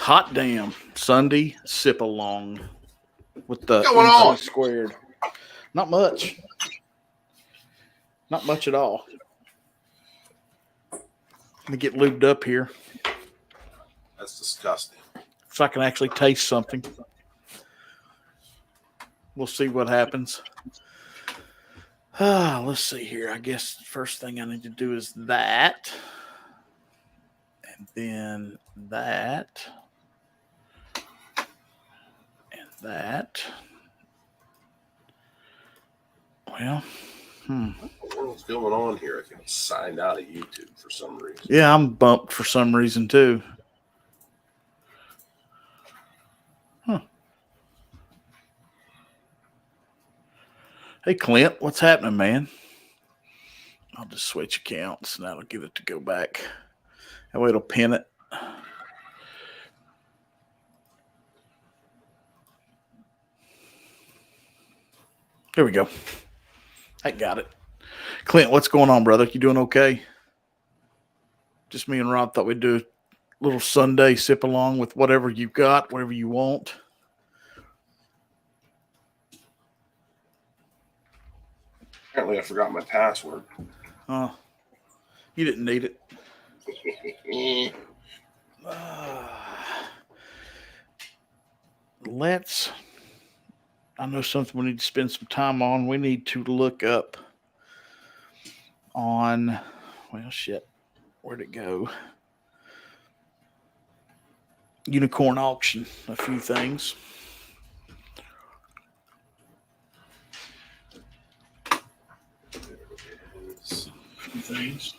Hot damn. Sunday sip along with the What's going on? squared. Not much. Not much at all. Let me get lubed up here That's disgusting. so I can actually taste something. We'll see what happens. Let's see here. I guess the first thing I need to do is that. And then that. And that. Well, What the world's going on here? I get signed out of YouTube for some reason. yeah, I'm bumped for some reason too. Hey, Clint, what's happening, man? I'll just switch accounts and that'll get it to go back. That way it'll pin it. There we go. I got it. Clint, what's going on, brother? You doing okay? Just me and Rob thought we'd do a little Sunday sip along with whatever you've got, whatever you want. Apparently, I forgot my password. Oh, you didn't need it. I know something we need to spend some time on. We need to look up on, well, shit, where'd it go? Unicorn auction, a few things. Things.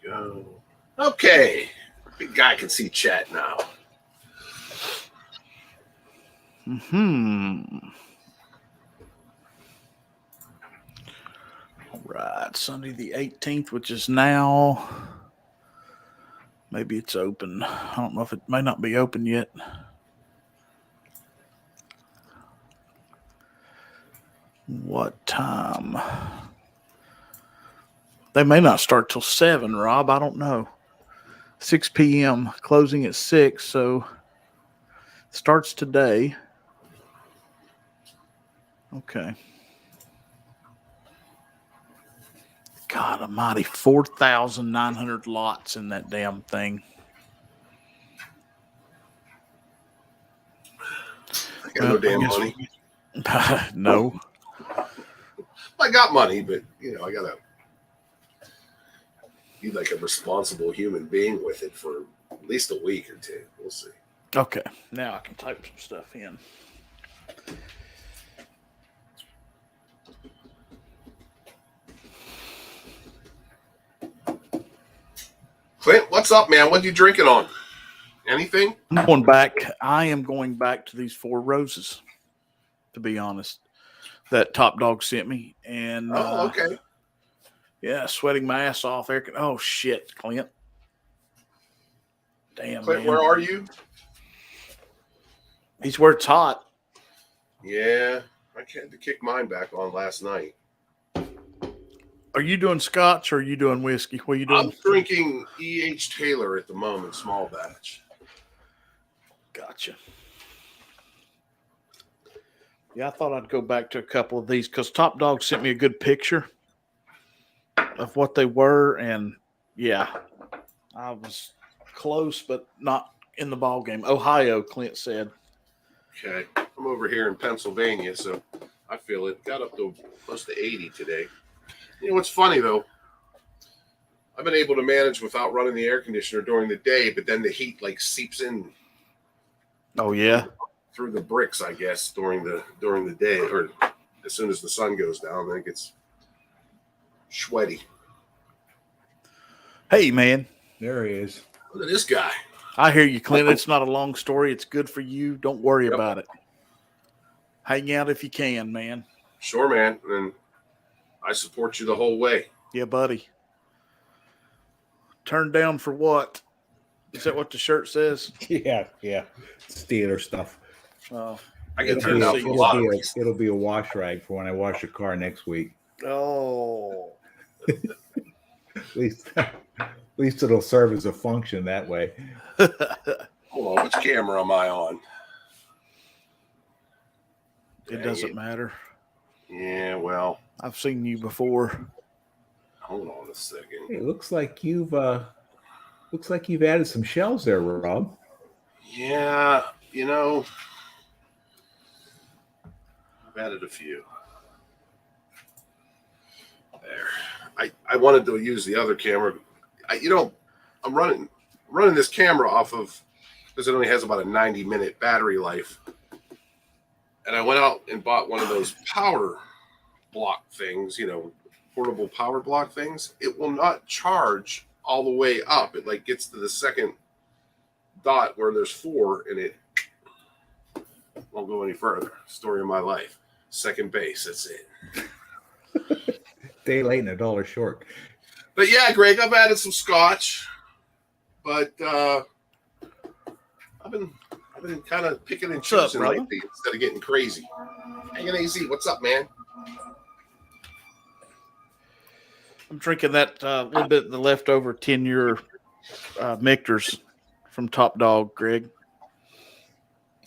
There we go. Okay. Big guy can see chat now. All right. Sunday the 18th, which is now. Maybe it's open. I don't know if it may not be open yet. What time? They may not start till 7, Rob. I don't know. 6 p.m. Closing at 6, so it starts today. Okay. God almighty, 4,900 lots in that damn thing. I got no damn money. No. I got money, but I gotta be like a responsible human being with it for at least a week or two. We'll see. Okay. Now I can type some stuff in. Clint, what's up, man? What you drinking on? Anything? I am going back to these Four Roses, to be honest, that Top Dog sent me. And okay. Yeah, sweating my ass off there. Oh, shit, Clint. Damn, Clint, man. where are you? He's where it's hot. Yeah, I had to kick mine back on last night. Are you doing scotch or are you doing whiskey? What are you doing? I'm drinking E.H. Taylor at the moment, small batch. Gotcha. Yeah, I thought I'd go back to a couple of these because Top Dog sent me a good picture of what they were, and yeah, I was close, but not in the ball game. Ohio, Clint said. Okay, I'm over here in Pennsylvania, so I feel it. Got up to close to 80 today. You know what's funny though? I've been able to manage without running the air conditioner during the day, but then the heat like seeps in. Oh yeah, through the bricks, I guess, during the day, or as soon as the sun goes down, then it gets sweaty. Hey man, there he is. Look at this guy. I hear you, Clint. It's not a long story. It's good for you. Don't worry about it. Hang out if you can, man. Sure, man. And I support you the whole way. Yeah, buddy. Turned down for what? Is that what the shirt says? Yeah. Steeler stuff. I get turned down for a lot of reasons. It'll be a wash rag for when I wash your car next week. Oh. At least it'll serve as a function that way. Hold on, which camera am I on? It Dang doesn't it. matter. Yeah, well, I've seen you before. hold on a second. Hey, it looks like you've added some shells there, Rob. Yeah, I've added a few. There. I wanted to use the other camera. I'm running this camera off of, because it only has about a 90-minute battery life. And I went out and bought one of those power block things, portable power block things. It will not charge all the way up. It like gets to the second dot where there's 4 and it won't go any further. Story of my life. Second base. That's it. Day late and a dollar short. But yeah, Greg, I've added some scotch, but I've been kind of picking and What's up, choosing brother? lately instead of getting crazy. Hanging AZ, what's up, man? I'm drinking that little bit of the leftover 10-year Michter's from Top Dog, Greg.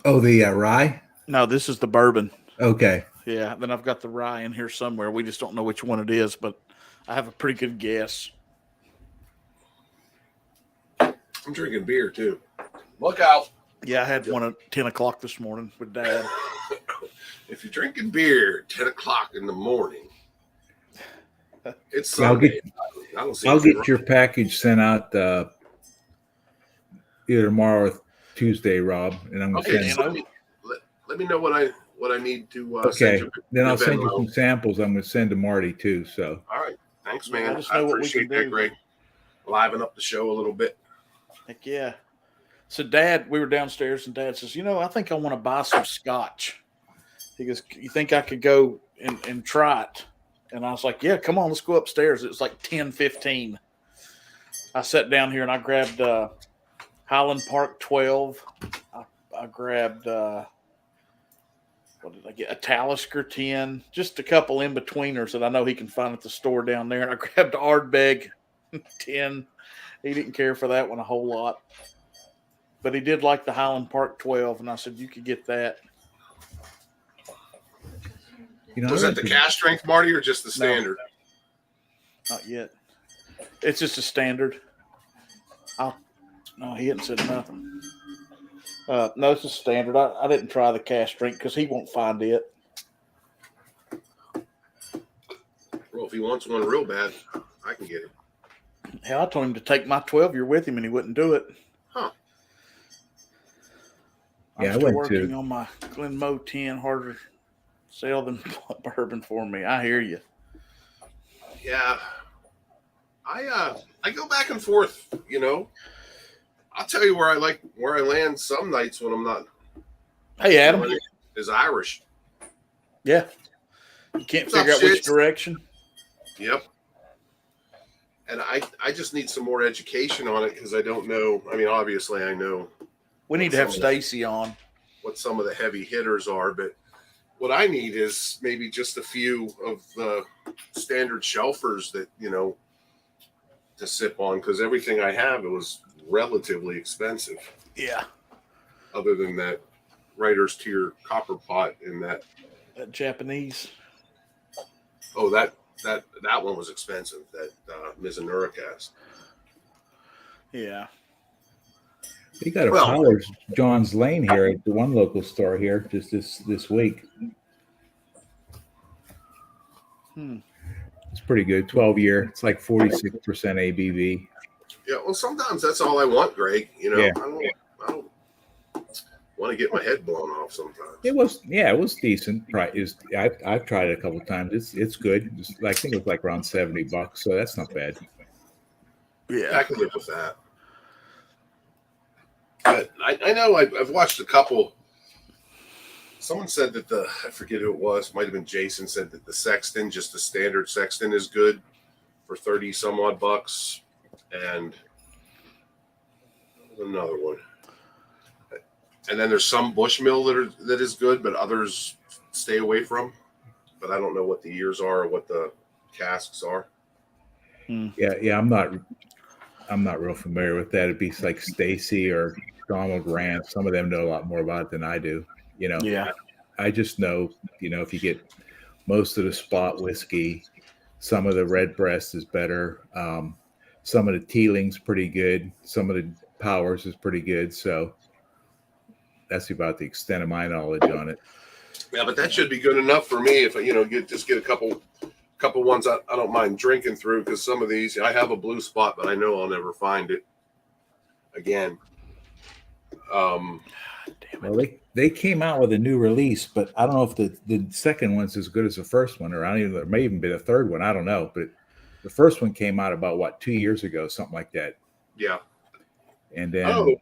Oh, the rye. No, this is the bourbon. Okay. Yeah, then I've got the rye in here somewhere. We just don't know which one it is, but I have a pretty good guess. I'm drinking beer too. Look out. Yeah, I had one at 10 o'clock this morning with Dad. If you're drinking beer at 10 o'clock in the morning, it's I'll Sunday. get- I don't see I'll anything get wrong. your package sent out either tomorrow or Tuesday, Rob, and I'm gonna Okay, send. so let me know what I need to Okay, send you. then I'll your send you Venmo. some samples. I'm gonna send to Marty too. So All right. Thanks, Yeah, man. let us I know what we appreciate can that, do. Greg. Liven up the show a little bit. Heck yeah. So Dad, we were downstairs and Dad says, I think I want to buy some scotch. He goes, you think I could go and try it? And I was like, yeah, come on, let's go upstairs. It was like 10:15. I sat down here and I grabbed Highland Park 12. I grabbed, what did I get? A Talisker 10. Just a couple in-betweeners that I know he can find at the store down there. And I grabbed Ardbeg 10. He didn't care for that one a whole lot. But he did like the Highland Park 12. And I said, you could get that. Was I that the like cash strength, Marty, or just the standard? Not yet. It's just a standard. No, he hadn't said nothing. No, it's a standard. I didn't try the cash drink because he won't find it. Well, if he wants one real bad, I can get it. Hell, I told him to take my 12-year with him and he wouldn't do it. Huh. Yeah, I I'm still went to- working on my Glenmoe 10, harder to sell than bourbon for me. I hear you. Yeah. I go back and forth, I'll tell you where I land some nights when I'm not Hey, Adam. is Irish. Yeah. You can't What's up, figure out which shits? direction. Yep. And I just need some more education on it because I don't know. I mean, obviously I know We need to have Stacy on. what some of the heavy hitters are, but what I need is maybe just a few of the standard shelfers that, to sip on, because everything I have, it was relatively expensive Yeah. other than that writer's tier copper pot and that. That Japanese. Oh, that one was expensive, that Mizunura cast. Yeah. They got a Well- Fowler's John's Lane here at the one local store here just this week. It's pretty good. 12-year. It's like 46% ABV. Yeah, well, sometimes that's all I want, Greg. Yeah. I don't want to get my head blown off sometimes. It was decent. I've tried it a couple of times. It's good. I think it was like around $70, so that's not bad. I can live with that. But I know I've watched a couple. Someone said that I forget who it was, might have been Jason, said that the Sexton, just the standard Sexton, is good for 30 some odd bucks. And another one. And then there's some Bushmill that is good, but others stay away from. But I don't know what the years are or what the casks are. Yeah. I'm not real familiar with that. It'd be like Stacy or Donald Rand. Some of them know a lot more about it than I do. Yeah. I just know, if you get most of the spot whiskey, some of the red breast is better. Some of the Teeling's pretty good. Some of the Powers is pretty good. So that's about the extent of my knowledge on it. Yeah, but that should be good enough for me if get a couple ones I don't mind drinking through, because some of these I have a blue spot, but I know I'll never find it again. Damn it. Well, they came out with a new release, but I don't know if the second one's as good as the first one, or there may even be the third one. I don't know, but the first one came out about 2 years ago, something like that. Yeah. And then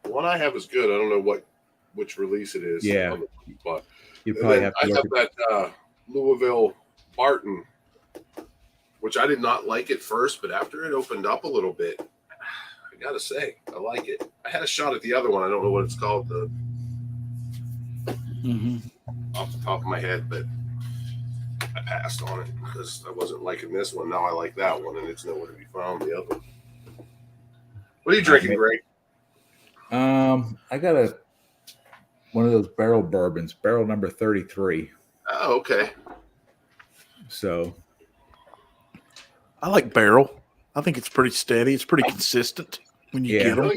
the one I have is good. I don't know which release it is. Yeah. On the spot. you probably have I to have look that Louisville Barton, which I did not like at first, but after it opened up a little bit, I gotta say, I like it. I had a shot at the other one. I don't know what it's called off the top of my head, but I passed on it because I wasn't liking this one. Now I like that one, and it's nowhere to be found. The other. What are you drinking, Greg? I got one of those barrel bourbons, barrel number 33. Oh, okay. So I like barrel. I think it's pretty steady. It's pretty consistent when you get them.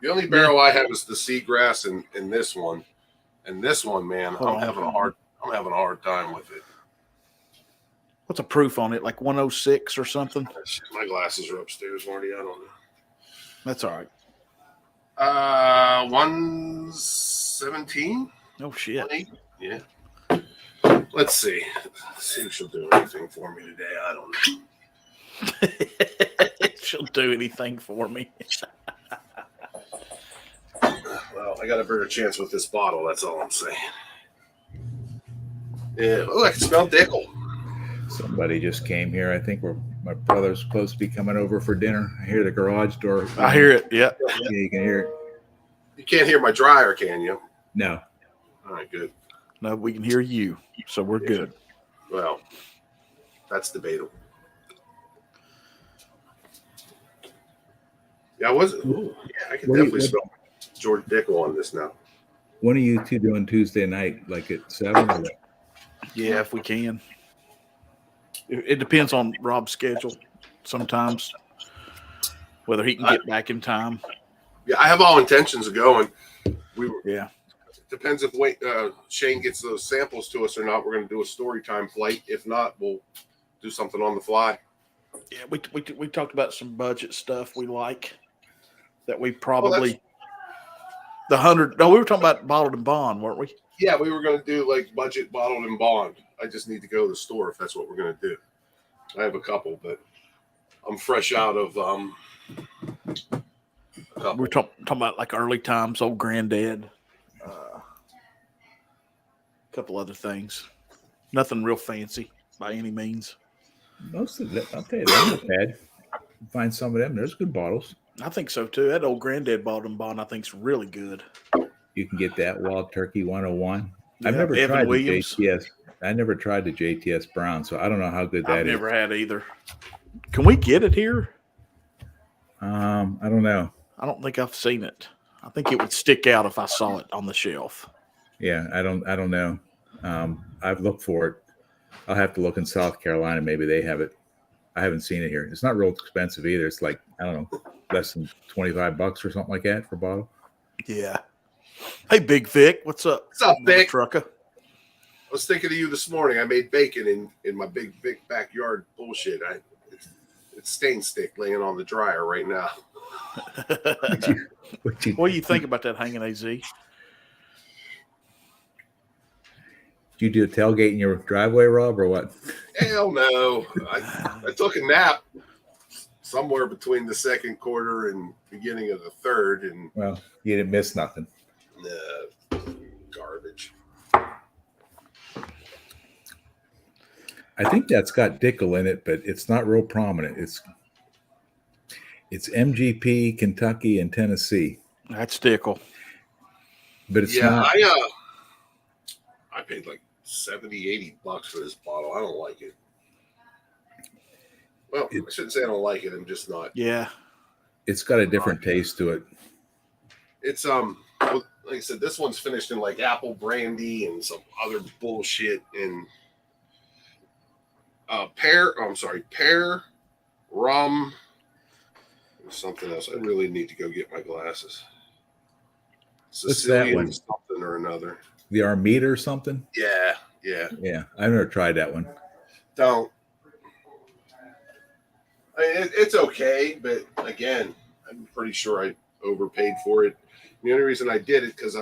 The only barrel I have is the Seagrass and this one. And this one, man, I'm having a hard time with it. What's a proof on it? Like 106 or something? My glasses are upstairs, Marty. I don't know. That's all right. 117? Oh, shit. Yeah. Let's see. Let's see if she'll do anything for me today. I don't know. She'll do anything for me. Well, I got a better chance with this bottle. That's all I'm saying. Yeah. Oh, I can smell Dickel. somebody just came here. I think my brother's supposed to be coming over for dinner. I hear the garage door. I hear it. Yeah. Yeah, you can hear it. You can't hear my dryer, can you? No. All right, good. No, we can hear you, so we're good. Well, that's debatable. Yeah, I can definitely smell George Dickel on this now. When are you two doing Tuesday night? Like at 7 or what? Yeah, if we can. It depends on Rob's schedule sometimes, whether he can get back in time. Yeah, I have all intentions of going. Yeah. Depends if Shane gets those samples to us or not. We're going to do a story time flight. If not, we'll do something on the fly. Yeah, we talked about some budget stuff we like that we probably we were talking about bottled and bond, weren't we? Yeah, we were going to do like budget bottled and bond. I just need to go to the store if that's what we're going to do. I have a couple, but I'm fresh out of a couple. We're talking about like early times, old granddad, a couple other things. Nothing real fancy by any means. Most of them, I'll tell you, they're not bad. You find some of them. There's good bottles. I think so too. That old granddad bottled and bond, I think, is really good. You can get that Wild Turkey 101. Yeah, I've never Evan tried Williams. the JTS. I never tried the JTS Brown, so I don't know how good that I've is. never had either. Can we get it here? I don't know. I don't think I've seen it. I think it would stick out if I saw it on the shelf. Yeah, I don't know. I've looked for it. I'll have to look in South Carolina. Maybe they have it. I haven't seen it here. It's not real expensive either. It's like, I don't know, less than $25 or something like that for a bottle. Yeah. Hey, Big Vic, what's up? What's up, Vic? Trucker. I was thinking of you this morning. I made bacon in my big backyard bullshit. It's stain stick laying on the dryer right now. What do you think about that hanging AZ? Did you do a tailgate in your driveway, Rob, or what? Hell no. I took a nap somewhere between the second quarter and beginning of the third, and Well, you didn't miss nothing. garbage. I think that's got Dickel in it, but it's not real prominent. It's MGP, Kentucky, and Tennessee. That's Dickel. But it's Yeah, not. I paid like $70-$80 for this bottle. I don't like it. Well, I shouldn't say I don't like it. I'm just not. Yeah. It's got a different taste to it. It's like I said, this one's finished in like apple brandy and some other bullshit and pear, rum, and something else. I really need to go get my glasses. What's that Sicilian one? something or another. The Armida or something? Yeah. Yeah, I've never tried that one. Don't. I mean, it's okay, but again, I'm pretty sure I overpaid for it. The only reason I did it because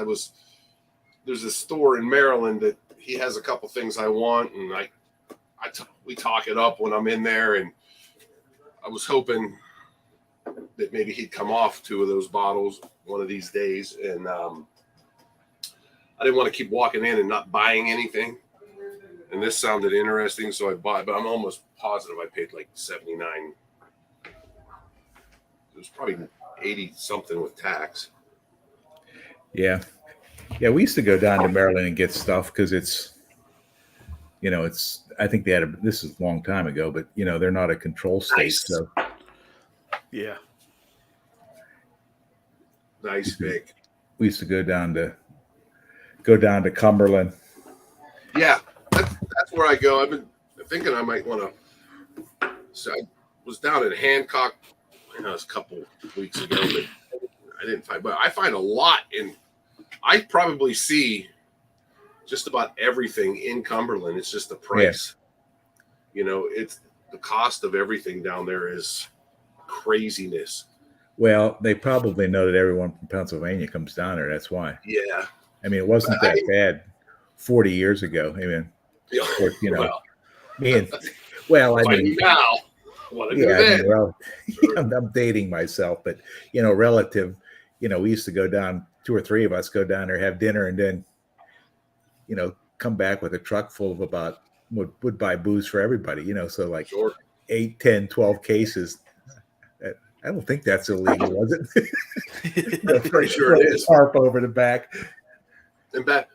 there's a store in Maryland that he has a couple things I want, and we talk it up when I'm in there, and I was hoping that maybe he'd come off 2 of those bottles one of these days, and I didn't want to keep walking in and not buying anything. And this sounded interesting, so I bought it, but I'm almost positive I paid like $79. It was probably 80 something with tax. Yeah. Yeah, we used to go down to Maryland and get stuff because it's, I think they had this is a long time ago, but they're not a control state. Nice. So Yeah. Nice big. we used to go down to Cumberland. Yeah, that's where I go. I've been thinking I might want to. So I was down at Hancock, it was a couple weeks ago, but I didn't find. But I find a lot in. I probably see just about everything in Cumberland. It's just the price. Yeah. It's the cost of everything down there is craziness. Well, they probably know that everyone from Pennsylvania comes down there. That's why. Yeah. I mean, it wasn't that bad 40 years ago. I mean, Yeah. of course, Well, I mean, now, what yeah, then? well, I'm dating myself, but relative, we used to go down, 2 or 3 of us go down there, have dinner, and then, come back with a truck full of about would buy booze for everybody, so like Sure. 8, 10, 12 cases. I don't think that's illegal, was it? Pretty sure it is. Tarp over the back. And back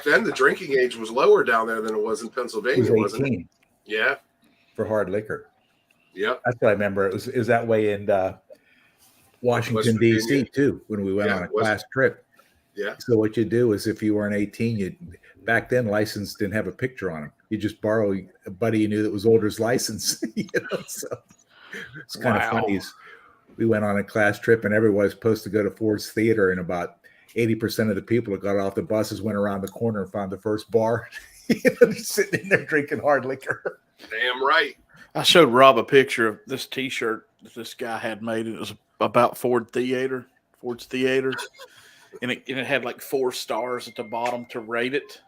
then, the drinking age was lower down there than it was in Pennsylvania, It was wasn't 18 it? Yeah. for hard liquor. Yep. That's what I remember. It was that way in Washington, D.C. too, when we went on a class trip. Yeah. So what you do is if you weren't 18, back then license didn't have a picture on them. You just borrow a buddy you knew that was older's license. So it's kind of funny. We went on a class trip and everyone was supposed to go to Ford's Theater, and about 80% of the people that got off the buses went around the corner and found the first bar, just sitting in there drinking hard liquor. Damn right. I showed Rob a picture of this T-shirt that this guy had made. It was about Ford's Theater, and it had like 4 stars at the bottom to rate it,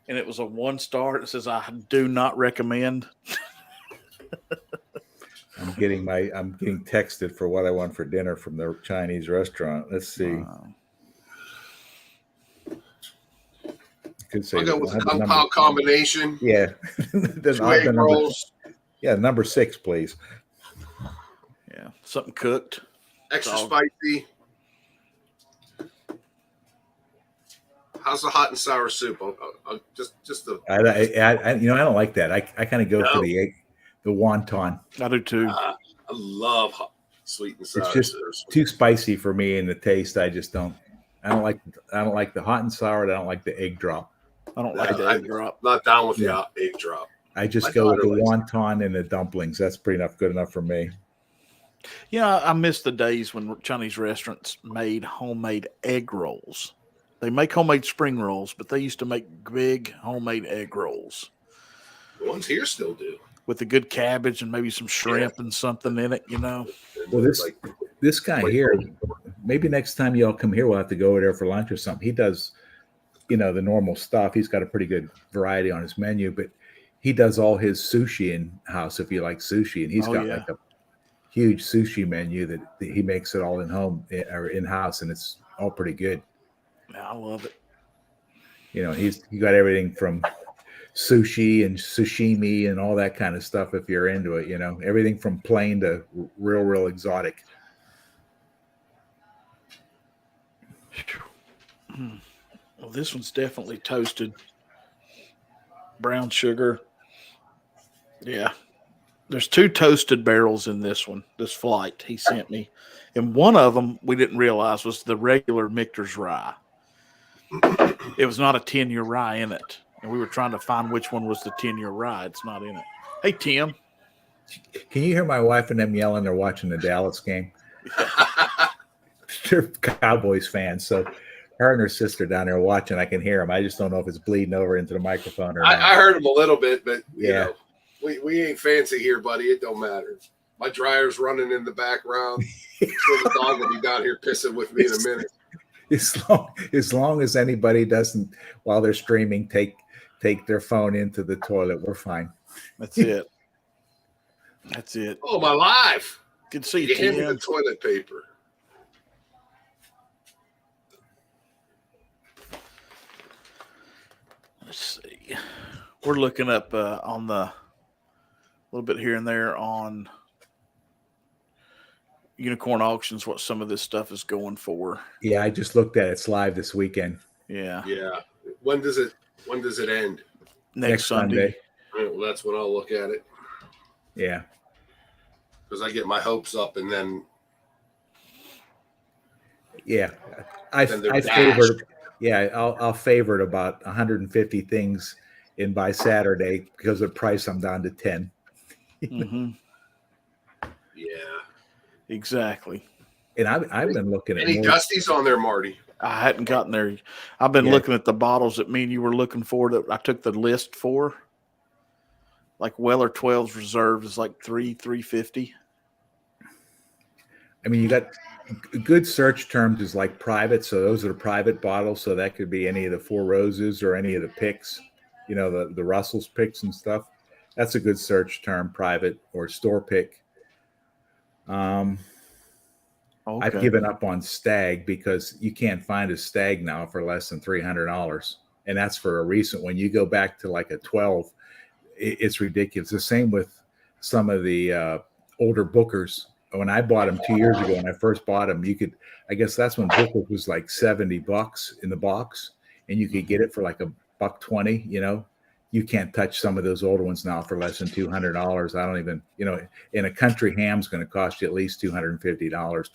and it was a 1 star. It says, "I do not recommend." I'm getting texted for what I want for dinner from the Chinese restaurant. Let's see. Could say I'll go with the Kung Pao combination. Yeah. 2 egg rolls. Yeah, number 6, please. Yeah, something cooked. Extra spicy. How's the hot and sour soup? I'll just the. I don't like that. I kind of go for the wonton. I do too. I love hot, sweet and sour. It's just too spicy for me in the taste. I just don't. I don't like the hot and sour. I don't like the egg drop. I don't like the egg drop. Not down with the egg drop. I just go with the wonton and the dumplings. That's good enough for me. Yeah, I miss the days when Chinese restaurants made homemade egg rolls. They make homemade spring rolls, but they used to make big homemade egg rolls. The ones here still do. With the good cabbage and maybe some shrimp and something in it, And well, this guy here, maybe next time y'all come here, we'll have to go over there for lunch or something. He does, the normal stuff. He's got a pretty good variety on his menu, but he does all his sushi in house if you like sushi, and he's got like a huge sushi menu that he makes it all in home or in house, and it's all pretty good. I love it. He got everything from sushi and sashimi and all that kind of stuff. If you're into it, everything from plain to real exotic. Well, this one's definitely toasted. Brown sugar. Yeah. There's 2 toasted barrels in this one, this flight he sent me. And one of them we didn't realize was the regular Michter's rye. It was not a 10-year rye in it. And we were trying to find which one was the 10-year rye. It's not in it. Hey, Tim. Can you hear my wife and them yelling? They're watching the Dallas game. They're Cowboys fans, so her and her sister down there watching. I can hear them. I just don't know if it's bleeding over into the microphone or not. I heard him a little bit, but you Yeah. know, we ain't fancy here, buddy. It don't matter. My dryer's running in the background. So the dog will be down here pissing with me in a minute. As long as anybody doesn't, while they're streaming, take their phone into the toilet, we're fine. That's it. That's it. Oh, my life. Good to see You you, hand me the Tim. toilet paper. Let's see. We're looking up on the little bit here and there on Unicorn Auctions what some of this stuff is going for. Yeah, I just looked at it. It's live this weekend. Yeah. Yeah. When does it end? Next Sunday. All right, well, that's when I'll look at it Yeah. because I get my hopes up and then Yeah. I Then they're favored. Yeah, I'll favorite about 150 things in by Saturday because of the price. I'm down to 10. Mm-hmm. yeah. Exactly. And I've been looking at Any more. Dusties on there, Marty? I hadn't gotten there. I've been Yeah. looking at the bottles that me and you were looking for that I took the list for. Like Weller 12's Reserve is like $350. I mean, you got good search terms is like private. So those are the private bottles. So that could be any of the Four Roses or any of the picks, you know, the Russell's picks and stuff. That's a good search term, private or store pick. Okay. I've given up on Stag because you can't find a Stag now for less than $300. And that's for a recent one. You go back to like a 12, it's ridiculous. The same with some of the older Bookers. When I bought them 2 years ago, when I first bought them, I guess that's when Booker was like $70 in the box, and you could get it for like $120. You know, you can't touch some of those older ones now for less than $200. I don't even, you know, and a country ham's going to cost you at least $250.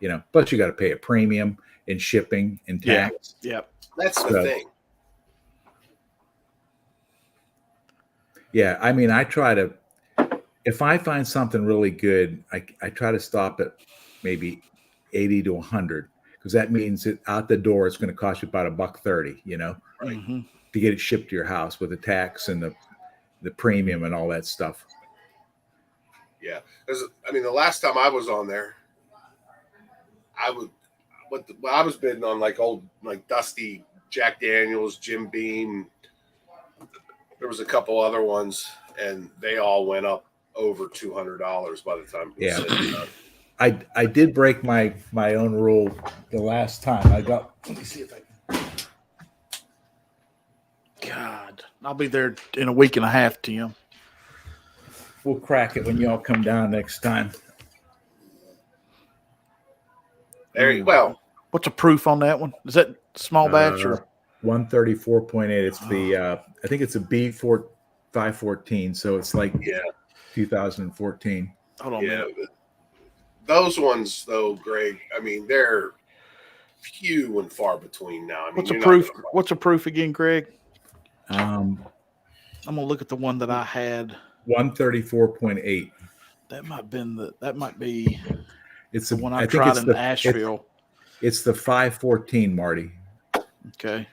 You know, plus you got to pay a premium in shipping and Yeah. tax. Yep. That's the So- thing. Yeah, I mean, I try to, if I find something really good, I try to stop at maybe 80 to 100 because that means that out the door it's going to cost you about $130, you know, Mhm. to get it shipped to your house with the tax and the premium and all that stuff. Yeah. I mean, the last time I was on there, I was bidding on like old, like Dusty, Jack Daniels, Jim Beam. There was a couple other ones, and they all went up over $200 by the time. it was Yeah. said and done. I did break my own rule the last time I got. Let me see if I can. God, I'll be there in a week and a half, Tim. We'll crack it when y'all come down next time. Well, What's a proof on that one? Is that small batch or 134.8. It's the I think it's a B4 514. So it's like yeah, 2014. hold on a yeah. minute. But those ones, though, Greg. I mean, they're few and far between now. I mean, What's a you're proof? not gonna- What's a proof again, Greg? Um, I'm gonna look at the one that I had. 134.8. That might be It's the the one I I think tried it's in the Asheville. It's the 514, Marty. Okay.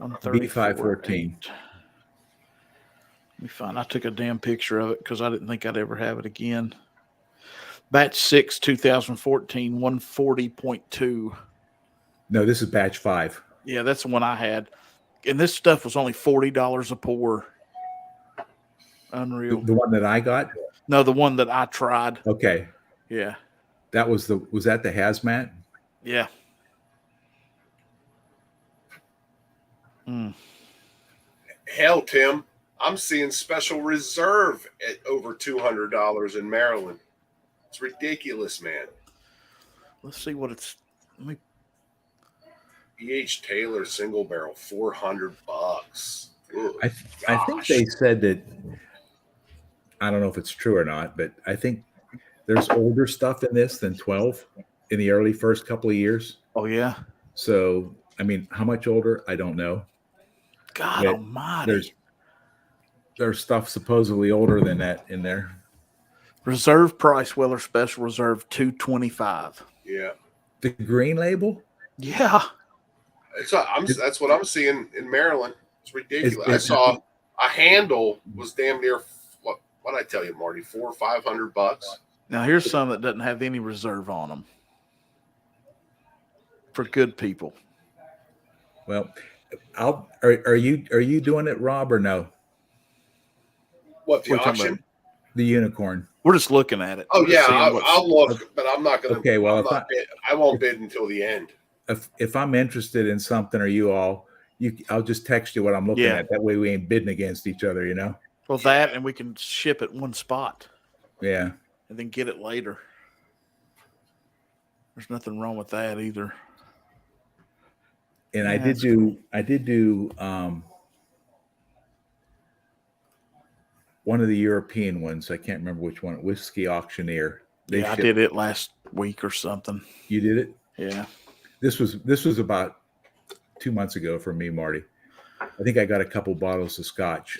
B514. Let me find. I took a damn picture of it because I didn't think I'd ever have it again. Batch 6, 2014, 140.2. No, this is batch 5. Yeah, that's the one I had. And this stuff was only $40 a pour. Unreal. The one that I got. No, the one that I tried. Okay, Yeah. that was that the hazmat? Yeah. Mm. Hell, Tim, I'm seeing special reserve at over $200 in Maryland. It's ridiculous, man. Let's see what it's. Let me. E.H. Taylor single barrel, $400. Ugh, I think gosh. they said that I don't know if it's true or not, but I think there's older stuff in this than 12 in the early first couple of years. Oh yeah. So, I mean, how much older? I don't know. God But almighty. There's stuff supposedly older than that in there. Reserve price Weller Special Reserve $225. Yeah. The green label? Yeah. That's what I'm seeing in Maryland. It's ridiculous. I It's- saw a handle was damn near what I tell you, Marty, $400 or $500. Now here's some that doesn't have any reserve on them. For good people. Well, are you doing it, Rob, or no? What, the What are you talking auction? about? The unicorn. We're just looking at it. Oh We're just yeah, seeing what's- I'll look, but I'm not gonna. Okay, well, I won't bid until the end. If I'm interested in something, or you all, I'll just text you what I'm looking Yeah. at. That way we ain't bidding against each other, you know? Well, that and we can ship it one spot Yeah. and then get it later. There's nothing wrong with that either. And Yeah, I did do one of the European ones. I can't remember which one. Whiskey Auctioneer. They Yeah, I shipped- did it last week or something. You did it? Yeah. This was about 2 months ago for me, Marty. I think I got a couple bottles of scotch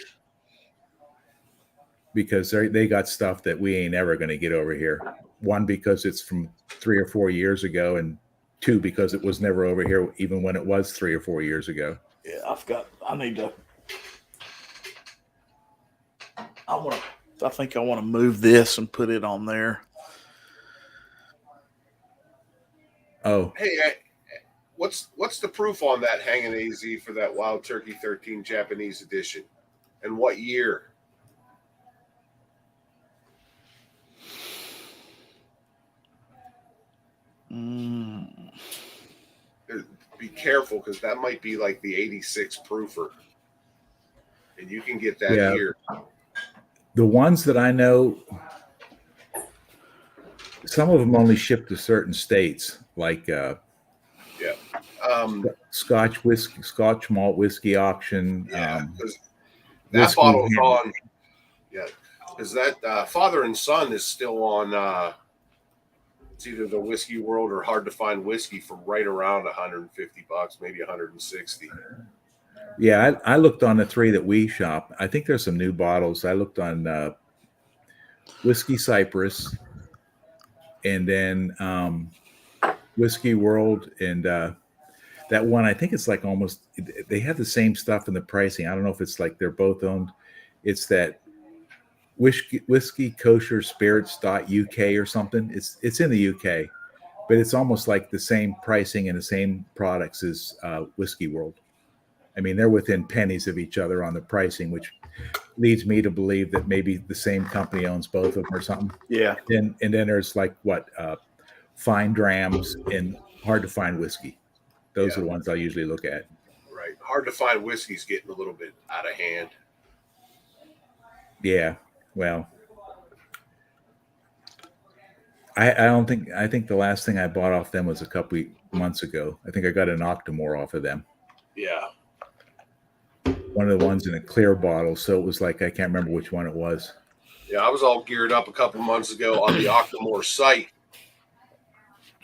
because they got stuff that we ain't ever going to get over here. One, because it's from 3 or 4 years ago, and two, because it was never over here even when it was 3 or 4 years ago. Yeah, I need to. I think I want to move this and put it on there. Oh, Hey, what's the proof on that Hanging AZ for that Wild Turkey 13 Japanese edition, and what year? Be careful, because that might be like the 86 proofer, and you can get that Yeah. year. the ones that I know, some of them only ship to certain states, like Scotch whiskey, Scotch malt whiskey auction. Yeah, because that Whiskey bottle's Hammer. on. Yeah, because that Father and Son is still on. It's either the Whiskey World or Hard to Find Whiskey for right around $150, maybe 160. Yeah, I looked on the three that we shop. I think there's some new bottles. I looked on Whiskey Cypress, and then Whiskey World, and that one. I think it's like almost. They have the same stuff in the pricing. I don't know if it's like they're both owned. It's that whiskey kosher spirits.uk or something. It's in the UK, but it's almost like the same pricing and the same products as Whiskey World. I mean, they're within pennies of each other on the pricing, which leads me to believe that maybe the same company owns both of them or something. Yeah. And then there's like fine drams and hard to find whiskey. Those are the ones I usually look at. Right, Hard to Find Whiskey's getting a little bit out of hand. Yeah. Well, I think the last thing I bought off them was a couple months ago. I think I got an Octomore off of them. Yeah, One of the ones in a clear bottle. So it was like, I can't remember which one it was. yeah. I was all geared up a couple months ago on the Octomore site,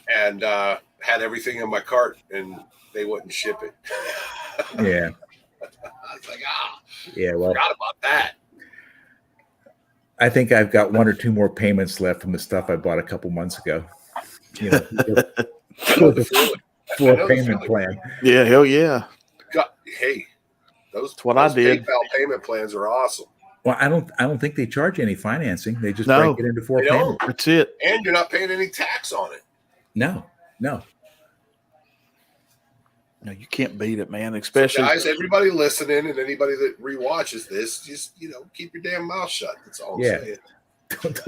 and had everything in my cart, and they wouldn't ship it. Yeah. I was like, Yeah. Well, forgot about that. I think I've got one or two more payments left from the stuff I bought a couple months ago. You know, for the I know the payment feeling. plan. Yeah, hell yeah. Hey, those what I did. PayPal payment plans are awesome, Well, I don't think they charge any financing. They just No. break it into 4 They don't. payments. That's it. and you're not paying any tax on it. No. No, you can't beat it, man. Especially Guys, everybody listening and anybody that rewatches this, just keep your damn mouth shut. That's all I'm Yeah. saying.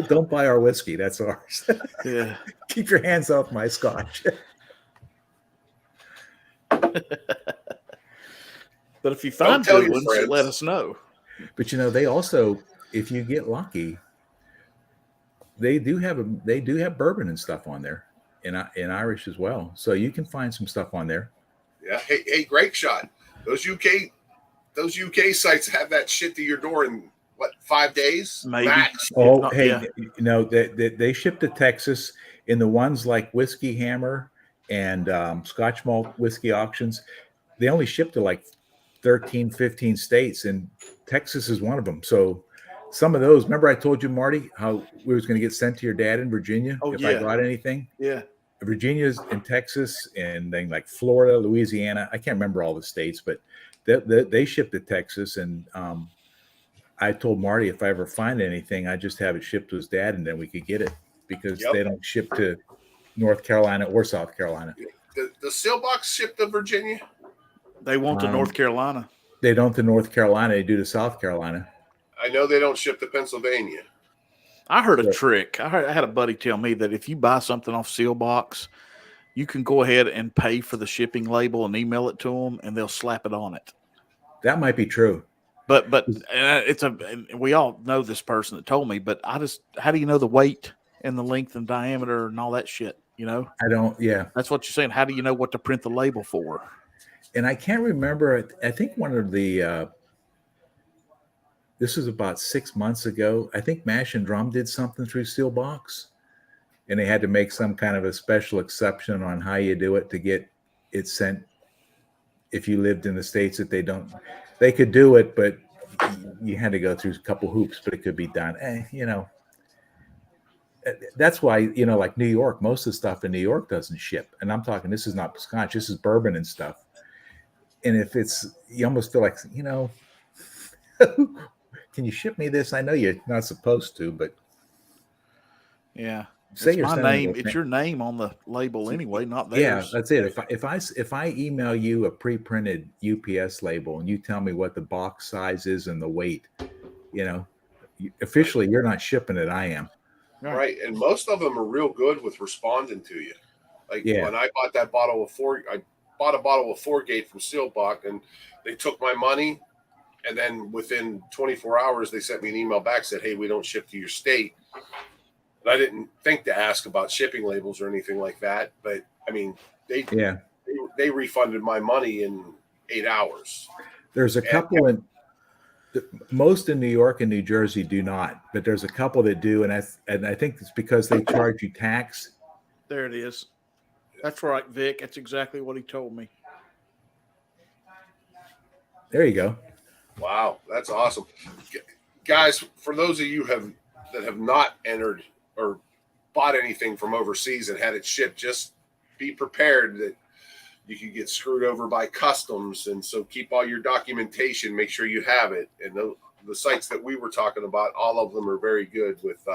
Don't buy our whiskey. That's ours. yeah. Keep your hands off my scotch. But if you find tell good your ones, friends. let us know. But they also, if you get lucky, they do have bourbon and stuff on there, in Irish as well. So you can find some stuff on there. Yeah. Hey, great shot. Those UK sites have that shit to your door in what, 5 days Maybe. max? Oh, not- hey, yeah. they ship to Texas in the ones like Whiskey Hammer and Scotch Malt Whiskey Auctions. They only ship to like 13, 15 states, and Texas is one of them. So some of those, remember I told you, Marty, how we was going to get sent to your dad in Virginia Oh, if I yeah. got anything? Yeah. Virginia's in Texas, and then like Florida, Louisiana. I can't remember all the states, but they ship to Texas. And I told Marty if I ever find anything, I just have it shipped to his dad, and then we could get it because Yep. they don't ship to North Carolina or South Carolina. The seal box ship to Virginia? They want to North Carolina. They don't to North Carolina. They do to South Carolina. I know they don't ship to Pennsylvania. I heard a Yeah. trick. I had a buddy tell me that if you buy something off Sealbox, you can go ahead and pay for the shipping label and email it to them, and they'll slap it on it. That might be true. But and we all know this person that told me. But how do you know the weight and the length and diameter and all that shit? You know, I don't. Yeah, that's what you're saying. How do you know what to print the label for? and I can't remember. I think one of the. This was about 6 months ago. I think Mash and Drum did something through Sealbox, and they had to make some kind of a special exception on how you do it to get it sent. If you lived in the states that they could do it, but you had to go through a couple hoops, but it could be done. That's why, like New York, most of the stuff in New York doesn't ship. And I'm talking, this is not Scotch, this is bourbon and stuff. And if you almost feel like, can you ship me this? I know you're not supposed to, but Yeah, say it's you're my sending name. it. It's your name on the label anyway, not Yeah, theirs. that's it. If I email you a pre-printed UPS label and you tell me what the box size is and the weight, officially you're not shipping it. I am. Right. And most of them are real good with responding to you. Like when I bought I bought a bottle of Four Gate from Sealbox, and they took my money. And then within 24 hours, they sent me an email back, said, "Hey, we don't ship to your state." And I didn't think to ask about shipping labels or anything like that. But I mean, they refunded my money in 8 hours. There's a couple most in New York and New Jersey do not, but there's a couple that do. And I think it's because they charge you tax. There it is. That's right, Vic. That's exactly what he told me. There you go. Wow, that's awesome. Guys, for those of you that have not entered or bought anything from overseas and had it shipped, just be prepared that you could get screwed over by customs. And so keep all your documentation, make sure you have it. And the sites that we were talking about, all of them are very good with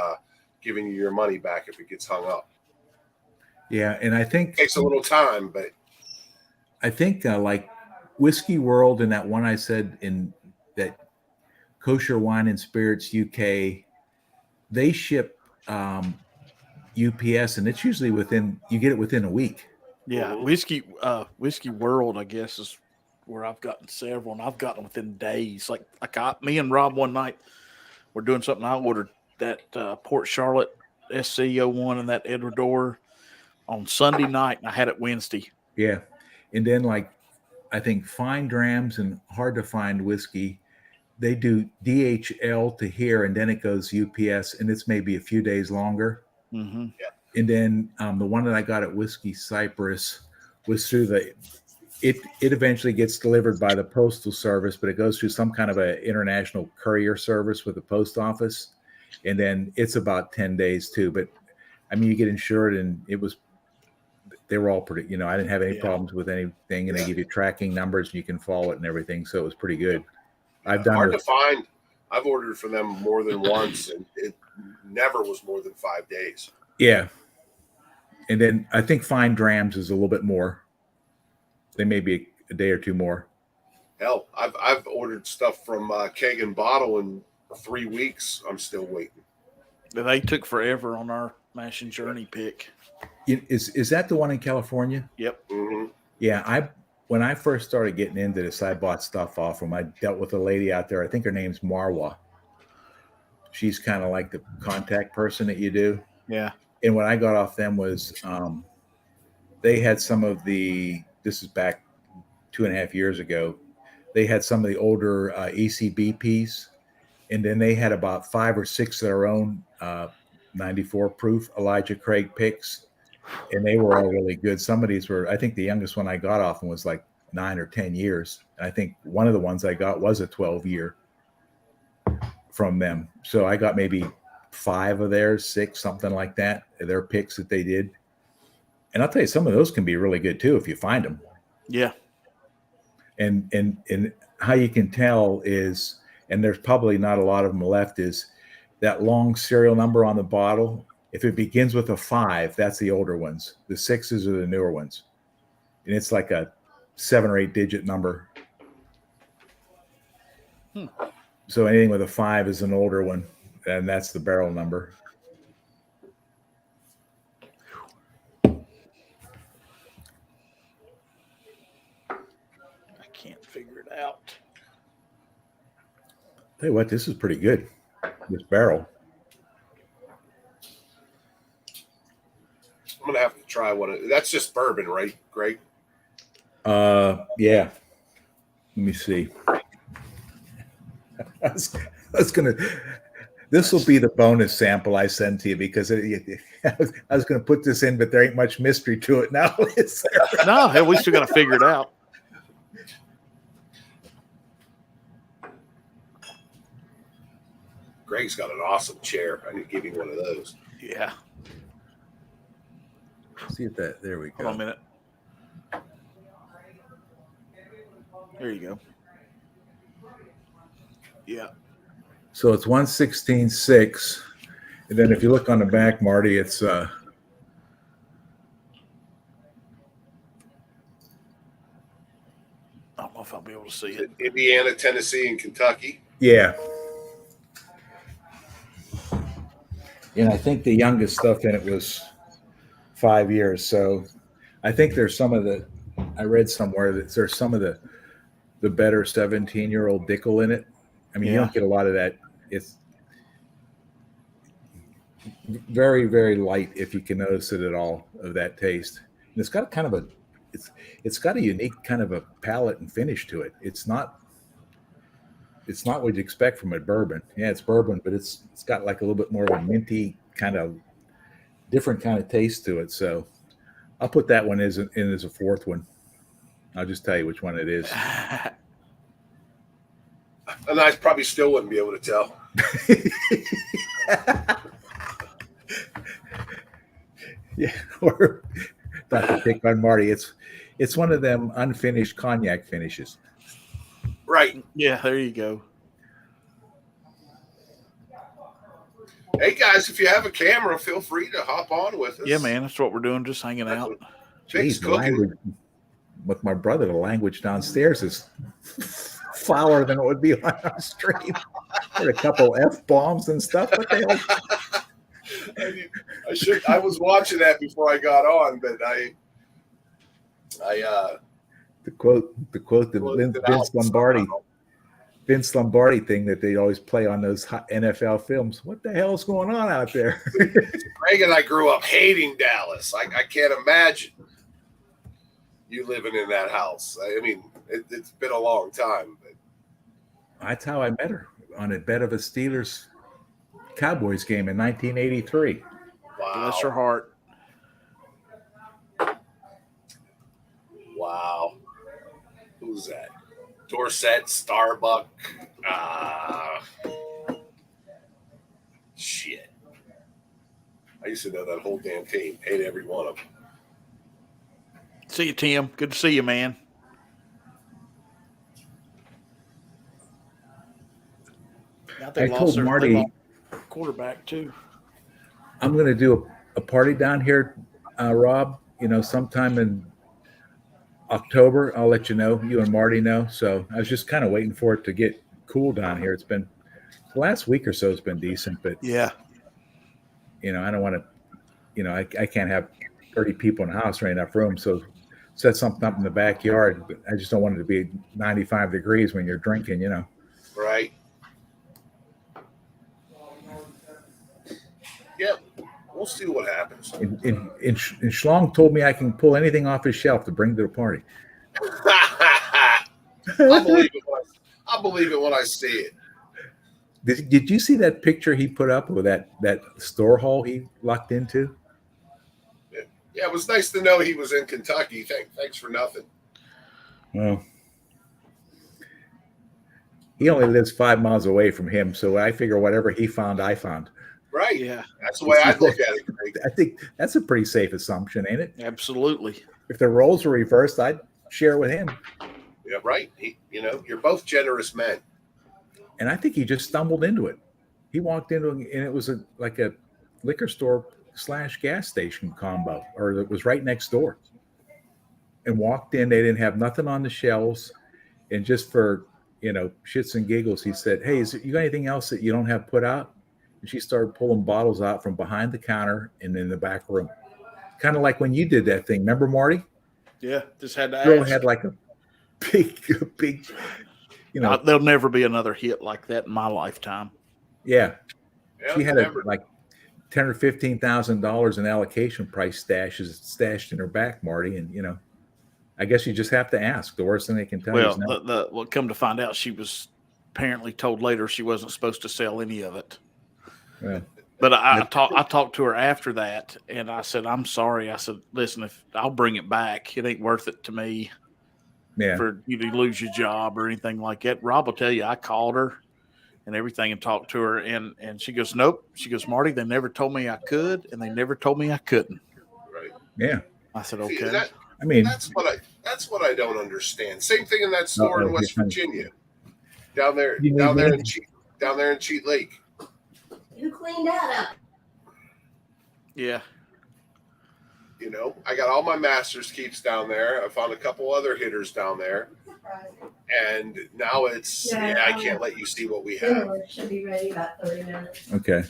giving you your money back if it gets hung up. Yeah, and I think It takes a little time, but I think like Whiskey World and that one I said in that Kosher Wine and Spirits UK, they ship UPS, and it's usually you get it within a week. Yeah, Whiskey World, I guess, is where I've gotten several, and I've gotten them within days. Like me and Rob one night, we're doing something. I ordered that Port Charlotte SC01 and that Edward Door on Sunday night, and I had it Wednesday. Yeah, and then like I think Fine Drams and Hard to Find Whiskey, they do DHL to here, and then it goes UPS, and it's maybe a few days longer. Mm-hmm. yeah. And then the one that I got at Whiskey Cypress was through it eventually gets delivered by the postal service, but it goes through some kind of an international courier service with the post office. And then it's about 10 days too. But I mean, you get insured, and they were all pretty, I didn't have any problems with anything, and they give you tracking numbers and you can follow it and everything. So it was pretty good. I've done hard to find. I've ordered from them more than once, and it never was more than 5 days. Yeah. And then I think Fine Drams is a little bit more. They may be a day or two more. Hell, I've ordered stuff from Keg and Bottle in 3 weeks. I'm still waiting. They took forever on our Mash and Journey pick. Is that the one in California? Yep. Mm-hmm. Yeah, when I first started getting into this, I bought stuff off them. I dealt with a lady out there. I think her name's Marwa. She's kind of like the contact person that you do. Yeah. And what I got off them was they had some of this is back 2.5 years ago. They had some of the older ECBPs, and then they had about 5 or 6 of their own 94 proof Elijah Craig picks, and they were all really good. Some of these were, I think the youngest one I got off them was like 9 or 10 years. And I think one of the ones I got was a 12-year from them. So I got maybe 5 of theirs, 6, something like that, their picks that they did. And I'll tell you, some of those can be really good too if you find them. Yeah. And how you can tell is, and there's probably not a lot of them left, is that long serial number on the bottle. If it begins with a 5, that's the older ones. The 6s are the newer ones. And it's like a 7 or 8 digit number. So anything with a 5 is an older one, and that's the barrel number. I can't figure it out. Tell you what, this is pretty good. This barrel. I'm gonna have to try one. That's just bourbon, right, Greg? Yeah. Let me see. I was gonna. This will be the bonus sample I send to you because I was going to put this in, but there ain't much mystery to it now, is there? No, hell, we still got to figure it out. Greg's got an awesome chair. I need to give you one of those. Yeah. See if that. There we go. Hold on a minute. There you go. Yeah. So it's 116.6, and then if you look on the back, Marty, it's I don't know if I'll be able to see it. Indiana, Tennessee, and Kentucky. yeah. And I think the youngest stuff in it was 5 years. So I think there's some of the. I read somewhere that there's some of the better 17-year-old Dickel in it. I mean, you don't get a lot of that. It's very, very light, if you can notice it at all, of that taste. And it's got kind of a, it's got a unique kind of a palate and finish to it. It's not what you expect from a bourbon. Yeah, it's bourbon, but it's got like a little bit more of a minty kind of different kind of taste to it. So I'll put that one in as a 4th one. I'll just tell you which one it is. And I probably still wouldn't be able to tell. Yeah, or not to pick on Marty. It's one of them unfinished cognac finishes. Right. Yeah, there you go. Hey, guys, if you have a camera, feel free to hop on with us. Yeah, man, that's what we're doing, just hanging out. Jake's Jeez, the cooking. language, with my brother, the language downstairs is fouler than it would be on our stream. Had a couple F-bombs and stuff. What the hell? I was watching that before I got on, but The quote the Vince Lombardi thing that they always play on those NFL films. What the hell is going on out there? Greg and I grew up hating Dallas. I can't imagine you living in that house. I mean, it's been a long time. But That's how I met her, on a bet of a Steelers Cowboys game in 1983. wow. Bless her heart. Wow. Who's that? Dorset, Starbuck. Shit. I used to know that whole damn team. Hate every one of them. See you, Tim. Good to see you, man. I told Marty quarterback too. I'm going to do a party down here, Rob, sometime in October. I'll let you know. You and Marty know. So I was just kind of waiting for it to get cool down here. It's been the last week or so has been decent, but Yeah. I don't want to, I can't have 30 people in the house or enough room. So set something up in the backyard, but I just don't want it to be 95 degrees when you're drinking, Right. Yep. We'll see what happens. And Schlong told me I can pull anything off his shelf to bring to the party. I believe it when I see it. Did you see that picture he put up with that store hall he lucked into? Yeah, it was nice to know he was in Kentucky. Thanks for nothing. Well, he only lives 5 miles away from him, so I figure whatever he found, I found. Right. Yeah, That's the way I'd look at it, Greg. I think that's a pretty safe assumption, ain't it? absolutely. If the roles were reversed, I'd share with him. Yeah, right. You're both generous men. And I think he just stumbled into it. He walked into it, and it was like a liquor store / gas station combo, or it was right next door. And walked in, they didn't have nothing on the shelves, and just for shits and giggles, he said, "Hey, you got anything else that you don't have put out?" And she started pulling bottles out from behind the counter and in the back room, kind of like when you did that thing. Remember, Marty? Yeah, just had to Girl ask. had like a big, There'll never be another hit like that in my lifetime. yeah. Yeah, She had never. like $10,000 or $15,000 in allocation price stashed in her back, Marty, and I guess you just have to ask. The worst thing they can tell you Well, is no. well, come to find out, she was apparently told later she wasn't supposed to sell any of it. Well, But I talked to her after that, and I said, "I'm sorry." I said, "Listen, if I'll bring it back, it ain't worth it to me yeah. for you to lose your job or anything like that." Rob will tell you, I called her and everything and talked to her, and she goes, "Nope." She goes, "Marty, they never told me I could, and they never told me I couldn't." Right. Yeah. I said, See, "Okay." I mean, that's what I don't understand. Same thing in that store in West Virginia, down there in Cheat Lake. Who cleaned that up? Yeah. I got all my Masters keeps down there. I found a couple other hitters down there, and now it's I can't let you see what we have. Dinner should be ready about 30 minutes. okay.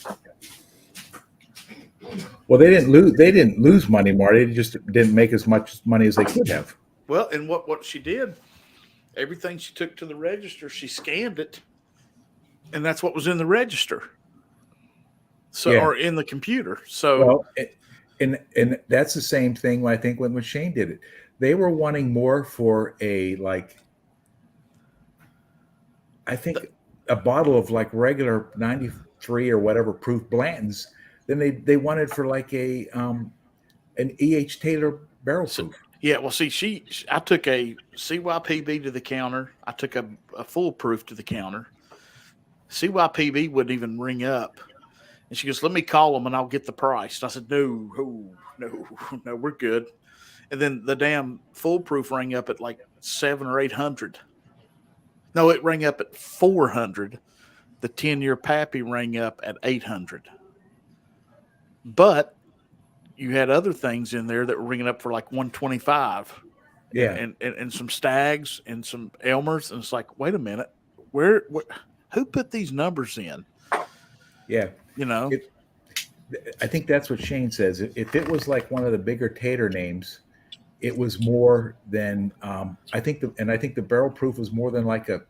Well, they didn't lose money, Marty. They just didn't make as much money as they could have. Well, and what she did, everything she took to the register, she scanned it, and that's what was in the register. So, Yeah. or in the computer. So, Well, and that's the same thing. I think when Shane did it, they were wanting more for I think a bottle of like regular 93 or whatever proof Blanton's than they wanted for like an E.H. Taylor barrel proof. yeah. Well, see, I took a CYPB to the counter. I took a foolproof to the counter. CYPB wouldn't even ring up. And she goes, "Let me call them and I'll get the price." And I said, No, we're good. And then the damn foolproof rang up at like 700 or 800. No, it rang up at 400. The 10-year Pappy rang up at 800. But you had other things in there that were ringing up for like 125. Yeah. And some Stags and some Elmers. And it's like, wait a minute, where who put these numbers in? Yeah. I think that's what Shane says. If it was like one of the bigger Tater names, it was more than I think the barrel proof was more than like a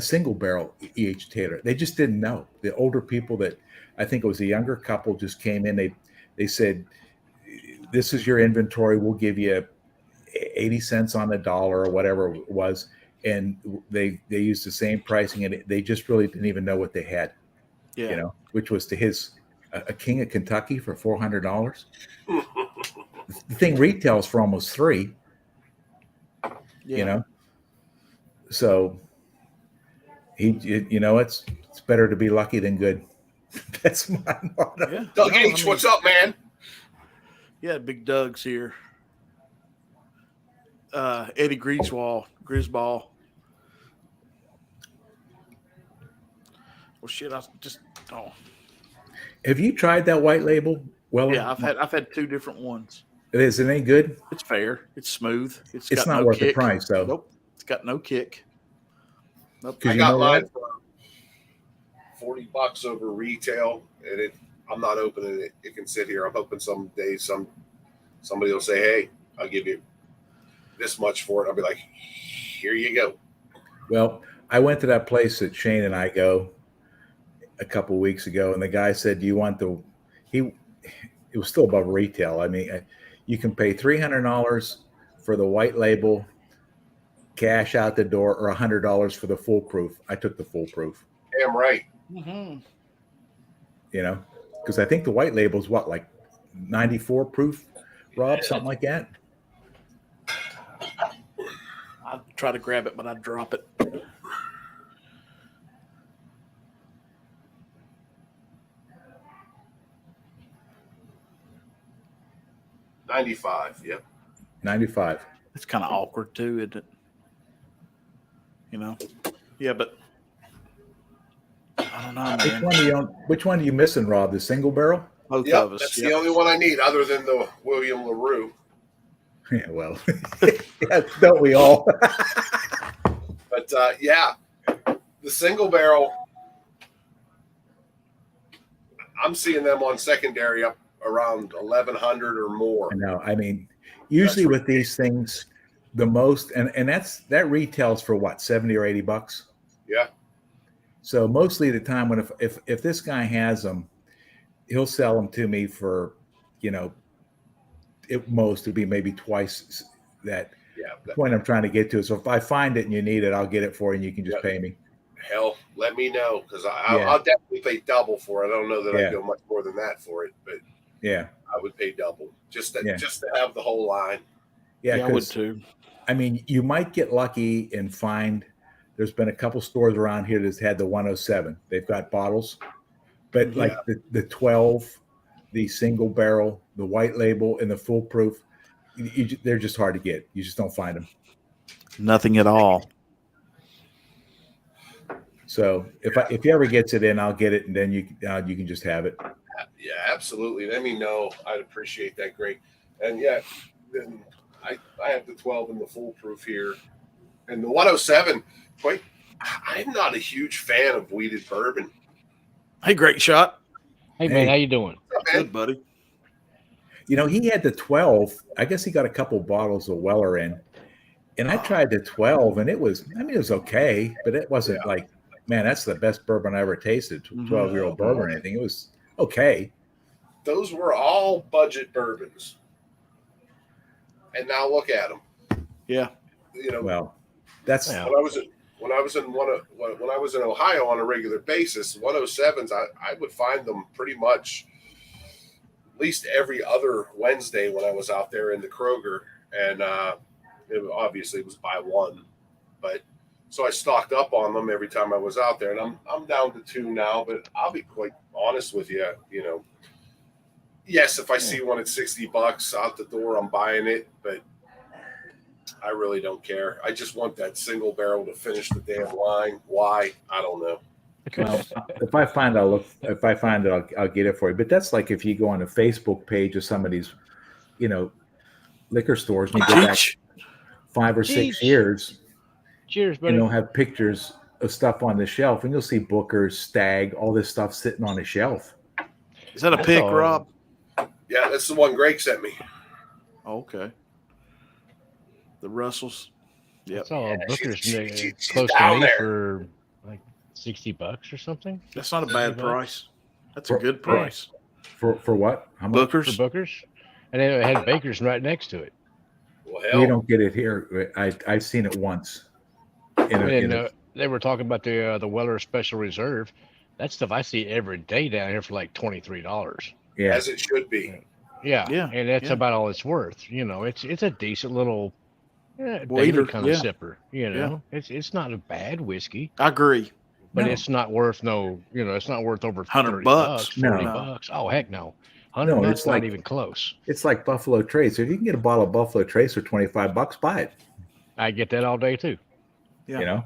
single barrel E.H. Taylor. They just didn't know. The older people that I think it was a younger couple just came in. They said, "This is your inventory. We'll give you 80 cents on the dollar or whatever it was." And they used the same pricing, and they just really didn't even know what they had. Yeah. Which was to his a King of Kentucky for $400. The thing retails for almost $3. Yeah. So it's better to be lucky than good. That's my motto. Yeah. Doug H, what's up, man? Yeah, Big Doug's here. Eddie Grisball. Well, shit, Have you tried that white label? Well, yeah, I've had 2 different ones. Is it any good? It's fair. It's smooth. It's It's got not no worth kick. the price, though. Nope. It's got no kick. Nope. Because I got mine for $40 over retail, and I'm not opening it. It can sit here. I'm hoping someday somebody will say, "Hey, I'll give you this much for it." I'll be like, "Here you go." Well, I went to that place that Shane and I go a couple of weeks ago, and the guy said, "Do you want it was still above retail. I mean, you can pay $300 for the white label, cash out the door, or $100 for the foolproof." I took the foolproof. Damn right. Mhm. You know, because I think the white label is what, like 94 proof, Rob, something like that. I'd try to grab it, but I'd drop it. $95. Yep. 95. It's kind of awkward too, isn't it? You know? Yeah, but I don't know, man. Which one are you missing, Rob? The single barrel? Both Yep, of us. that's Yep. the only one I need, other than the William LaRue. Yeah, well, yeah, don't we all? But yeah, the single barrel, I'm seeing them on secondary up around 1,100 or more. I know. I mean, usually with these things, the most and that retails for what, 70 or 80 bucks. Yeah. So mostly the time when if this guy has them, he'll sell them to me for, you know, at most it'd be maybe twice that. Yeah. The point I'm trying to get to is, so if I find it and you need it, I'll get it for you and you can just pay me. Hell, let me know, because I'll definitely pay double for it. I don't know that I'd go much more than that for it, but yeah, I would pay double just to have the whole line. Yeah, I would too. I mean, you might get lucky and find there's been a couple stores around here that's had the 107. They've got bottles, but like the 12, the single barrel, the white label, and the foolproof, they're just hard to get. You just don't find them. Nothing at all. So if he ever gets it in, I'll get it, and then you can just have it. Yeah, absolutely. Let me know. I'd appreciate that, Greg. And yeah, then I have the 12 and the foolproof here, and the 107. I'm not a huge fan of weeded bourbon. Hey, great shot. Hey man, how you doing? Good, buddy. You know, he had the 12. I guess he got a couple bottles of Weller in. And I tried the 12, and it was okay, but it wasn't like, man, that's the best bourbon I ever tasted, 12-year-old bourbon or anything. It was okay. Those were all budget bourbons. And now look at them. Yeah. You know, well, that's when I was in Ohio on a regular basis, 107s, I would find them pretty much at least every other Wednesday when I was out there in the Kroger, and obviously it was by one, but so I stocked up on them every time I was out there, and I'm down to 2 now. But I'll be quite honest with you, you know, yes, if I see one at $60 out the door, I'm buying it, but I really don't care. I just want that single barrel to finish the damn line. Why? I don't know. Well, if I find it, I'll get it for you. But that's like if you go on the Facebook page of some of these, you know, liquor stores and you go back 5 or 6 years. Cheers, buddy. And they'll have pictures of stuff on the shelf, and you'll see Booker's, Stag, all this stuff sitting on a shelf. Is that a pick, Rob? Yeah, that's the one Greg sent me. Okay. The Russells. Yep. I saw Booker's she's close to down me there. for like $60 or something. That's not a bad $60. price. That's a good price. For what? How much? Booker's. For Booker's, and then it had Baker's right next to it. Well, We hell, don't get it here. I've seen it once. And they were talking about the Weller Special Reserve. That stuff I see every day down here for like $23. Yeah. as it should be. Yeah, Yeah, and that's yeah. about all it's worth. You know, it's a decent little Waiter, daily kind of yeah. sipper. You know, it's not a bad whiskey, I agree. but No. it's not worth it's not worth over 100 $30, bucks. No. $40. Oh heck no, 100 No, bucks it's not like- even close. It's like Buffalo Trace. If you can get a bottle of Buffalo Trace for $25, buy it. I get that all day too. Yeah. You know,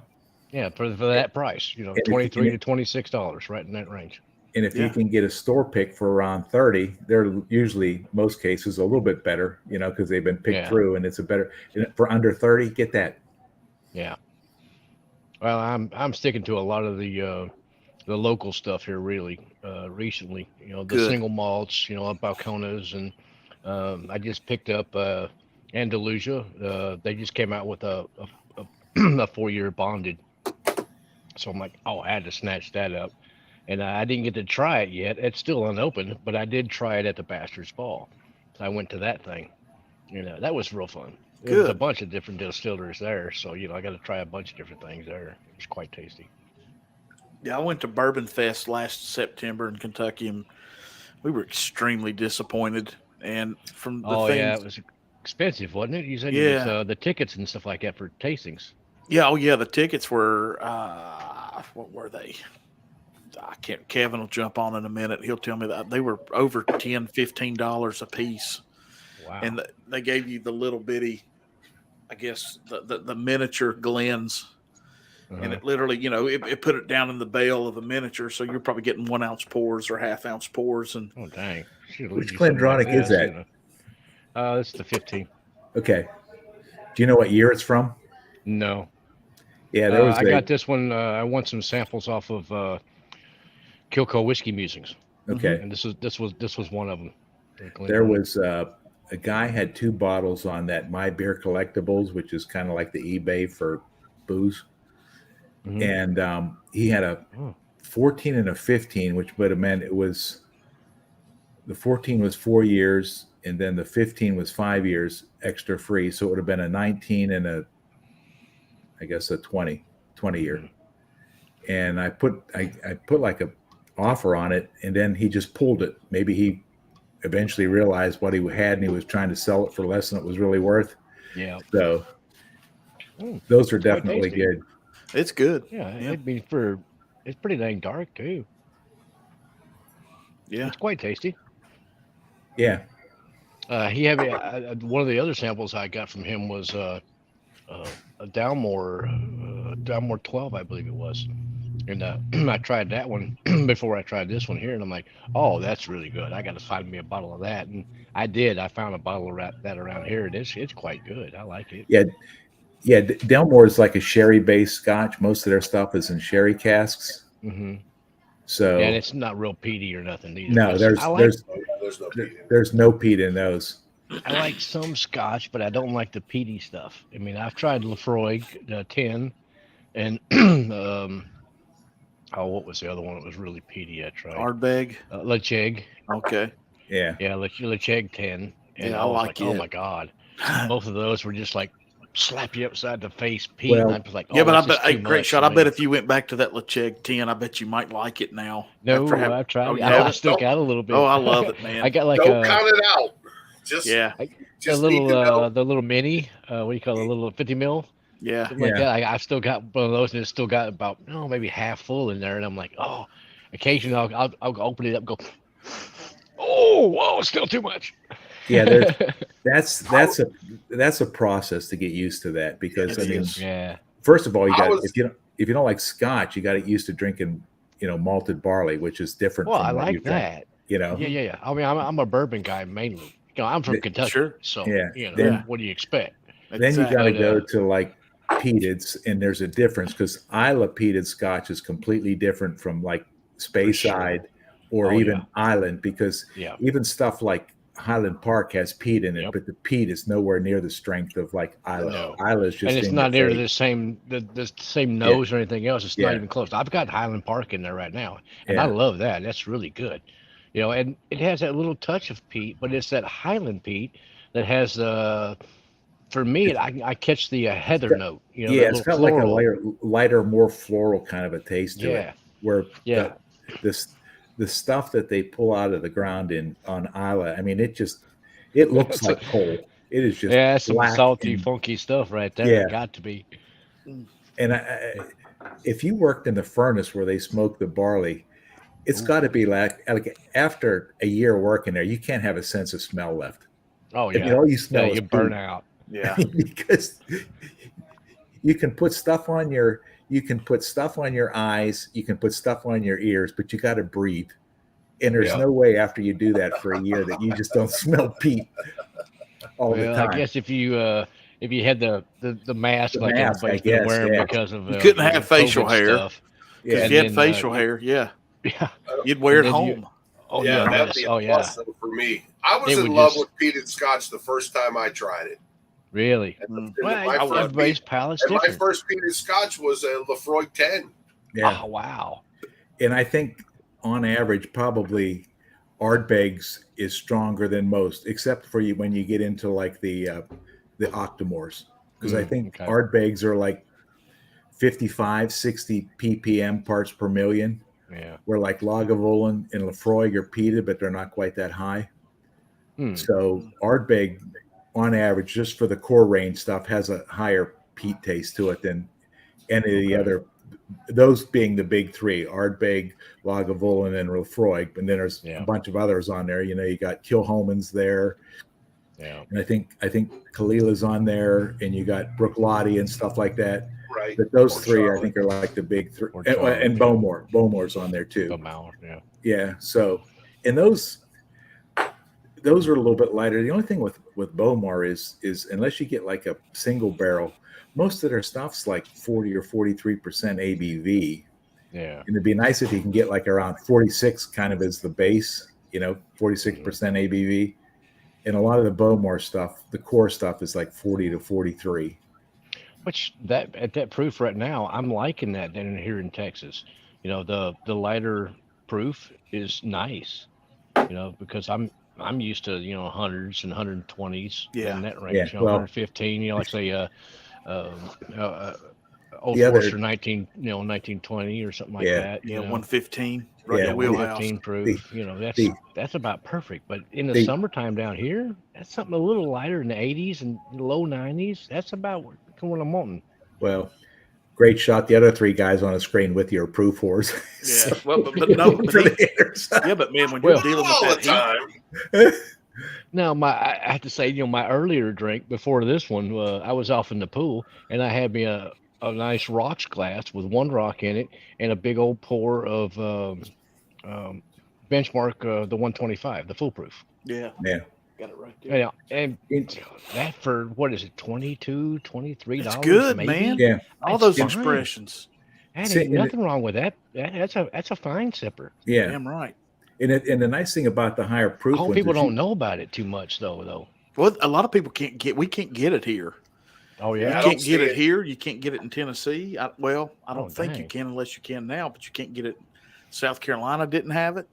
Yeah, for that price, if you $23 can- to $26, right in that range. and if you Yeah. can get a store pick for around 30, they're usually most cases a little bit better. You know, because they've been picked Yeah. through, and it's a better for under 30. Get that. Yeah. Well, I'm sticking to a lot of the local stuff here really recently. You know, the Good. single malts, Balcones, and I just picked up Andalusia. They just came out with a 4-year bonded. So I'm like, oh, I had to snatch that up. And I didn't get to try it yet. It's still unopened, but I did try it at the Bastard's Ball. So I went to that thing. That was real fun. There's a Good. bunch of different distilleries there. So, I got to try a bunch of different things there. It's quite tasty. Yeah, I went to Bourbon Fest last September in Kentucky, and we were extremely disappointed. And from the Oh yeah, things, it was expensive, wasn't it? You said it was yeah, the tickets and stuff like that for tastings. yeah, oh yeah, the tickets were what were they? I can't. Kevin will jump on in a minute. He'll tell me that they were over $10, $15 a piece, Wow. and they gave you the little bitty, I guess the miniature Glens. And Uh-huh. it literally, it put it down in the bale of the miniature, so you're probably getting 1 ounce pours or half-ounce pours, and Oh dang. Should Which Glendronach is that? It's the 15. Okay. Do you know what year it's from? No. Yeah, there was I got this one. I want some samples off of Kilco Whiskey Musings, okay. and this was one of them. There was a guy had 2 bottles on that My Beer Collectibles, which is kind of like the eBay for booze. Mhm. And he had a 14 and a 15, which would have meant the 14 was 4 years, and then the 15 was 5 years extra free. So it would have been a 19 and I guess a 20 year. And I put like a offer on it, and then he just pulled it. Maybe he eventually realized what he had, and he was trying to sell it for less than it was really worth. Yeah. So those are It's quite definitely tasty. good. it's good. Yeah, it'd be for. It's pretty dang dark too. Yeah, It's quite tasty. Yeah. He had one of the other samples I got from him was a Dalmore 12, I believe it was, and I tried that one before I tried this one here, and I'm like, oh, that's really good. I got to find me a bottle of that, and I did. I found a bottle of that around here, and it's quite good. I like it. Yeah. Yeah. Delmore is like a sherry based scotch. Most of their stuff is in sherry casks. Mm-hmm. So Yeah, and it's not real peaty or nothing either. no, there's Oh, yeah, there's no peat in it. there's no peat in those. I like some scotch, but I don't like the peaty stuff. I mean, I've tried Lefroy 10, and what was the other one that was really peaty? I tried Ardbeg. Lecheg. Okay. Yeah. Yeah, Lecheg 10. And Yeah, I I was like like, oh it. my god, both of those were just like slap you upside the face, peat. Well, and I was like, oh, Yeah, but I that's bet, just hey, too great much shot. for I bet me. if you went back to that Lecheg 10, I bet you might like it now. No, after having- I've tried Oh, it. you I haven't? stuck out a little bit. Oh, I love it, man. I got like Don't count it out. Just Yeah, the just need to know. little the little mini. What do you call it? The little 50 mil. yeah. Something like Yeah. that. I've still got one of those, and it's still got about maybe half full in there. And I'm like, oh, occasionally I'll open it up, and go, oh, whoa, it's still too much. Yeah, that's a process to get used to that, because It I mean, is. Yeah. first of all, you I got was- if you don't like scotch, you got to get used to drinking malted barley, which is different. Well, from I what you like drink, that. Yeah. Yeah. I mean, I'm a bourbon guy mainly. I'm from Kentucky, Sure. so Yeah. Then- what do you expect? Then you got to But, go to like peated, and there's a difference, because Isla peated scotch is completely different from like Speyside or Oh, even yeah. Island, because Yeah. even stuff like Highland Park has peat in it, Yep. but the peat is nowhere near the strength of like Isla. No. Isla is just And it's in not your near face. the same nose or anything else. It's not Yeah. even close. I've got Highland Park in there right now, and Yeah. I love that. That's really good. And it has that little touch of peat, but it's that Highland peat that has for me, I catch the heather got- note. Yeah, that it's little got like a floral. lighter, more floral kind of a taste to it. Yeah. Where Yeah. the stuff that they pull out of the ground on Isla, I mean, it looks It's like coal. It is just Yeah, some black salty, and- funky stuff right there. Yeah. It got to be. And if you worked in the furnace where they smoke the barley, it's got to be like after a year working there, you can't have a sense of smell left. Oh I mean, yeah. all you smell Yeah, is you burn poop. out. Yeah. Because you can put stuff on your eyes, you can put stuff on your ears, but you got to breathe. And there's Yeah. no way after you do that for a year that you just don't smell peat all the Well, time. I guess if you had the mask The like mask, everybody's I been guess, wearing yeah. because of You couldn't have COVID facial hair. stuff. Yeah. If And you had then, facial hair, yeah, Yeah. you'd wear it And then you- home. Oh yeah, yeah. that'd be a Oh yeah. plus though for me. I was They in would love just- with peated scotch the first time I tried it. Really. And Mm. Well, my, first everybody's peat- palate's and my different. first peated scotch was a Lefroy 10. Yeah. Oh wow. And I think on average, probably Ardbegs is stronger than most, except for you when you get into like the Octomores, because I think okay. Ardbegs are like 55, 60 ppm parts per million, Yeah. where like Lagavulin and Lefroy are peated, but they're not quite that high. So Ardbeg, on average, just for the core range stuff, has a higher peat taste to it than any of the other. Those being the big three: Ardbeg, Lagavulin, and Lefroy. And then there's a bunch of others on there. You know, you got Kilhoman's there, and I think Kalila's on there, and you got Brooklotti and stuff like that. Right. But those Or three, Charlotte. I think, are like the big three. Or And Charlotte, Bowmore. Bowmore's on there too. Bowmore, yeah. Yeah. So, and those are a little bit lighter. The only thing with Bowmore is unless you get like a single barrel, most of their stuff's like 40 or 43% ABV. Yeah. And it'd be nice if you can get like around 46 kind of as the base, 46% ABV. And a lot of the Bowmore stuff, the core stuff, is like 40 to 43. Which at that proof right now, I'm liking that down here in Texas. The lighter proof is nice. Because I'm used to hundreds and 120s in that range. Yeah, well, 115. Like say Old The other- Forester 1920 or something like that. 115. Yeah, Right, wheelhouse. 115 proof. That's about perfect. But in the summertime down here, that's something a little lighter in the 80s and low 90s. That's about what I'm wanting. Well, great shot. The other three guys on the screen with you are proof whores. Yeah, well, but no, but yeah, but man, when you're dealing All with the that time. Now, I have to say, my earlier drink before this one, I was off in the pool and I had me a nice rocks glass with one rock in it and a big old pour of Benchmark, the 125, the foolproof. yeah, Yeah. got it right there. Yeah, and that for what is it, $22, $23? It's good, maybe? man. Yeah. All That's those fine. expressions. That See, ain't and nothing wrong with that. That's a fine sipper. Yeah. Damn right. And the nice thing about the higher proof All ones people is don't know about it too much though. Well, a lot of people we can't get it here. Oh You Yeah, I yeah. don't can't see get it it. here. You can't get it in Tennessee. I don't Oh, think you dang. can unless you can now, but you can't get it. South Carolina didn't have it.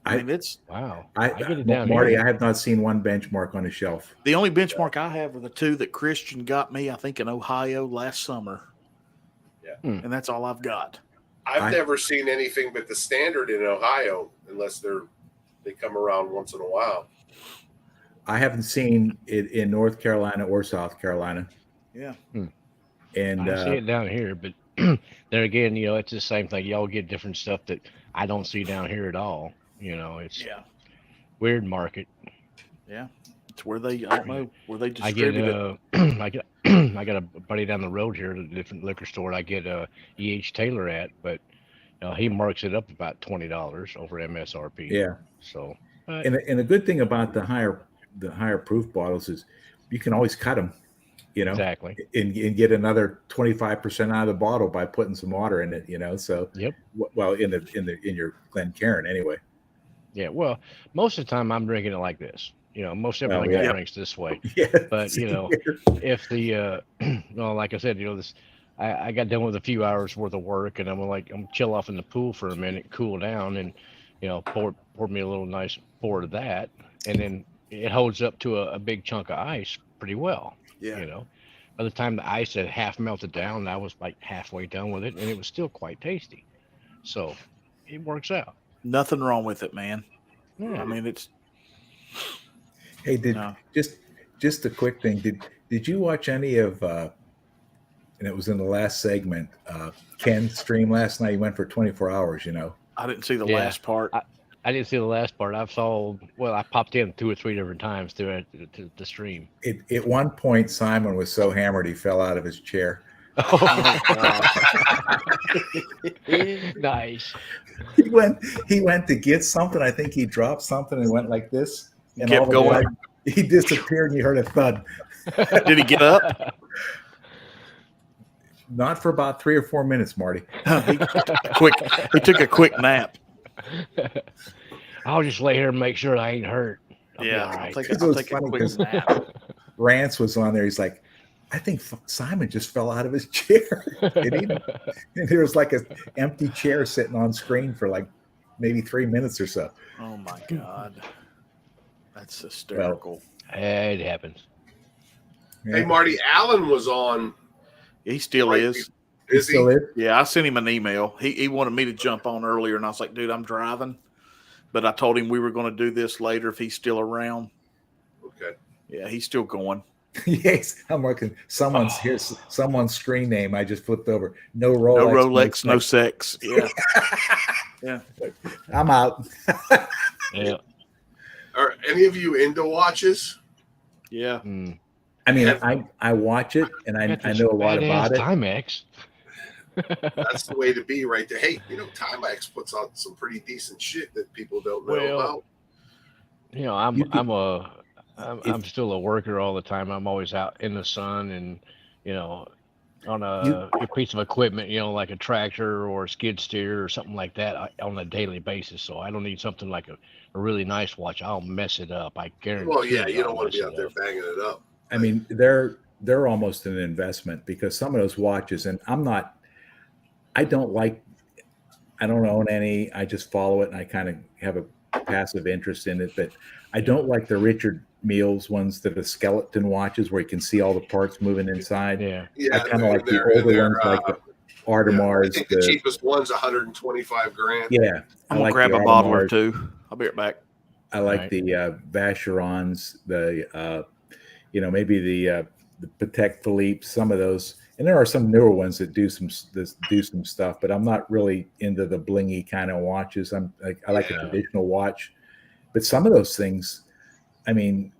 I mean, it's Wow. I get it down Marty, here. I have not seen one Benchmark on a shelf. the only benchmark I have are the two that Christian got me, I think, in Ohio last summer. Yeah. Hmm. And that's all I've got. I've never seen anything but the standard in Ohio, unless they come around once in a while. I haven't seen it in North Carolina or South Carolina. Yeah. And I see it down here, but there again, it's the same thing. Y'all get different stuff that I don't see down here at all. It's weird market. It's where they, I don't know, where they I get distribute it. I got a buddy down the road here at a different liquor store. I get E.H. Taylor at, but he marks it up about $20 over MSRP. yeah. So And the good thing about the higher proof bottles is you can always cut them, exactly. and get another 25% out of the bottle by putting some water in it, so Yep. well in your Glencairn anyway. Yeah. Well, most of the time I'm drinking it like this. Most everything yeah. I drinks this way. Yeah. But if the like I said, I got done with a few hours worth of work and I'm chill off in the pool for a minute, cool down, and pour me a little nice pour of that, and then it holds up to a big chunk of ice pretty well. Yeah. By the time the ice had half melted down, I was like halfway done with it, and it was still quite tasty. So it works out. Nothing wrong with it, man. Yeah. I mean, it's Hey, No. just a quick thing. Did you watch any of and it was in the last segment, Ken's stream last night? He went for 24 hours, I didn't see the Yeah. last part. I didn't see the last part. I popped in 2 or 3 different times through the stream. At one point, Simon was so hammered he fell out of his chair. Nice. He went to get something. I think he dropped something and went like this. And Kept all of a going. sudden, he disappeared and you heard a thud. Did he get up? Not for about 3 or 4 minutes, Marty. He took a quick nap. I'll just lay here and make sure I ain't hurt. I'll be Yeah, all right. I'll take It was a funny quick 'cause- nap. Rance was on there. He's like, I think Simon just fell out of his chair. and there was like an empty chair sitting on screen for like maybe 3 minutes or so. Oh my God. That's hysterical. It happens. Yeah. Hey, Marty, Allen was on He still right, is. Is he? still is? Yeah, I sent him an email. He wanted me to jump on earlier, and I was like, dude, I'm driving. But I told him we were going to do this later if he's still around. Okay. Yeah, he's still going. Yes, I'm looking. Here's someone's screen name. I just flipped over. No No Rolex, Rolex, no sex. Yeah. Yeah. I'm out. Yeah. Are any of you into watches? Yeah. Mm. I mean, I watch it and I know a lot about it. Timex. That's the way to be right there. Hey, Timex puts out some pretty decent shit that people don't know Well, about. I'm still a worker all the time. I'm always out in the sun and on a piece of equipment, like a tractor or a skid steer or something like that on a daily basis. So I don't need something like a really nice watch. I'll mess it up. I guarantee. Well, yeah, you I'll don't want to mess be out it there up. banging it up. I mean, they're almost an investment because some of those watches, and I don't own any. I just follow it and I kind of have a passive interest in it, but I don't like the Richard Milles ones that are skeleton watches where you can see all the parts moving inside. Yeah. Yeah, I kind of like the they're- older they're, ones, like the I Audemars. think the cheapest one's 125 grand. Yeah, I'm I going like to grab the a bottle or Audemars. two. I'll be right back. I like Right. the Vacherons, maybe the Patek Philippe, some of those, and there are some newer ones that do some stuff. But I'm not really into the blingy kind of watches. I like a Yeah. traditional watch, but some of those things, I mean,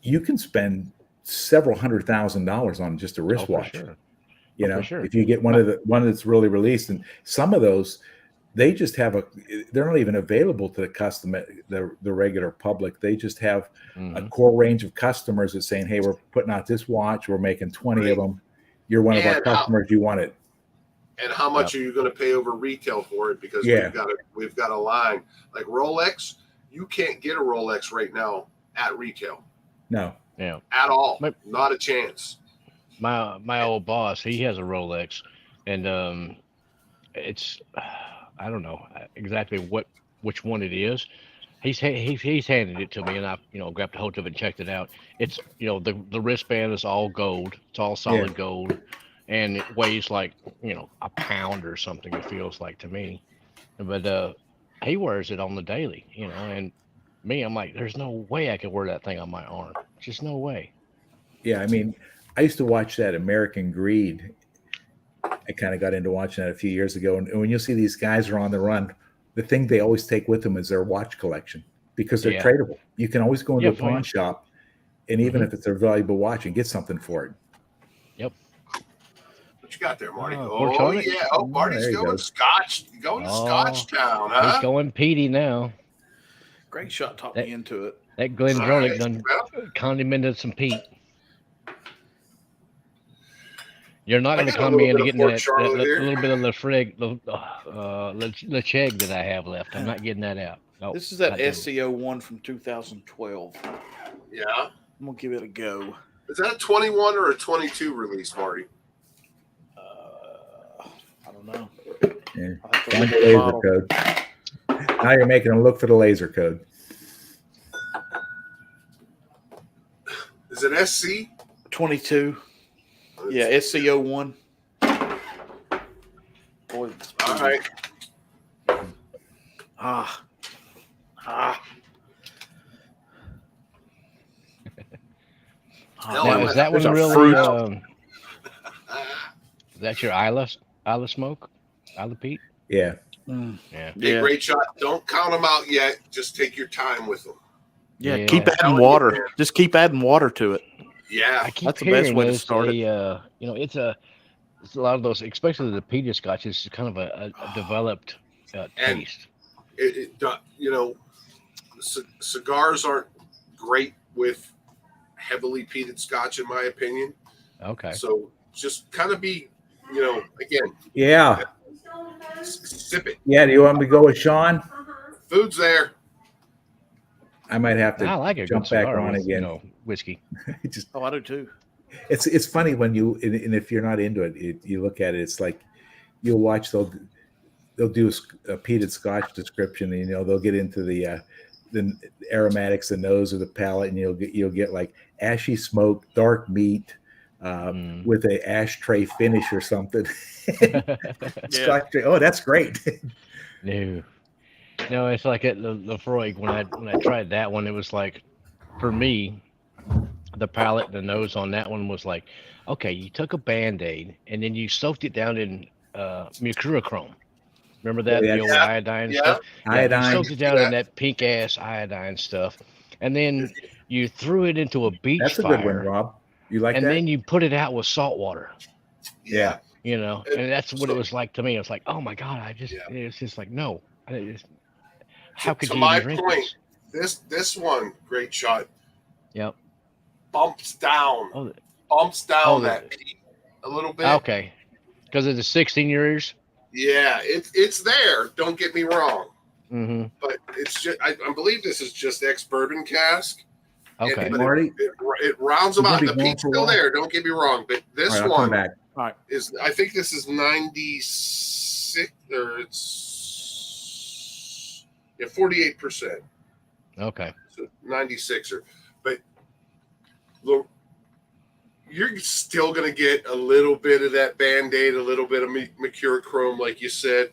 you can spend several $100,000 on just a Oh, for wristwatch. sure. You Oh, for know, sure. if you get one that's really released, and some of those, they just have they're not even available to the regular public. They just have a Mhm. core range of customers that's saying, hey, we're putting out this watch, we're making 20 of Right. them. You're one of our And how- customers, you want it. And how much are you going to pay over retail for it? Because Yeah. we've got a line like Rolex. You can't get a Rolex right now at retail No. Yeah. at all. But- Not a chance. My old boss, he has a Rolex, and it's I don't know exactly which one it is. He's handed it to me, and I grabbed a hold of it and checked it out. It's the wristband is all gold. It's all solid gold, and it weighs like a pound or something. It feels like to me, but he wears it on the daily, and me, I'm like, there's no way I could wear that thing on my arm. Just no way. Yeah, I mean, I used to watch that American Greed. I kind of got into watching that a few years ago. And when you see these guys are on the run, the thing they always take with them is their watch collection because they're Yeah. tradable. You can always go into Yeah, a pawn shop, and even if it's a valuable watch, and get something for it. What you got there, Marty? Oh, Oh, Portonic? yeah. Oh, Marty's there you going go. Scotch. Going to Oh, Scotch Town, He's huh? going Petey now. Great shot talked me into it. That Glendronach Nice. done Well, condimented some Pete. You're not I going to got a con me little into bit of getting Fort that Charlotte here. little bit of the cheg that I have left. I'm not getting that out. No, This is that not doing it. SEO one from 2012. yeah. I'm going to give it a go. Is that a 21 or a 22 release, Marty? I don't know. Yeah. I'll have to Find look the at the laser bottle. code. Now you're making them look for the laser code. Is it SC? 22. Yeah, SEO one. Boy, it's All right. Ah. Hell, Now, I'm is a- that one there's a really? fruit. Is that your Isla smoke? Isla Pete? Yeah. Mm. Yeah. Hey, Yeah. great shot. Don't count them out yet. Just take your time with them. Yeah, Yeah. keep Telling adding you, water. man. Just keep adding water to it. Yeah. I keep That's the best hearing way to there's start it. it's a lot of those, especially the Peter Scotch, is kind of a developed And- taste. Cigars aren't great with heavily peated Scotch, in my opinion. Okay. So just kind of be, again, Yeah. sip it. Yeah. Do you want me to go with Sean? Food's there. I might have I to like a jump good back cigar on with, again. whiskey. Just Oh, I do too. it's funny when you and if you're not into it, you look at it. It's like you'll watch they'll do a peated Scotch description, and they'll get into the aromatics, the nose or the palate, and you'll get like ashy smoke, dark meat, with a ashtray finish or something. Yeah. Scotch tray. Oh, that's great. No, no, it's like at Lefroy when I tried that one, it was like, for me, the palate, the nose on that one was like, okay, you took a Band-Aid and then you soaked it down in mercurochrome. Remember that, yeah. the old Yeah. iodine Yeah. stuff? Yeah, you Iodine. soaked it down in that pink ass iodine stuff, and then you threw it into a beach That's a fire, good one, Rob. You like and that? then you put it out with salt water. Yeah. You know, And and that's what it so- was like to me. I was like, oh my god, Yeah. it's just like, no, how could to you my even drink point, this? this one, Great Shot, Yep. bumps down Oh, that peat a little bit. okay, because of the 16 years. Yeah, it's there. Don't get me wrong, Mm-hmm. but it's just I believe this is just ex-bourbon cask. Okay. But Marty, it rounds You them out. gonna The be gone peat's for a still while? there. Don't get me wrong, but this all right, I'll come one back. is. I think this is 96 or it's 48%. Okay. So 96er, but look, you're still going to get a little bit of that Band-Aid, a little bit of mercurochrome, like you said,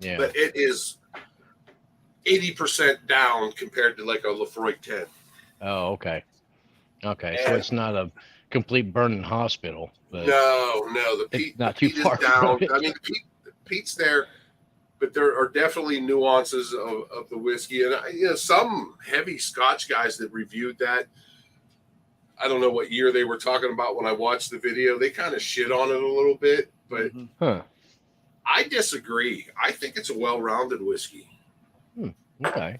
Yeah. but it is 80% down compared to like a Lefroy 10. Oh, okay. Okay. So And- it's not a complete burning hospital, but No, the it's peat, not the too peat far is down. from it. I mean, the peat's there, but there are definitely nuances of the whiskey. And, some heavy Scotch guys that reviewed that, I don't know what year they were talking about when I watched the video. They kind of shit on it a little bit, but Mhm. Huh. I disagree. I think it's a well-rounded whiskey. Okay.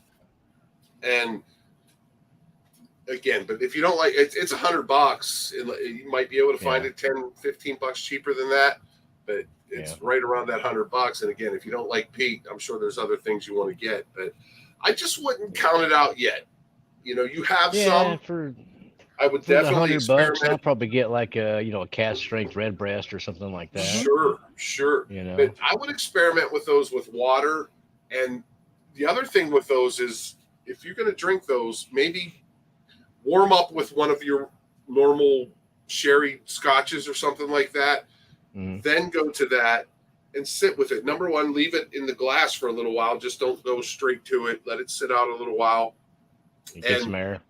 And again, but if you don't like it, it's $100. You might be able to find Yeah. it 10, 15 bucks cheaper than that, but it's Yeah. right around that $100. And again, if you don't like peat, I'm sure there's other things you want to get, but I just wouldn't count it out yet. You have Yeah, some. for I would the definitely $100, I'll experiment. probably get like a cast strength red breast or something like that. Sure. You know. But I would experiment with those with water. And the other thing with those is if you're going to drink those, maybe warm up with one of your normal sherry scotches or something like that. Mhm. Then go to that and sit with it. Number one, leave it in the glass for a little while. Just don't go straight to it. Let it sit out a little while You get and- some air.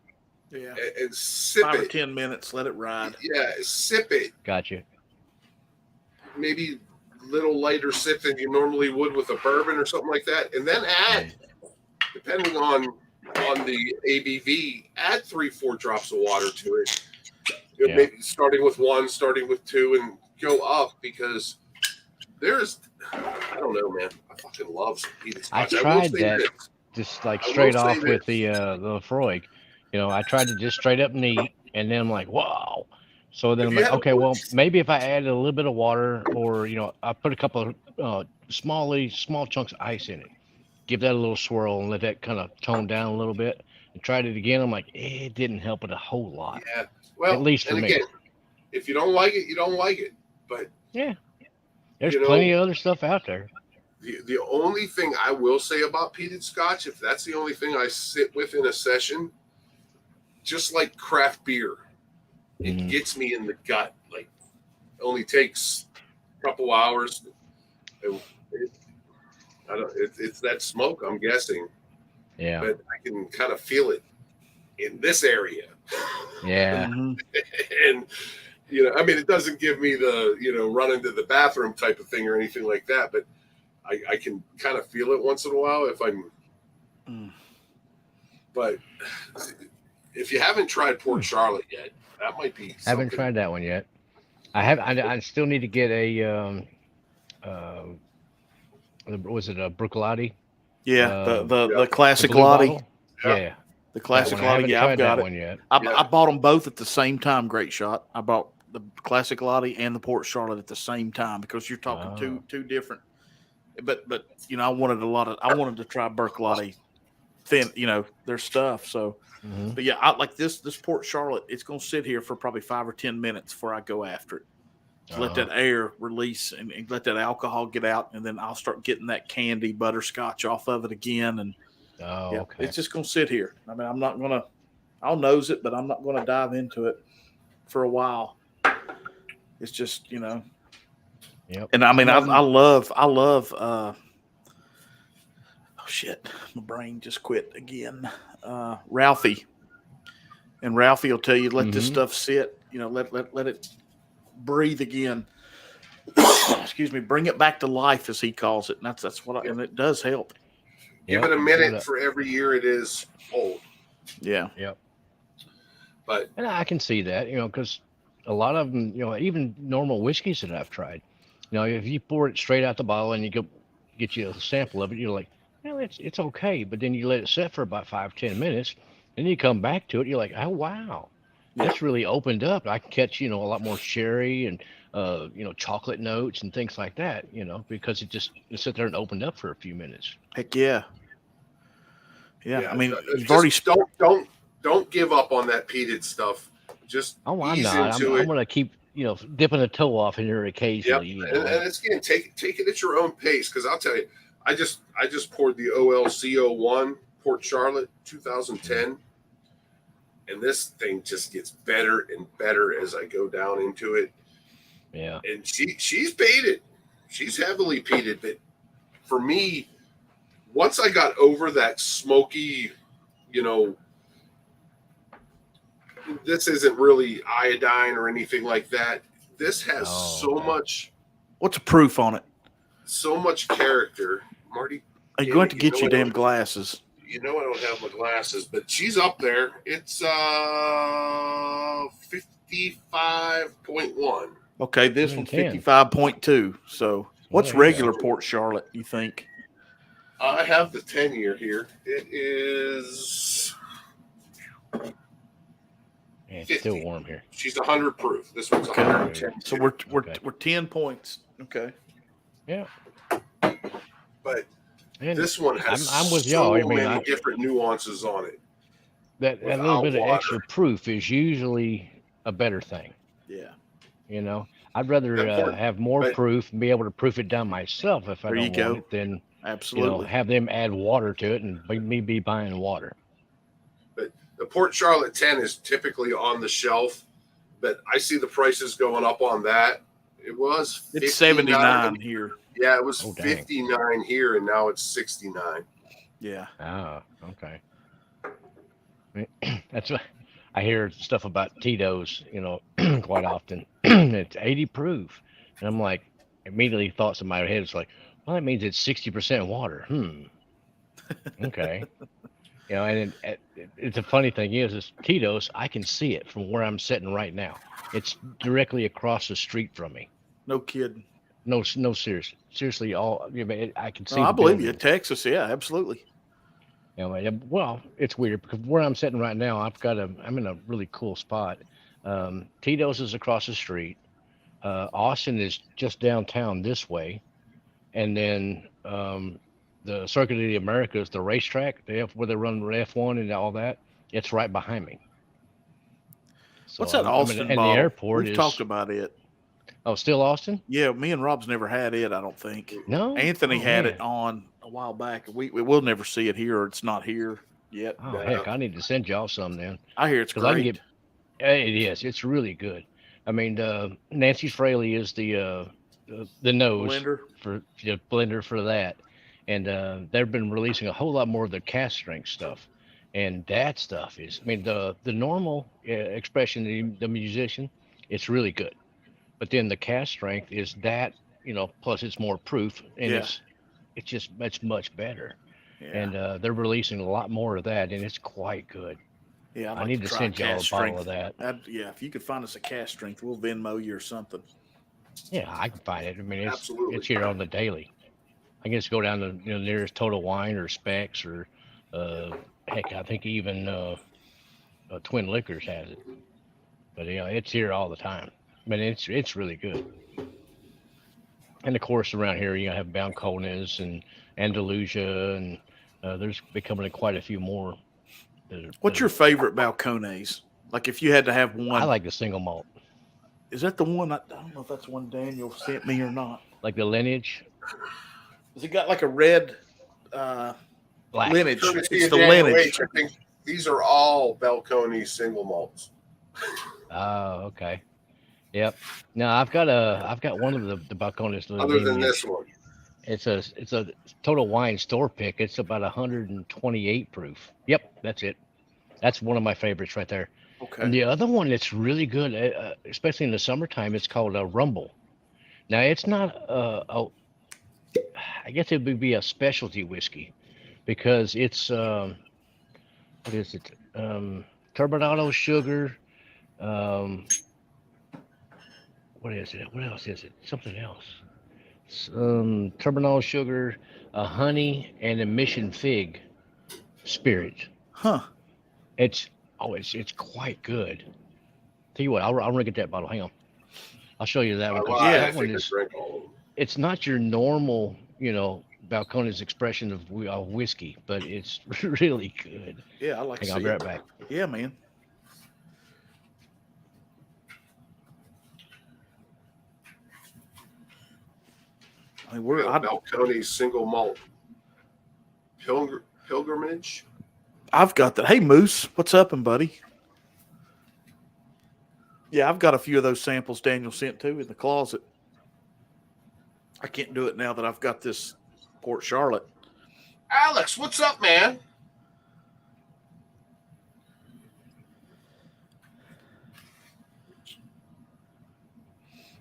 Yeah. and sip 5 or it. 10 minutes, let it ride. Yeah, sip it. Gotcha. Maybe little lighter sip than you normally would with a bourbon or something like that, and then add, depending on the ABV, add 3-4 drops of water to it. Yeah. Maybe starting with 1, starting with 2, and go up because there's, I don't know, man. I fucking love some peated I scotch. will tried say that. this. Just like I will straight say off with this. the Lefroy. I tried to just straight up neat, and then I'm like, wow. So then If I'm you like, have okay, well, works- maybe if I added a little bit of water, or I put a couple of small chunks of ice in it, give that a little swirl, and let that kind of tone down a little bit. And tried it again. I'm like, it didn't help it a whole lot. Yeah. Well, At least for and me. again, if you don't like it, you don't like it. But There's you know- plenty of other stuff out there. the only thing I will say about peated scotch, if that's the only thing I sit with in a session, just like craft beer, it Mhm. gets me in the gut. Like, only takes a couple hours. It's that smoke, I'm guessing, Yeah. but I can kind of feel it in this area. Yeah. Mhm. And I mean, it doesn't give me the run into the bathroom type of thing or anything like that, but I can kind of feel it once in a while if I'm. Mm. But if you haven't tried Port Charlotte yet, that might be. Haven't something. tried that one yet. I still need to get a was it a Bruichladdich? Yeah. The Yeah. classic Blue Lottie. bottle? Yeah. Yeah. The classic That one. I Lottie. haven't Yeah, tried I've got that it. one yet. Yeah. I bought them both at the same time. Great Shot. I bought the classic Lottie and the Port Charlotte at the same time because you're talking Oh. two different. But I wanted to try Berklotti thin, their stuff. So, Mhm. but yeah, I like this Port Charlotte. It's gonna sit here for probably 5 or 10 minutes before I go after it. To let that air release and let that alcohol get out, and then I'll start getting that candy butterscotch off of it again. And Oh, yeah, okay. it's just gonna sit here. I mean, I'll nose it, but I'm not gonna dive into it for a while. It's just, you know, Yep. and I mean, I love, oh shit, my brain just quit again. Ralphie. And Ralphie will tell you, let this Mhm. stuff sit, you know, let it breathe again. Excuse me, bring it back to life, as he calls it. And that's what and it does help. Give Yep. it a minute for every year it is old. Yeah. Yep. But And I can see that, because a lot of them, even normal whiskeys that I've tried, if you pour it straight out the bottle and you go get you a sample of it, you're like, it's okay. But then you let it sit for about 5-10 minutes, and you come back to it, you're like, oh wow, that's really opened up. I can catch a lot more sherry and chocolate notes and things like that, because it sit there and opened up for a few minutes. Heck yeah. Yeah. I mean, you've just already don't give up on that peated stuff. Just Oh, I'm ease not. into I'm it. gonna keep dipping a toe off in there Yep. occasionally. And it's again, take it at your own pace. Because I'll tell you, I just poured the OLC01 Port Charlotte 2010, and this thing just gets better and better as I go down into it. Yeah. And she's peated. She's heavily peated. But for me, once I got over that smoky, this isn't really iodine or anything like that. This has What's the proof on it? so much character. Marty, Are you going to get your damn glasses? You know I don't have my glasses, but she's up there. It's 55.1. Okay, this one's 55.2. So what's regular Port Charlotte, you think? I have the 10-year here. It is it's still warm here. She's 100 proof. This one's 110. So we're 10 points. Okay. Yeah. But and this one has I'm with so y'all. many different nuances on it. That little bit of extra proof is usually a better thing. Yeah. I'd rather have more proof and be able to proof it down myself if I don't want it than absolutely have them add water to it and me be buying water. But the Port Charlotte 10 is typically on the shelf, but I see the prices going up on that. It was it's 79 here. Yeah, it was 59 here, and now it's 69. Yeah. Oh, okay. That's what I hear stuff about Tito's, quite often. It's 80 proof. And I'm like, immediately thoughts in my head, it's like, well, that means it's 60% water. Okay. And it's a funny thing is Tito's, I can see it from where I'm sitting right now. It's directly across the street from me. No kidding. No, seriously. Seriously, I can see. I believe you. Texas, yeah, absolutely. Well, it's weird because where I'm sitting right now, I'm in a really cool spot. Tito's is across the street. Austin is just downtown this way, and then the Circuit of the Americas, the racetrack, where they run F1 and all that, it's right behind me. So what's that Austin and the airport We've talked about it. Oh, still Austin? Yeah, me and Rob's never had it, I don't think. No? Anthony had it on a while back. We will never see it here, or it's not here yet. Oh, heck, I need to send y'all some then. I hear it's great. It is. It's really good. I mean, Nancy Fraley is the nose blender for that. And they've been releasing a whole lot more of the cast strength stuff. And that stuff is, the normal expression, the musician, it's really good. But then the cast strength is that, plus it's more proof, and it's much better. Yeah. And they're releasing a lot more of that, and it's quite good. Yeah, I need to send y'all a bottle of that. If you could find us a cast strength, we'll Venmo you or something. Yeah, I can find it. Absolutely. It's here on the daily. I can just go down to nearest Total Wine or Specs or heck, I think even Twin Liquors has it. But it's here all the time. It's really good. And of course, around here you have Balcones and Andalusia, and there's becoming quite a few more. What's your favorite Balcones? Like if you had to have one, I like the single malt. Is that the one? I don't know if that's one Daniel sent me or not. Like the lineage. Has it got like a red black lineage? It's the lineage. I think these are all Balcones single malts. Oh, okay. Yep. Now I've got one of the Balcones Other than Lineage. this one. It's a total wine store pick. It's about 128 proof. Yep, that's it. That's one of my favorites right there. And Okay. the other one that's really good, especially in the summertime, it's called a Rumble. Now it's not I guess it would be a specialty whiskey because it's what is it? Turbinado sugar. Um, what is it? What else is it? Something else. Turbinado sugar, honey, and a mission fig spirit. Huh. It's quite good. Tell you what, I'm gonna get that bottle. Hang on, I'll show you that one. 'Cause I that one think I is drank all of them. it's not your normal, Balcones expression of whiskey, but it's really good. Yeah, I like Hang on, to I'll see be it. right back. Yeah, man. I mean, Balcones single malt pilgrimage. I've got that. Hey, Moose, what's up, buddy? Yeah, I've got a few of those samples Daniel sent to in the closet. I can't do it now that I've got this Port Charlotte. Alex, what's up, man?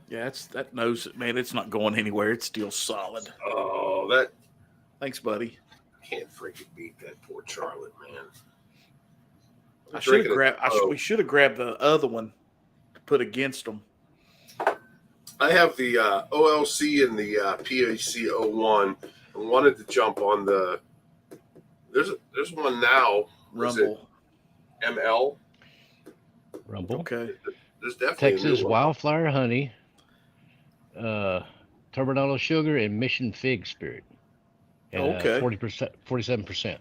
Yeah, that knows it, man. It's not going anywhere. It's still solid. Oh, that Thanks, buddy. can't freaking beat that Port Charlotte, man. I should have Drinking it- grabbed. oh, We should have grabbed the other one to put against them. I have the OLC and the PAC 01. I wanted to jump on the. There's one now. Was it Rumble. ML? Rumble. Okay. There's definitely a Texas new one. Wildflower Honey, Turbinado Sugar, and Mission Fig Spirit. At, Okay. 40%, 47%.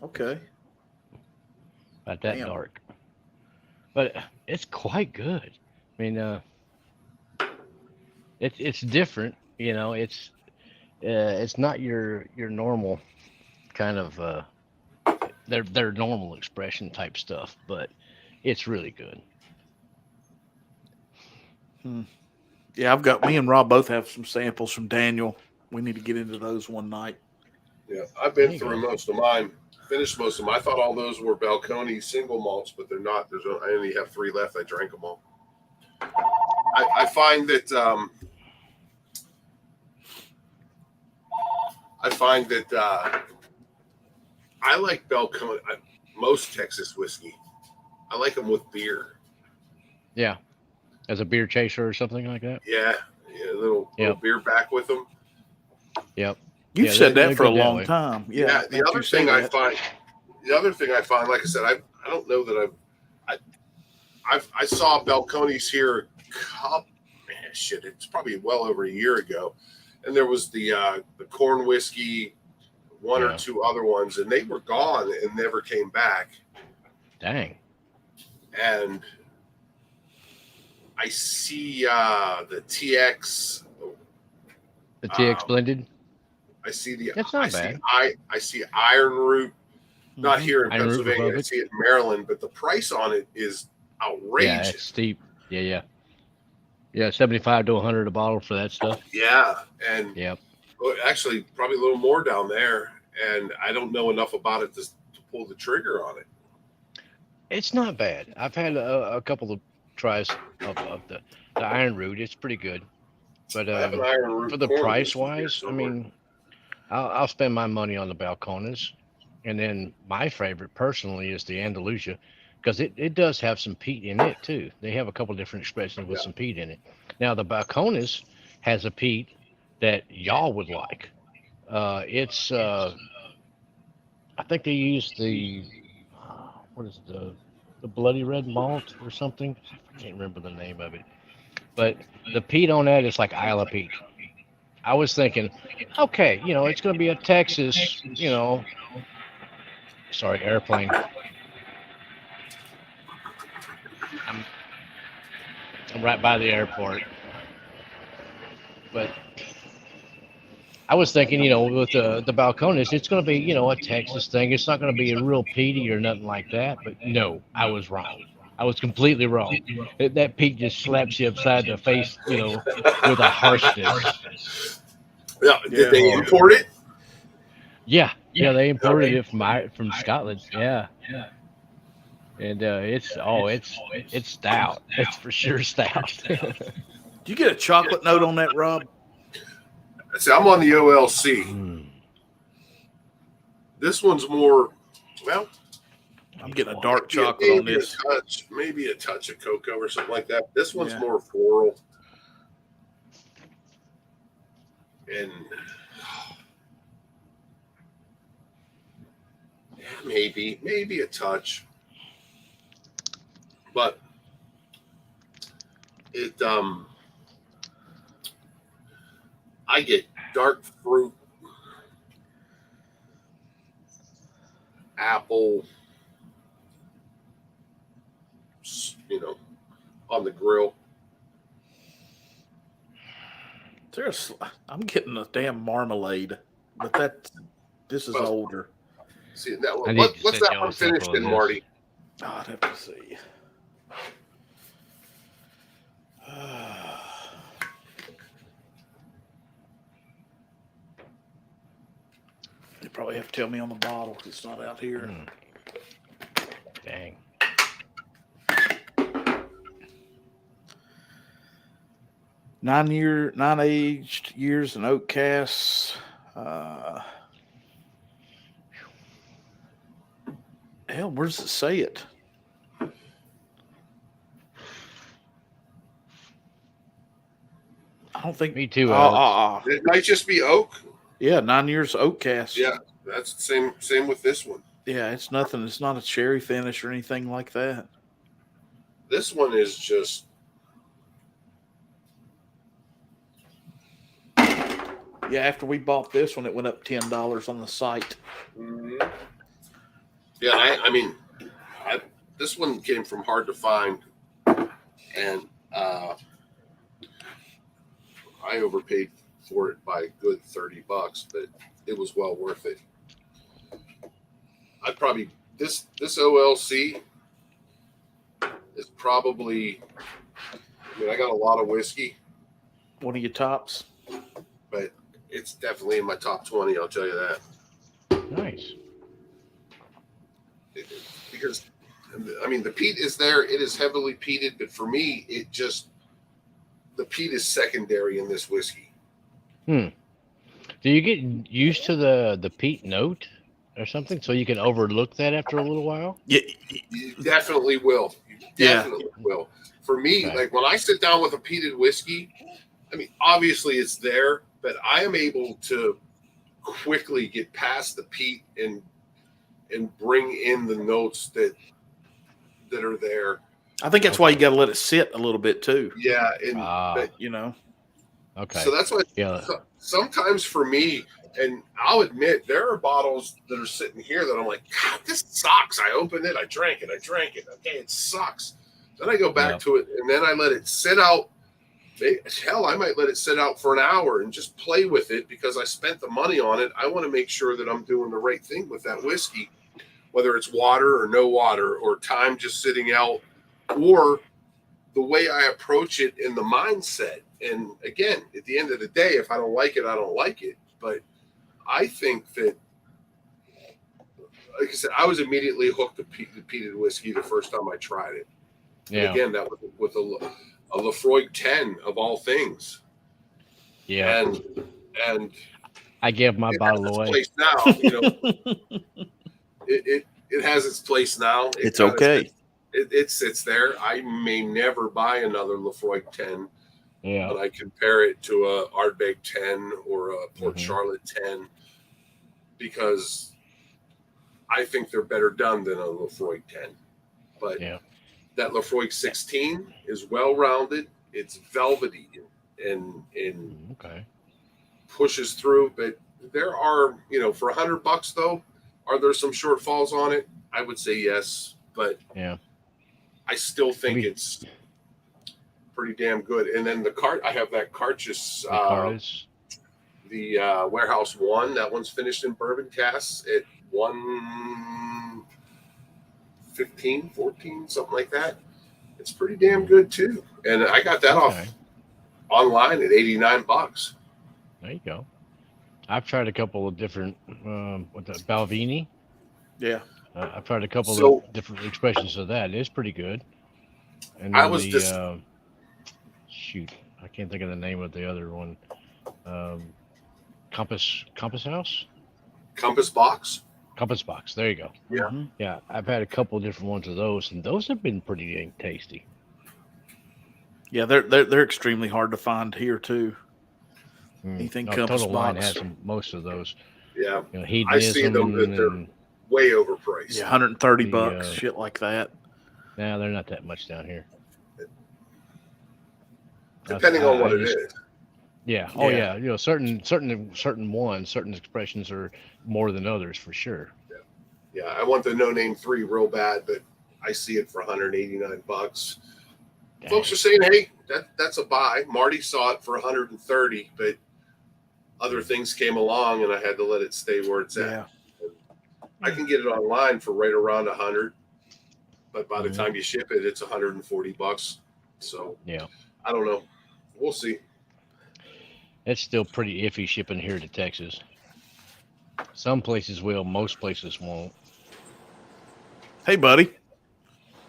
Okay. Not that Damn. dark, but it's quite good. I mean, it's different. It's not your normal kind of their normal expression type stuff, but it's really good. Yeah, me and Rob both have some samples from Daniel. We need to get into those one night. Yeah, I've There been you through go. most of mine. Finished most of them. I thought all those were Balcones single malts, but they're not. I only have 3 left. I drank them all. I find that I like Balcones. Most Texas whiskey. I like them with beer. Yeah, as a beer chaser or something like that. Yeah, little Yep. beer back with them. Yep. You've Yeah, said they're that for a good that long way. time. Yeah. Yeah. The don't other you say thing I that. find, like I said, I don't know that I saw Balcones here. Man, shit, it's probably well over a year ago, and there was the corn whiskey, one or Yeah. two other ones, and they were gone and never came back. Dang. And I see the TX. The TX blended. I see the. That's not I see bad. I see Iron Root. Not Mhm. here in Iron Root Pennsylvania. I Republic. see it in Maryland, but the price on it is Yeah, outrageous. it's steep. Yeah. Yeah, 75 to 100 a bottle for that stuff. Yeah, and Yep. well, actually, probably a little more down there. And I don't know enough about it to pull the trigger on it. It's not bad. I've had a couple of tries of the Iron Root. It's pretty good. But I have an Iron Root for the corn price whiskey here wise, I somewhere. mean, I'll spend my money on the Balcones. And then my favorite personally is the Andalusia because it does have some peat in it too. They have a couple different expressions with Yeah. some peat in it. Now the Balcones has a peat that y'all would like. It's I think they use the what is it, the bloody red malt or something. I can't remember the name of it. But the peat on that is like Isla peat. I was thinking, okay, it's going to be a Texas, sorry, airplane. I'm right by the airport. But I was thinking, with the Balcones, it's going to be, a Texas thing. It's not going to be a real peaty or nothing like that. But no, I was wrong. I was completely wrong. That peak just slaps you upside the face, with a harshness. Yeah. Yeah. Did they import it? Yeah, they imported it from Scotland. Yeah, and it's stout. It's for sure stout. Do you get a chocolate note on that, Rob? See, I'm on the OLC. Mm. This one's more, well, I'm getting a dark chocolate on this. Maybe a touch of cocoa or something like that. This one's Yeah. more floral. And maybe a touch. But I get dark fruit, apple, on the grill. I'm getting a damn marmalade, but this is older. See that I one. need to What's send that y'all one a sample finished of in, this. Marty? I'd have to see. You probably have to tell me on the bottle 'cause it's not out here. Mm. Dang. Nine aged years in oak casks. Hell, where does it say it? I don't think. Me too. It might just be oak. Yeah, 9 years oak cast. Yeah, that's the same with this one. Yeah, it's nothing. It's not a cherry finish or anything like that. This one is just Yeah, after we bought this one, it went up $10 on the site. yeah. I mean, this one came from hard to find, and I overpaid for it by a good $30, but it was well worth it. I probably this OLC is probably. I mean, I got a lot of whiskey, One of your tops. but it's definitely in my top 20. I'll tell you that. Nice. Because I mean the peat is there, it is heavily peated, but for me the peat is secondary in this whiskey. Do you get used to the peat note or something so you can overlook that after a little while? Yeah, You definitely will. Will. For me, Okay. like when I sit down with a peated whiskey, I mean obviously it's there, but I am able to quickly get past the peat and bring in the notes that are there. I think that's why you got to let it sit a little bit too. Yeah, and Ah, You know. okay. so that's why Yeah. sometimes for me, and I'll admit there are bottles that are sitting here that I'm like, God, this sucks. I opened it, I drank it. Okay, it sucks. Then I go back Yep. to it, and then I let it sit out. Hell, I might let it sit out for an hour and just play with it because I spent the money on it. I want to make sure that I'm doing the right thing with that whiskey, whether it's water or no water, or time just sitting out, or the way I approach it in the mindset. And again, at the end of the day, if I don't like it, I don't like it. But I think that, like I said, I was immediately hooked to peated whiskey the first time I tried it. Yeah. And again, that was with a Lefroy 10 of all things. Yeah. And I gave my it bottle has its away. place now. It has its place now. It's okay. It sits there. I may never buy another Lefroy 10, Yeah. but I compare it to a Ardbeg 10 or a Port Mhm. Charlotte 10 because I think they're better done than a Lefroy 10. But Yeah. that Lefroy 16 is well rounded. It's velvety and Okay. pushes through. But there are, for $100 though, are there some shortfalls on it? I would say yes, but Yeah. I still think We- it's pretty damn good. And then I have that Carchus, The Cardis. the Warehouse 1. That one's finished in bourbon casks at 115, 14, something like that. It's pretty damn good too. And I got that Okay. off online at $89. There you go. I've tried a couple of different, with the Balvenie. Yeah. I've tried a couple So- of different expressions of that. It's pretty good. And I then was the, just- shoot, I can't think of the name of the other one. Compass House? Compass box. Compass Box. There you go. Yeah. Mhm. Yeah, I've had a couple of different ones of those, and those have been pretty dang tasty. Yeah, they're extremely hard to find here too. Mm. Anything No, Compass Total Wine Box. has most of those. Yeah. You know, I see Hedonism them that they're- and Way overpriced. Yeah, 130 The, bucks, shit like that. nah, they're not that much down here. Depending on what I it just- is. Yeah. Oh Yeah. yeah. You know, certain expressions are more than others for sure. Yeah, I want the No Name 3 real bad, but I see it for $189. Folks are saying, hey, that's a buy. Marty saw it for 130, but other things came along and I had to let it stay where it's at. Yeah. I can get it online for right around 100, but by the Mhm. time you ship it, it's $140. So Yeah. I don't know. We'll see. It's still pretty iffy shipping here to Texas. Some places will, most places won't. Hey, buddy.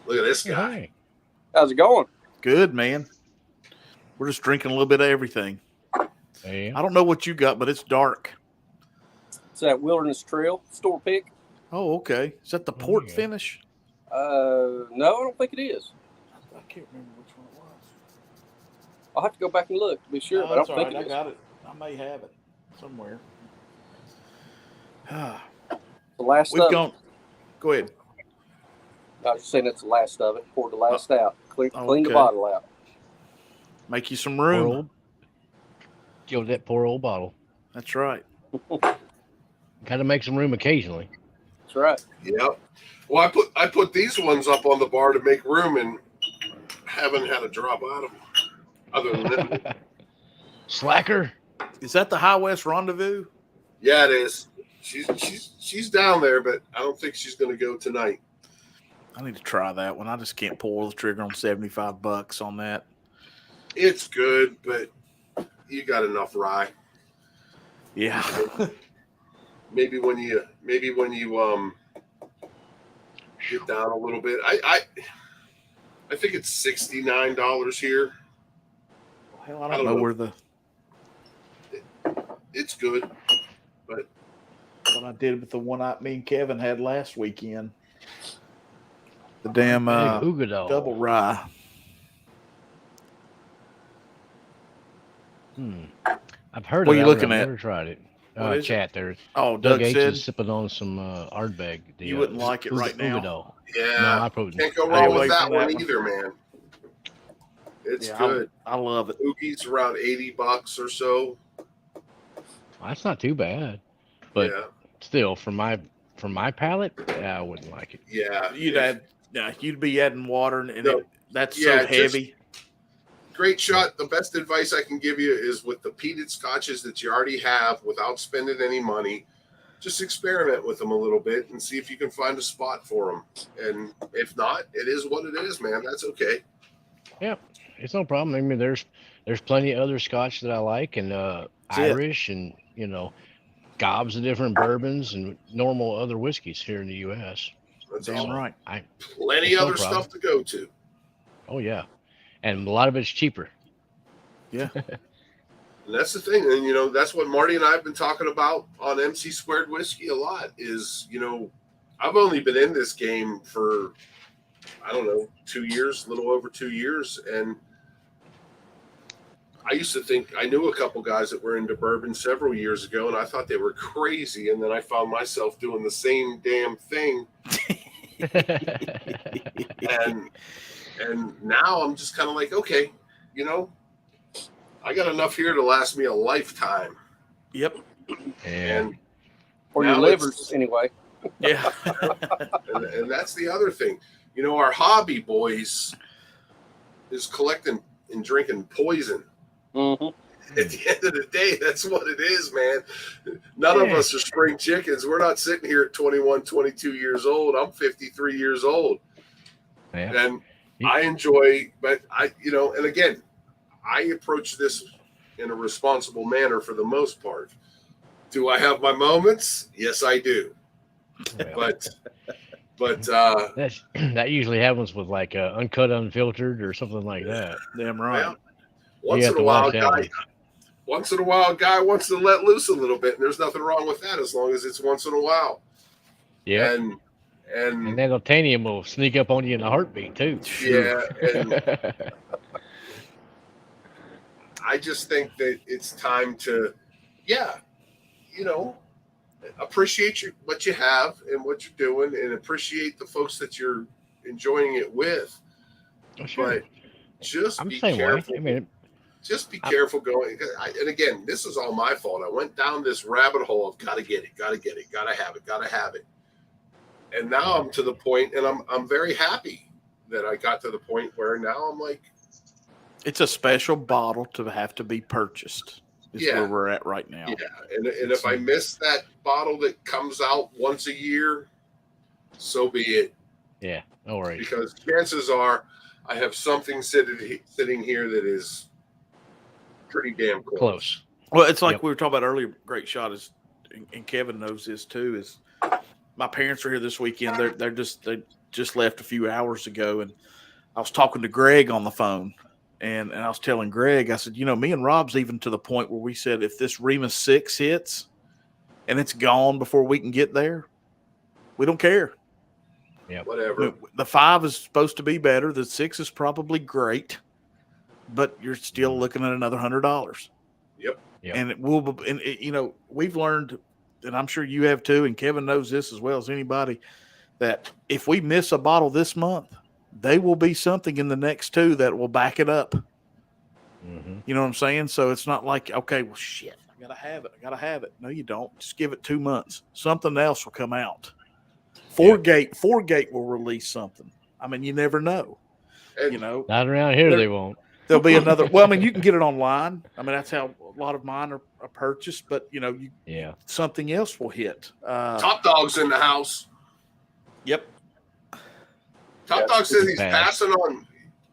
Look at this guy. Hey. How's it going? Good, man. We're just drinking a little bit of everything. Yeah. I don't know what you got, but it's dark. It's that Wilderness Trail store pick. Oh, okay. Is that the Oh, port yeah. finish? No, I don't think it is. I can't remember which one it was. I'll have to go back and look to be sure, but I that's don't all think right. it I is. got it. I may have it somewhere. The last We've of gone. Go ahead. it. I was just saying it's the last of it. Poured the last out. Clean the okay. bottle out. Make you some Poor room. old, give that poor old bottle. That's right. Got to make some room occasionally. That's right. Yep. Well, I put these ones up on the bar to make room and haven't had a drop out of them. Other than that, Slacker. Is that the High West Rendezvous? yeah, it is. She's down there, but I don't think she's going to go tonight. I need to try that one. I just can't pull the trigger on $75 on that. It's good, but you got enough rye. Yeah. Maybe when you get down a little bit. I think it's $69 here. Hell, I I don't don't know know. where the It's good. what I did with the one me and Kevin had last weekend. The damn Big Ugador. double rye. I've heard What of you that one, looking I've at? never tried it. What is it? Chat there. Oh, Doug Doug H said is sipping on some Ardbeg. The, You wouldn't like it right now. Ugador. Yeah. No, I probably Can't go Stay wrong away with that from that one one. either, man. It's Yeah, good. I love it. Oogie's around $80 or so. That's not too bad, but yeah. still, for my palate, yeah, I wouldn't like it. Yeah. You'd be adding water and No. that's Yeah, so heavy. Great shot. The best advice I can give you is with the peated scotches that you already have without spending any money. Just experiment with them a little bit and see if you can find a spot for them. And if not, it is what it is, man. That's okay. It's no problem. I mean, there's plenty of other Scotch that I like, and it. Irish, and gobs of different bourbons and normal other whiskeys here in the U.S. That's Damn all. right. Plenty It's no other problem. stuff to go to. Oh yeah, and a lot of it's cheaper. And that's the thing. And, that's what Marty and I have been talking about on MC Squared Whiskey a lot is, I've only been in this game for, I don't know, 2 years, a little over 2 years. And I used to think I knew a couple guys that were into bourbon several years ago, and I thought they were crazy. And then I found myself doing the same damn thing. And now I'm just kind of like, okay, I got enough here to last me a lifetime. Yep. and Or your Now livers, anyway. Yeah. And that's the other thing. Our hobby, boys, is collecting and drinking poison. Mm-hmm. At the end of the day, that's what it is, man. None of us are spring chickens. We're not sitting here at 21, 22 years old. I'm 53 years old. yeah. And I enjoy, but and again, I approach this in a responsible manner for the most part. Do I have my moments? Yes, I do. Well, But that usually happens with like uncut, unfiltered, or something like that. Damn right. well, once have in a to while, watch that one. a guy wants to let loose a little bit, and there's nothing wrong with that as long as it's once in a while. Yeah, And and that titanium will sneak up on you in a heartbeat too. yeah, and I just think that it's time to, appreciate what you have and what you're doing, and appreciate the folks that you're enjoying it with. Oh, sure. But just I'm be the same careful. way. I mean, Just be careful going. And again, this is all my fault. I went down this rabbit hole of gotta get it, gotta have it. And now I'm to the point, and I'm very happy that I got to the point where now I'm like, It's a special bottle to have to be purchased. Is Yeah. where we're at right now. yeah. And if I miss that bottle that comes out once a year, so be it. yeah, no worries. Because chances are I have something sitting here that is pretty damn close. Well, it's like Yep. we were talking about earlier. Great shot is, and Kevin knows this too. Is my parents are here this weekend. They just left a few hours ago, and I was talking to Greg on the phone, and I was telling Greg, I said, me and Rob's even to the point where we said if this Remus 6 hits, and it's gone before we can get there, we don't care. Whatever. The 5 is supposed to be better. The 6 is probably great, but you're still looking at another $100. Yep. Yep. And it will be, and we've learned, and I'm sure you have too, and Kevin knows this as well as anybody, that if we miss a bottle this month, they will be something in the next 2 that will back it up. Mm-hmm. You know what I'm saying? So it's not like, okay, well, shit, I gotta have it. No, you don't. Just give it 2 months. Something else will come out. Foregate will release something. I mean, you never know. And Not around here, they won't. There'll be another. Well, I mean, you can get it online. I mean, that's how a lot of mine are purchased. But Yeah. something else will hit. Top Dog's in the house. Yep. Top Dog says he's Pass. passing on.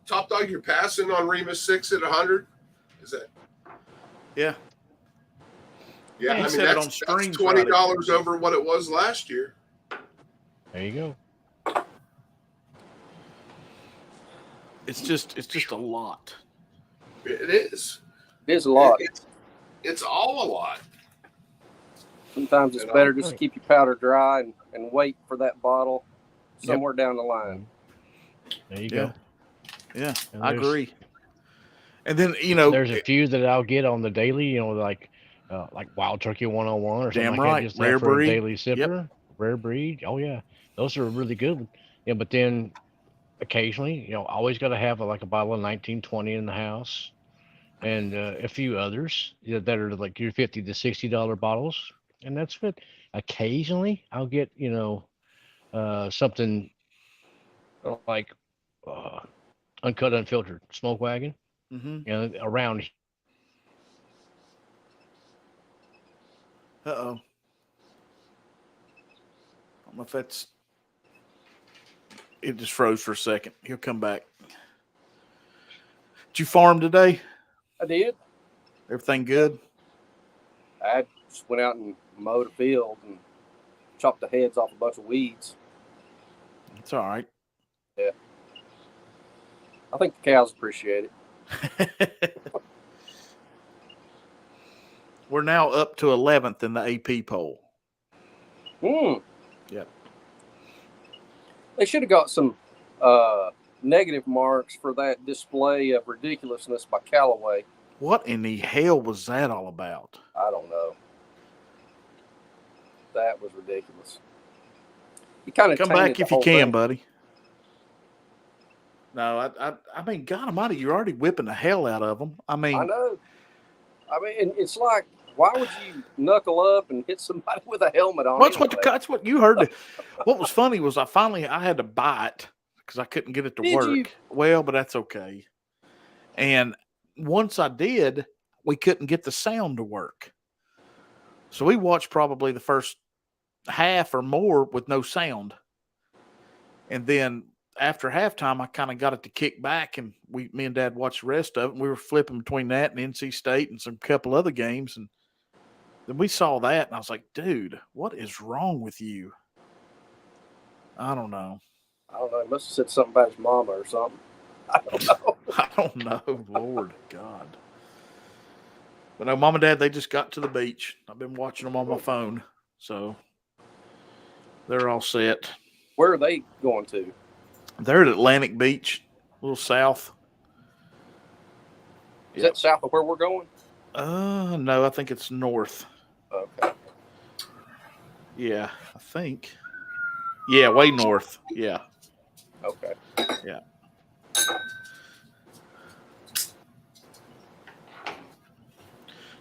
Top Dog, you're passing on Remus 6 at 100. Is that? Yeah. Yeah, He I said mean it that's on stream $20 over what it was last year. There you go. It's just a lot. It is. It is a lot. It's all a lot. Sometimes it's And better I'm- just to keep your powder dry and wait for that bottle somewhere down the line. There you Yeah. go. Yeah, And I there's- agree. And then There's a few that I'll get on the daily, like Wild Turkey 101 or something Damn like right. that, just Rare there for a breed. daily sipper. Rare breed. Oh yeah, those are really good. Yeah, but then occasionally, always got to have a bottle of 1920 in the house, and a few others that are like your $50 to $60 bottles, and that's good. Occasionally, I'll get something like uncut, unfiltered smoke wagon. Mhm. Around. Uh-oh. I don't know if that's. It just froze for a second. He'll come back. Did you farm today? I did. Everything good? I just went out and mowed a field and chopped the heads off a bunch of weeds. It's all right. I think the cows appreciate it. We're now up to 11th in the AP poll. Yep. They should have got some negative marks for that display of ridiculousness by Callaway. What in the hell was that all about? I don't know. That was ridiculous. You kind of Come back if you can, buddy. No, I mean, God Almighty, you're already whipping the hell out of them. I mean, I know. I mean, it's like, why would you knuckle up and hit somebody with a helmet on? that's what you heard. What was funny was I had to buy it because I couldn't get it to Did work. you? Well, but that's okay. And once I did, we couldn't get the sound to work. So we watched probably the first half or more with no sound. And then after halftime, I kind of got it to kick back, and me and Dad watched the rest of it. And we were flipping between that and NC State and some couple other games, and then we saw that, and I was like, "Dude, what is wrong with you?" I don't know. I don't know. He must have said something about his mama or something. I don't know. I don't know. Lord God. But no, Mom and Dad, they just got to the beach. I've been watching them on my phone, so they're all set. Where are they going to? They're at Atlantic Beach, a little south. Is that south of where we're going? No, I think it's north. Okay. Yeah, I think. Yeah, way north. Yeah. Okay. Yeah.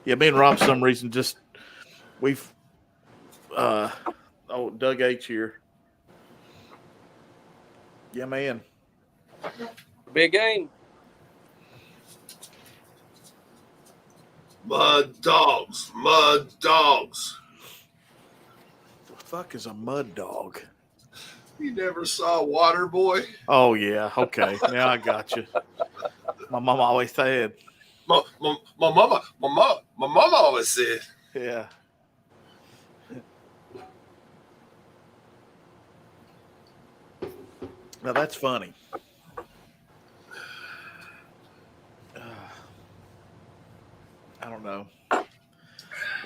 Yeah, me and Rob, for some reason, we've, Doug H here. Yeah, man. Big game. Mud dogs. Mud dogs. The fuck is a mud dog? You never saw Water Boy? Oh, yeah. Okay. Now I got you. My mom always said. My mama always said. Yeah. Now that's funny. I don't know.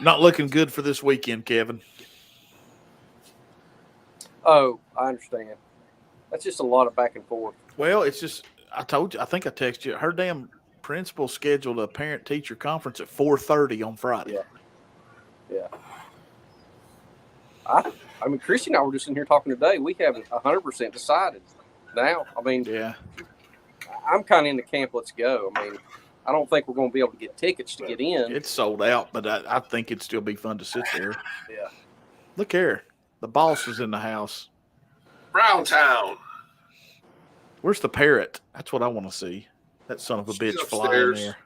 Not looking good for this weekend, Kevin. Oh, I understand. That's just a lot of back and forth. Well, it's just I told you. I think I texted you. Her damn principal scheduled a parent-teacher conference at 4:30 on Friday. Yeah. I mean, Christy and I were just in here talking today. We haven't 100% decided now. I mean, Yeah. I'm kind of in the camp. Let's go. I mean, I don't think we're going to be able to get tickets to get in. It's sold out, but I think it'd still be fun to sit there. Yeah. Look here. The boss is in the house. Brown Town. Where's the parrot? That's what I want to see. That son of a She's bitch flying upstairs. there.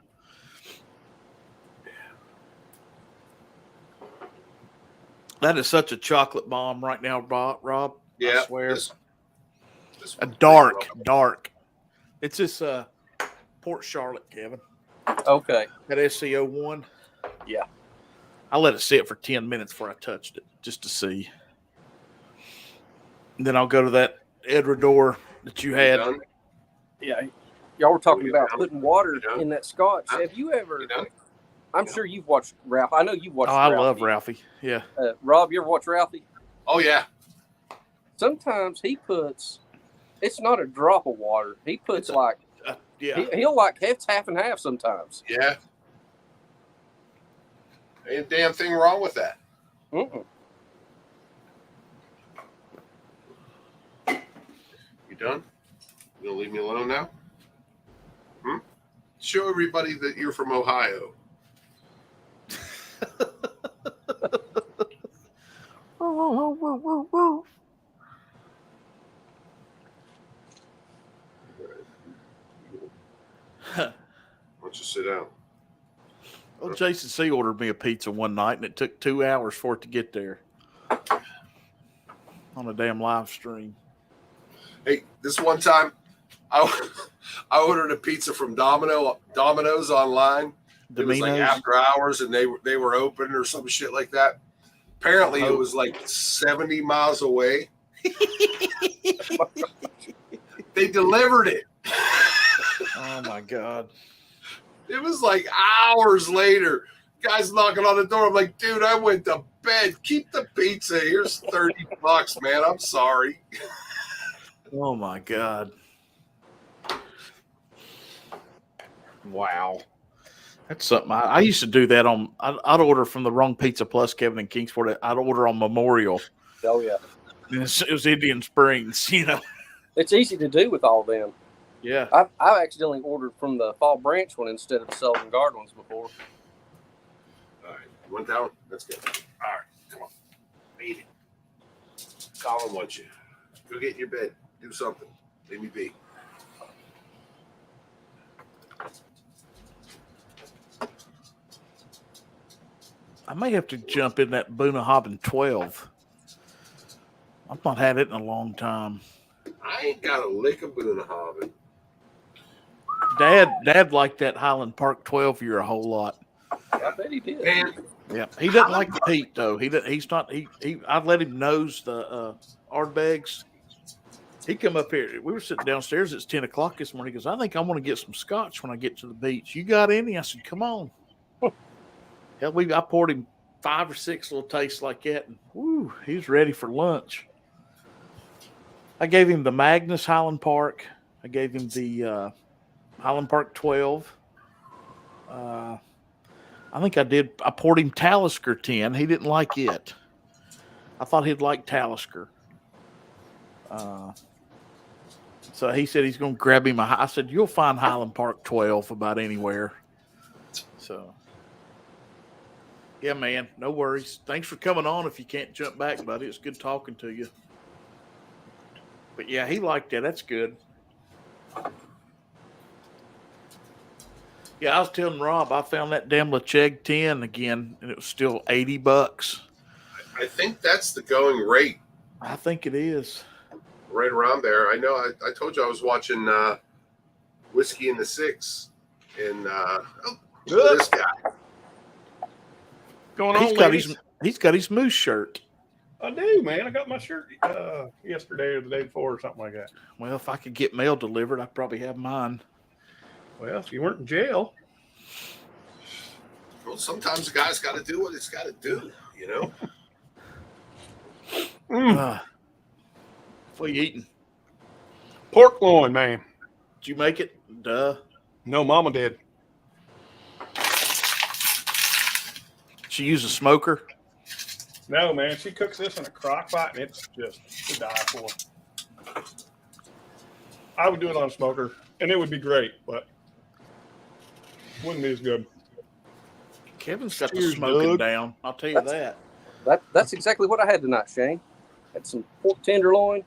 That is such a chocolate bomb right now, Rob. Yeah. I swear. This A dark. It's this Port Charlotte, Kevin. Okay. That SCO1. Yeah. I let it sit for 10 minutes before I touched it just to see. And then I'll go to that Edredor that you had. done? Yeah. Y'all were talking You about done? putting water You done? in that scotch. Huh? Have you ever? You done? I'm sure you've watched Ralph. I know you've watched. Oh, I Ralphie. love Ralphie. Yeah. Rob, you ever watch Ralphie? Oh, yeah. Sometimes he puts. It's not a drop of water. He puts like Yeah. he'll like it's half and half sometimes. Yeah. Ain't a damn thing wrong with that. Mm-mm. You done? You gonna leave me alone now? Show everybody that you're from Ohio. Why don't you sit down? Well, Jason C. ordered me a pizza one night, and it took 2 hours for it to get there on a damn live stream. Hey, this one time, I ordered a pizza from Domino's online. It was like Domino's? after hours, and they were open or some shit like that. Apparently, it was like 70 miles away. They delivered it. Oh, my God. It was like hours later. Guy's knocking on the door. I'm like, dude, I went to bed. Keep the pizza. Here's $30, man. I'm sorry. Oh, my God. Wow. That's something. I used to do that on. I'd order from the Wrong Pizza Plus, Kevin in Kingsport. I'd order on Memorial. Oh yeah. And it was Indian Springs, you know. It's easy to do with all them. Yeah. I've accidentally ordered from the Fall Branch one instead of the Sullivan Guard ones before. All right. One down. That's good. All right. Come on. Beat it. Colin wants you. Go get in your bed. Do something. Leave me be. I may have to jump in that Boona Hobbin 12. I've not had it in a long time. I ain't got a lick of Boonehauven. Dad liked that Highland Park 12-year a whole lot. I bet he did. Man, Yeah, he doesn't like the heat though. He's not. I'd let him nose the Ardbegs. He come up here. We were sitting downstairs. It's 10 o'clock this morning. He goes, I think I want to get some scotch when I get to the beach. You got any? I said, come on. Hell, I poured him 5 or 6 little tastes like that, and whoo, he was ready for lunch. I gave him the Magnus Highland Park. I gave him the Highland Park 12. I think I poured him Talisker 10. He didn't like it. I thought he'd like Talisker. So he said he's going to grab him. I said, you'll find Highland Park 12 about anywhere. So, yeah, man, no worries. Thanks for coming on. If you can't jump back, buddy, it's good talking to you. But, yeah, he liked that. That's good. Yeah, I was telling Rob, I found that damn Lecheg 10 again, and it was still $80. I think that's the going rate. I think it is. Right around there. I know. I told you I was watching Whiskey in the Six, and this guy. Going on, He's got his moose shirt. I do, man. I got my shirt yesterday or the day before or something like that. Well, if I could get mail delivered, I'd probably have mine. Well, if you weren't in jail. Well, sometimes a guy's got to do what he's got to do, you know. What are you eating? Pork loin, man. Did you make it? Duh. No, Mama did. She used a smoker? No, man. She cooks this in a crock pot, and it's just to die for. I would do it on a smoker, and it would be great, but wouldn't be as good. Kevin's got Cheers, the smoking Doug. down. I'll tell you that. That's exactly what I had tonight, Shane. Had some pork tenderloin.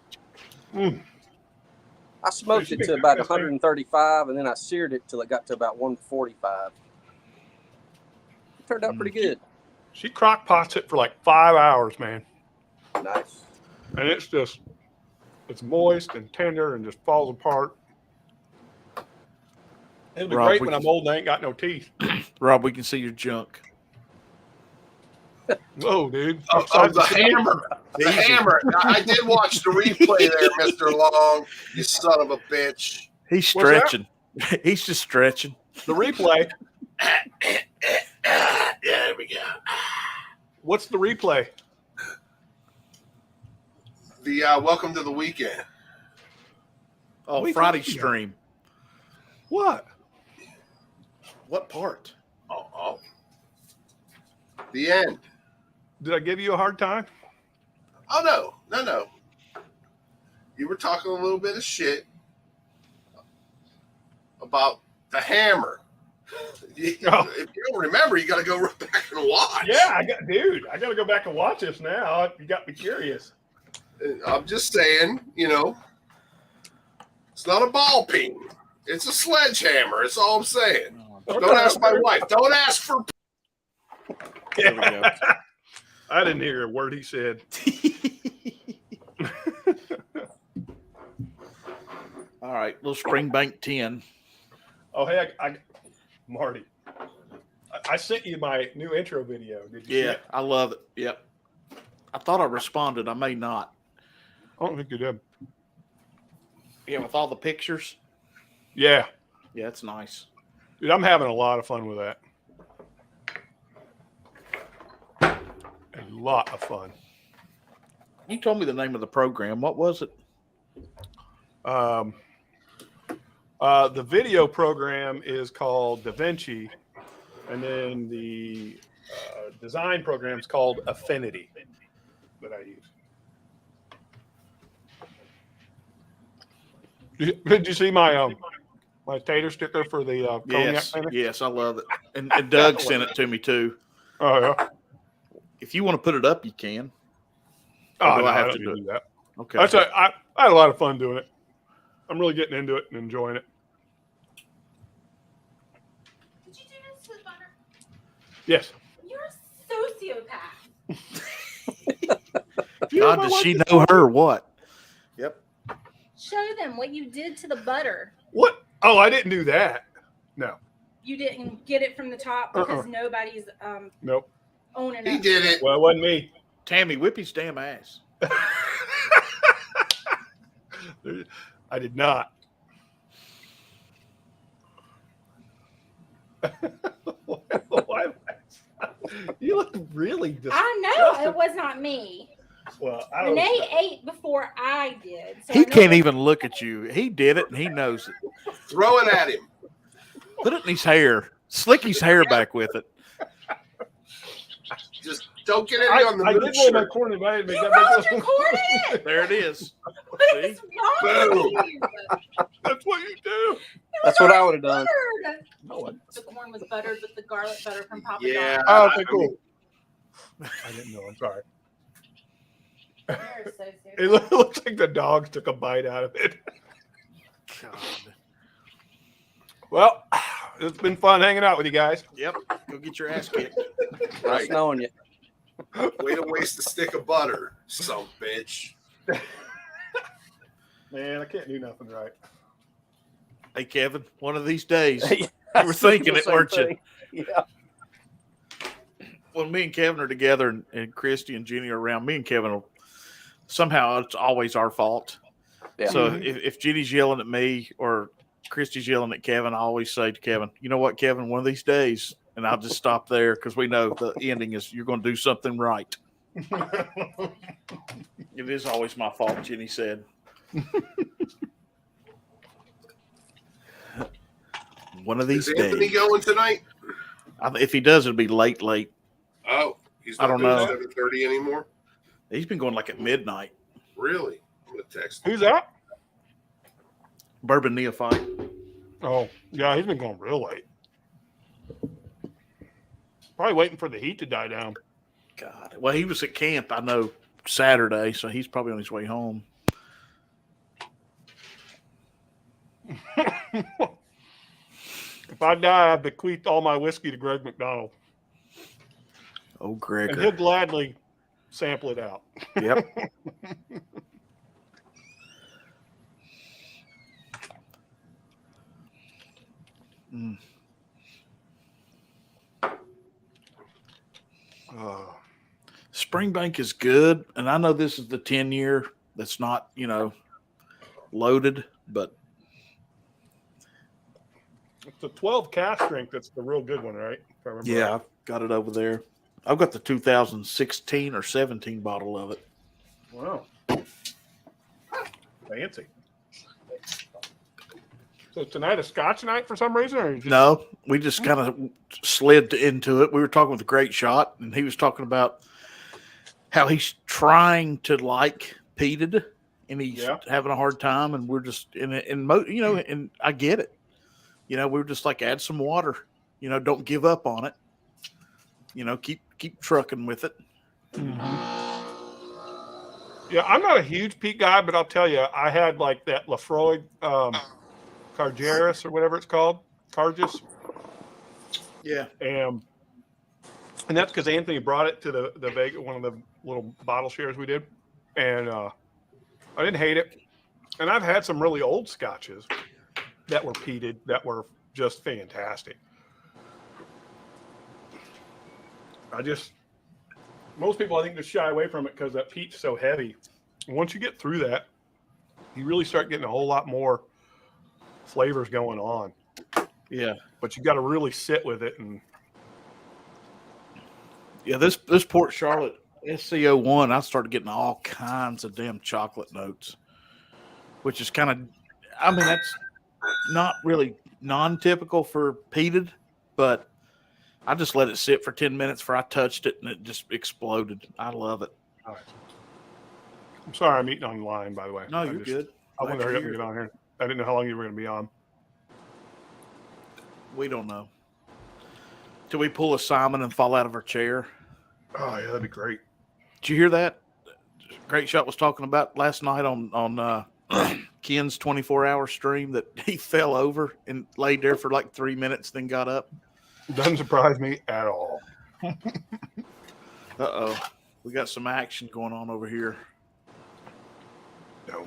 I smoked it to about 135, and then I seared it till it got to about 145. It turned out pretty good. She crock pots it for like 5 hours, man. Nice. And it's moist and tender and just falls apart. It'll be Rob, great we when I'm can- old and I ain't got no teeth. Rob, we can see your junk. Whoa, dude. Of the hammer. The hammer. I did watch the replay there, Mr. Long. You son of a bitch. He's What's that? stretching. He's just stretching. The replay. Yeah, there we go. What's the replay? The welcome to the weekend. Oh, We Friday talking stream. What? What part? Oh. The end. Did I give you a hard time? Oh, no. You were talking a little bit of shit about the hammer. If you don't remember, you got to go right back and watch. Yeah, I got to go back and watch this now. You got me curious. I'm just saying, it's not a ball peen. It's a sledgehammer. That's all I'm saying. Don't ask my wife. Don't ask for. There we go. I didn't hear a word he said. All right, little Springbank 10. Oh, hey, Marty, I sent you my new intro video. Did you see Yeah, it? I love it. Yep. I thought I responded. I may not. I don't think you did. Yeah, with all the pictures. Yeah. Yeah, it's nice. Dude, I'm having a lot of fun with that. A lot of fun. You told me the name of the program. What was it? The video program is called DaVinci, and then the design program is called Affinity that I use. Did you see my my tater sticker for the cognac Yes, painter? yes, I love it. And Doug sent it to me too. Oh yeah. If you want to put it up, you can. Oh, do no, I have don't to need do do that. Okay. I had a lot of fun doing it. I'm really getting into it and enjoying it. Did you do this with butter? Yes. You're a sociopath. God, does she know her or what? Yep. Show them what you did to the butter. What? Oh, I didn't do that. No. You didn't get it from the top because nobody's Nope. owning He up. did it. Well, it wasn't me. Tammy, whip his damn ass. I did not. You look really I know it was not me. well. I Renee ate before I did. So I He know can't it- even look at you. He did it and he knows it. Throw it at him. Put it in his hair. Slick his hair back with it. Just don't get any on the I did moon roll my shirt. corn, but I didn't make You that rolled big your of a- corn in. There it is. What See? is wrong with you? That's what you do. That's what I would have done. Buttered. No, The corn was buttered with the garlic butter from Papa Yeah. Oh, John's. okay, I cool. mean, I didn't know. I'm sorry. You're so It serious. looks like the dogs took a bite out of it. God. Well, it's been fun hanging out with you guys. Yep. Go get your ass kicked. Nice knowing you. way to waste a stick of butter, some bitch. Man, I can't do nothing right. Hey, Kevin, one of these days, I were was thinking thinking the it, same weren't you? thing. Yeah. when me and Kevin are together and Christy and Jenny are around, me and Kevin will somehow it's always our fault. Yeah. So if Jenny's yelling at me or Christy's yelling at Kevin, I always say to Kevin, you know what, Kevin, one of these days, and I'll just stop there because we know the ending is you're going to do something right. It is always my fault, Jenny said. One of these Is Anthony days. going tonight? If he does, it'll be late. Oh, he's I not don't doing know. 7:30 anymore. He's been going like at midnight. Really? I'm gonna text him. Who's that? Bourbon Neophyte. Oh, yeah, he's been going real late. Probably waiting for the heat to die down. God. Well, he was at camp, I know, Saturday, so he's probably on his way home. If I die, I bequeath all my whiskey to Greg McDonald, Oh, and Gregor. he'll gladly sample it out. Yep. Mm. Springbank is good, and I know this is the 10-year that's not, loaded, but It's a 12 cast strength. That's the real good one, right? If I remember yeah, right. I've got it over there. I've got the 2016 or 17 bottle of it. Wow. Fancy. So tonight a Scotch night for some reason, or you just, No, we just kind of slid into it. We were talking with a Great Shot, and he was talking about how he's trying to like peated, and he's Yeah. having a hard time. And we're just and I get it. We're just like add some water. Don't give up on it. Keep trucking with it. Yeah, I'm not a huge peat guy, but I'll tell you, I had like that Lafroy Cargeris or whatever it's called, Cargis, Yeah. and that's because Anthony brought it to the Vegas, one of the little bottle shares we did, and I didn't hate it. And I've had some really old scotches that were peated that were just fantastic. Most people I think just shy away from it because that peat's so heavy. And once you get through that, you really start getting a whole lot more flavors going on. Yeah. But you got to really sit with it. And Yeah. This Port Charlotte SCO1, I started getting all kinds of damn chocolate notes, which is that's not really non-typical for peated, but I just let it sit for 10 minutes before I touched it, and it just exploded. I love it. I'm sorry I'm eating online, by the way. No, you're good. I wanted to hurry up and get on here. I didn't know how long you were going to be on. We don't know. Till we pull a Simon and fall out of our chair. Oh, yeah, that'd be great. Did you hear that? Great Shot was talking about last night on Ken's 24-hour stream that he fell over and laid there for like 3 minutes, then got up. Doesn't surprise me at all. Uh-oh. We got some action going on over here. No.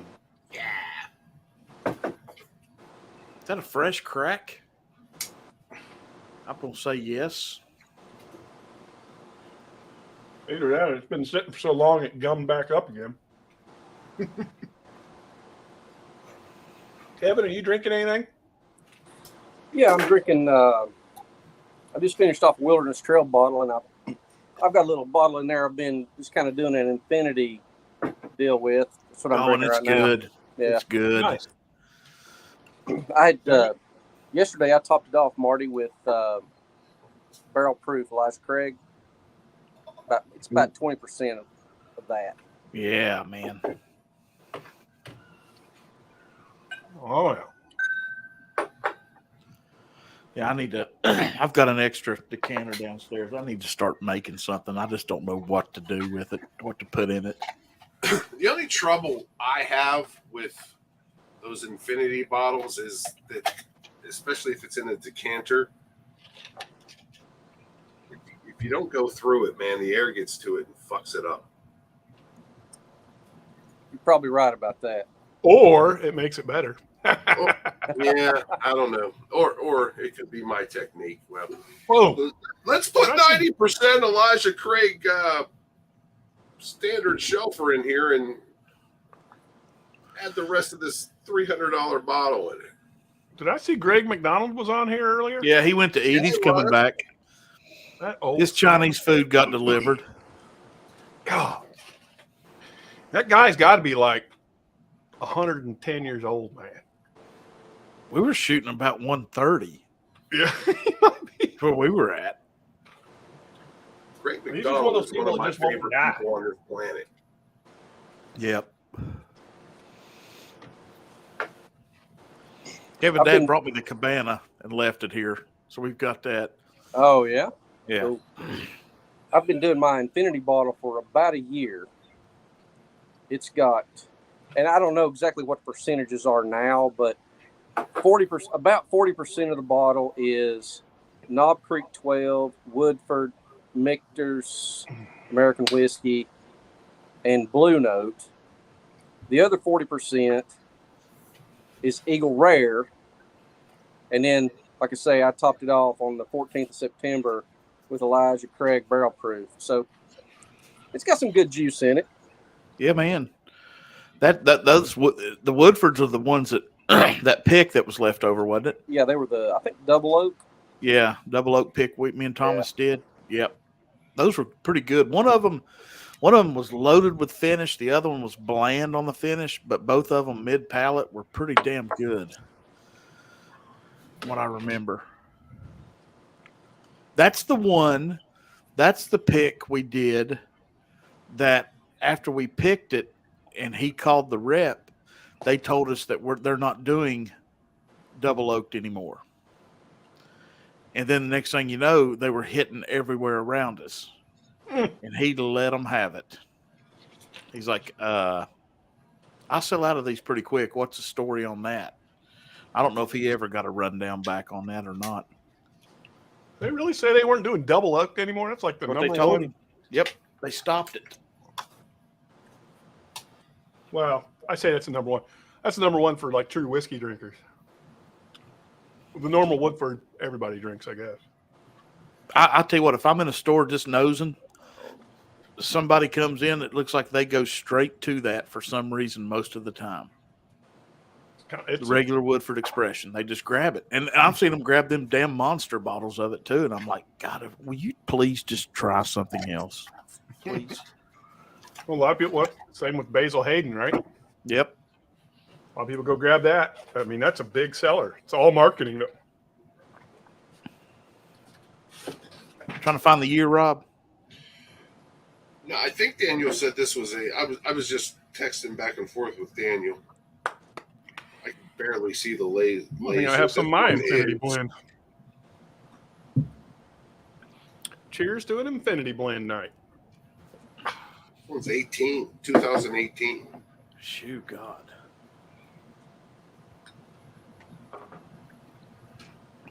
Is that a fresh crack? I'm gonna say yes. Either that or it's been sitting for so long it gummed back up again. Kevin, are you drinking anything? Yeah, I'm drinking. I just finished off a Wilderness Trail bottle, and I've got a little bottle in there. I've been just kind of doing an infinity deal with. That's what I'm Oh, and drinking it's right good. now. Yeah, It's good. Nice. I had yesterday. I topped it off, Marty, with barrel proof Elijah Craig. It's about 20% of that. Yeah, man. Oh yeah. Yeah, I need to. I've got an extra decanter downstairs. I need to start making something. I just don't know what to do with it, what to put in it. The only trouble I have with those infinity bottles is that, especially if it's in a decanter, if you don't go through it, man, the air gets to it and fucks it up. You're probably right about that. Or it makes it better. Yeah, I don't know. Or it could be my technique. Well, Whoa. let's put 90% Elijah Craig standard shelfer in here and add the rest of this $300 bottle in it. Did I see Greg McDonald was on here earlier? Yeah, he went to eat. Yeah, He's he coming was. back. That old His Chinese food got delivered. God. That guy's got to be like 110 years old, man. We were shooting about 130 Yeah. where we were at. Greg He's just one of McDonald those is one people of that my just won't favorite die. people on this planet. Yep. Kevin I've Dad been- brought me the cabana and left it here. So we've got that. Oh yeah. Yeah. Cool. I've been doing my infinity bottle for about a year. It's got, and I don't know exactly what the percentages are now, but about 40% of the bottle is Knob Creek 12, Woodford, Michter's American whiskey, and Blue Note. The other 40% is Eagle Rare, and then, like I say, I topped it off on the 14th of September with Elijah Craig Barrel Proof. So it's got some good juice in it. Yeah, man. Those the Woodfords are the ones that that pick that was left over, wasn't it? Yeah, they were I think double oak. Yeah, double oak pick. Me and Thomas did. Yep, those were pretty good. One of them was loaded with finish. The other one was bland on the finish, but both of them mid palate were pretty damn good. What I remember. That's the one. That's the pick we did. That after we picked it, and he called the rep, they told us that they're not doing double oaked anymore. And then the next thing you know, they were hitting everywhere around us. And he let them have it. He's like, I'll sell out of these pretty quick. What's the story on that? I don't know if he ever got a rundown back on that or not. They really say they weren't doing double oak anymore. That's like the What number they told one. him. Yep, they stopped it. Well, I say that's the number one. That's the number one for like true whiskey drinkers. The normal Woodford, everybody drinks, I guess. I tell you what, if I'm in a store just nosing, somebody comes in, it looks like they go straight to that for some reason most of the time. It's The regular Woodford Expression. They just grab it. And I've seen them grab them damn monster bottles of it too. And I'm like, God, will you please just try something else? Please. well, a lot of people. Same with Basil Hayden, right? A Yep. lot of people go grab that. I mean, that's a big seller. It's all marketing. Though. Trying to find the year, Rob. No, I think Daniel said this was I was just texting back and forth with Daniel. I can barely see the laser. I think I have some of my Infinity Blend. Cheers to an Infinity Blend night. One's 2018. Shoot, God.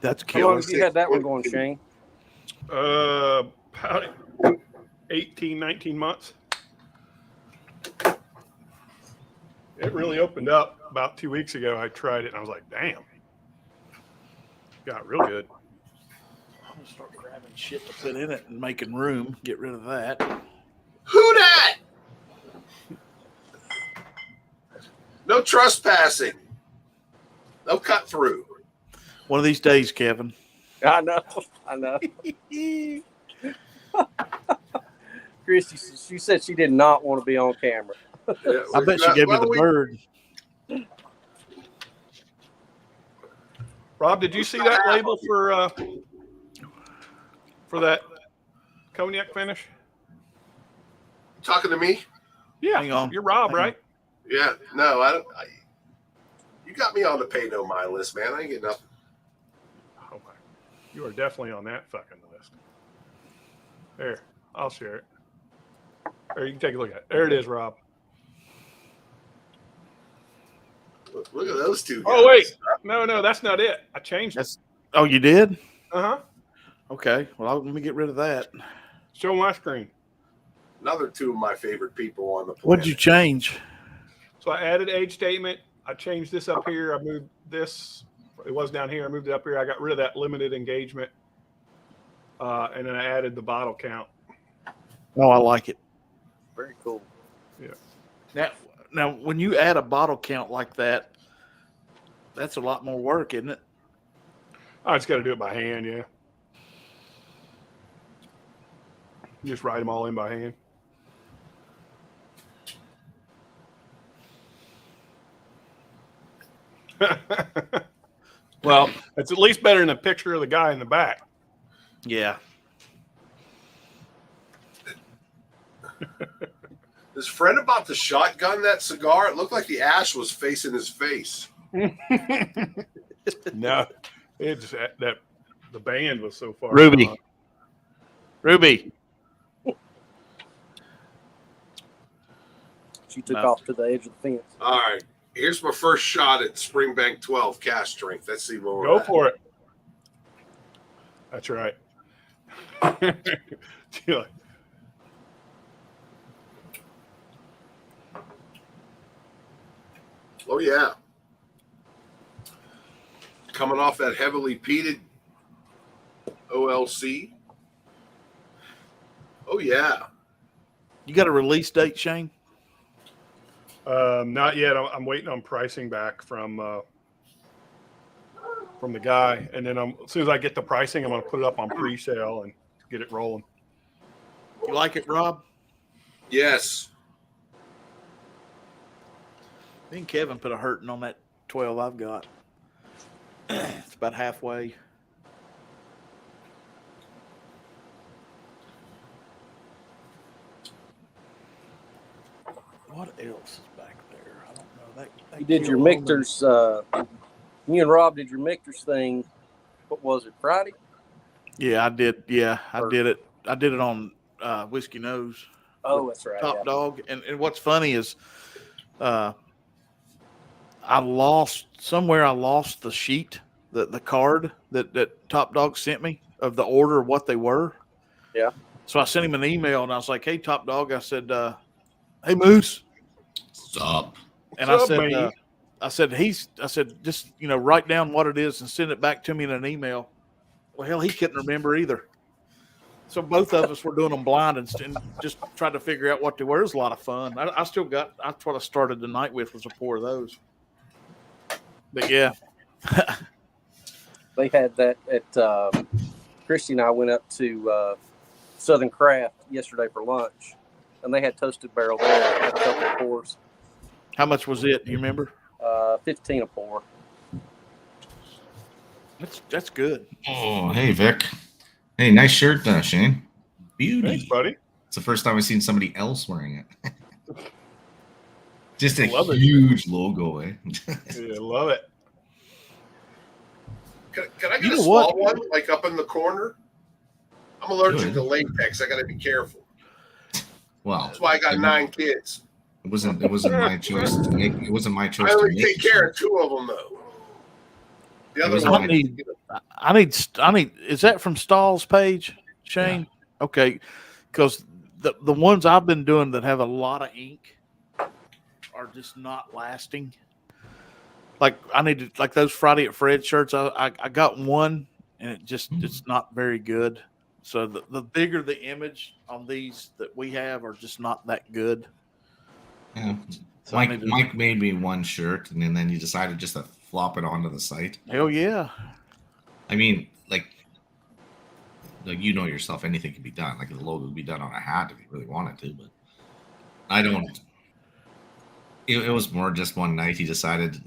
That's How long killing. have you had that one going, Shane? About 18, 19 months. It really opened up about 2 weeks ago. I tried it and I was like, damn. Got real good. I'm gonna start grabbing shit to put in it and making room. Get rid of that. Who dat? No trespassing. No cut through. One of these days, Kevin. I know. Christy, she said she did not want to be on camera. Yeah, I bet she gave me the bird. Rob, did you see that label for that cognac finish? Talking to me? Yeah, Hang on. you're Rob, Hang on. right? Yeah. No, I don't. You got me on the pay no mind list, man. I ain't get nothing. Oh my, you are definitely on that fucking list. There, I'll share it. Or you can take a look at it. There it is, Rob. Look at those two guys. Oh wait, no, that's not it. I changed it. That's. Oh, you did? Uh huh. Okay. Well, let me get rid of that. Show my screen. Another two of my favorite people on the planet. What'd you change? So I added age statement. I changed this up here. I moved this. It was down here. I moved it up here. I got rid of that limited engagement. And then I added the bottle count. Oh, I like it. Very cool. Now, when you add a bottle count like that, that's a lot more work, isn't it? I just got to do it by hand, yeah. Just write them all in by hand. Well, It's at least better than a picture of the guy in the back. yeah. His friend about to shotgun that cigar, it looked like the ash was facing his face. No, it's that the band was so far. Ruby. gone. Ruby. She took No. off to the edge of the fence. All right. Here's my first shot at Springbank 12 cask strength. Let's see what we're Go at. for it. That's right. Yeah. Oh, yeah. Coming off that heavily peated OLC. Oh, yeah. You got a release date, Shane? Not yet. I'm waiting on pricing back from the guy, and then as soon as I get the pricing, I'm going to put it up on pre-sale and get it rolling. You like it, Rob? Yes. Me and Kevin put a hurting on that 12 I've got. It's about halfway. What else is back there? I don't know. That You did your killed all the- Michter's, you and Rob did your Michter's thing. What was it, Friday? Yeah, I did. Yeah, I Or- did it. I did it on Whiskey Nose. Oh, that's right. Top yeah. Dog. And what's funny is I lost the sheet, the card that Top Dog sent me of the order of what they were. Yeah. So I sent him an email and I was like, "Hey, Top Dog," I said, "Hey, Moose." Stop. And What's up, man? I said, just, write down what it is and send it back to me in an email. Well, hell, he couldn't remember either. So both of us were doing them blind and just tried to figure out what they were. It was a lot of fun. I still got, that's what I started the night with, was a pour of those. But yeah, They had that at Christy and I went up to Southern Craft yesterday for lunch, and they had Toasted Barrel there. Had a couple of pours, how much was it? Do you remember? 15 a pour. That's good. Oh, hey, Vic. Hey, nice shirt, Shane. Beauty. Thanks, buddy. It's the first time I've seen somebody else wearing it. Just a Love it. huge logo, eh? Yeah, love it. Can I get You a know small what? one, like up in the corner? I'm allergic Good. to latex. I got to be careful. Well, That's why I got 9 kids. it wasn't my choice to make. It wasn't my choice I to only make take the care shirt. of 2 of them, though. The other was one, I need, I need, is that from Stahl's page, Shane? Okay. Because the ones I've been doing that have a lot of ink are just not lasting. like I needed like those Friday at Fred shirts. I got one, and it's not very good. So the bigger the image on these that we have are just not that good. Yeah. So I Mike need to- Mike made me one shirt, and then you decided just to flop it onto the site. Hell yeah. I mean, like you know yourself, anything can be done. Like the logo could be done on a hat if you really wanted to, but I don't. It was more just one night he decided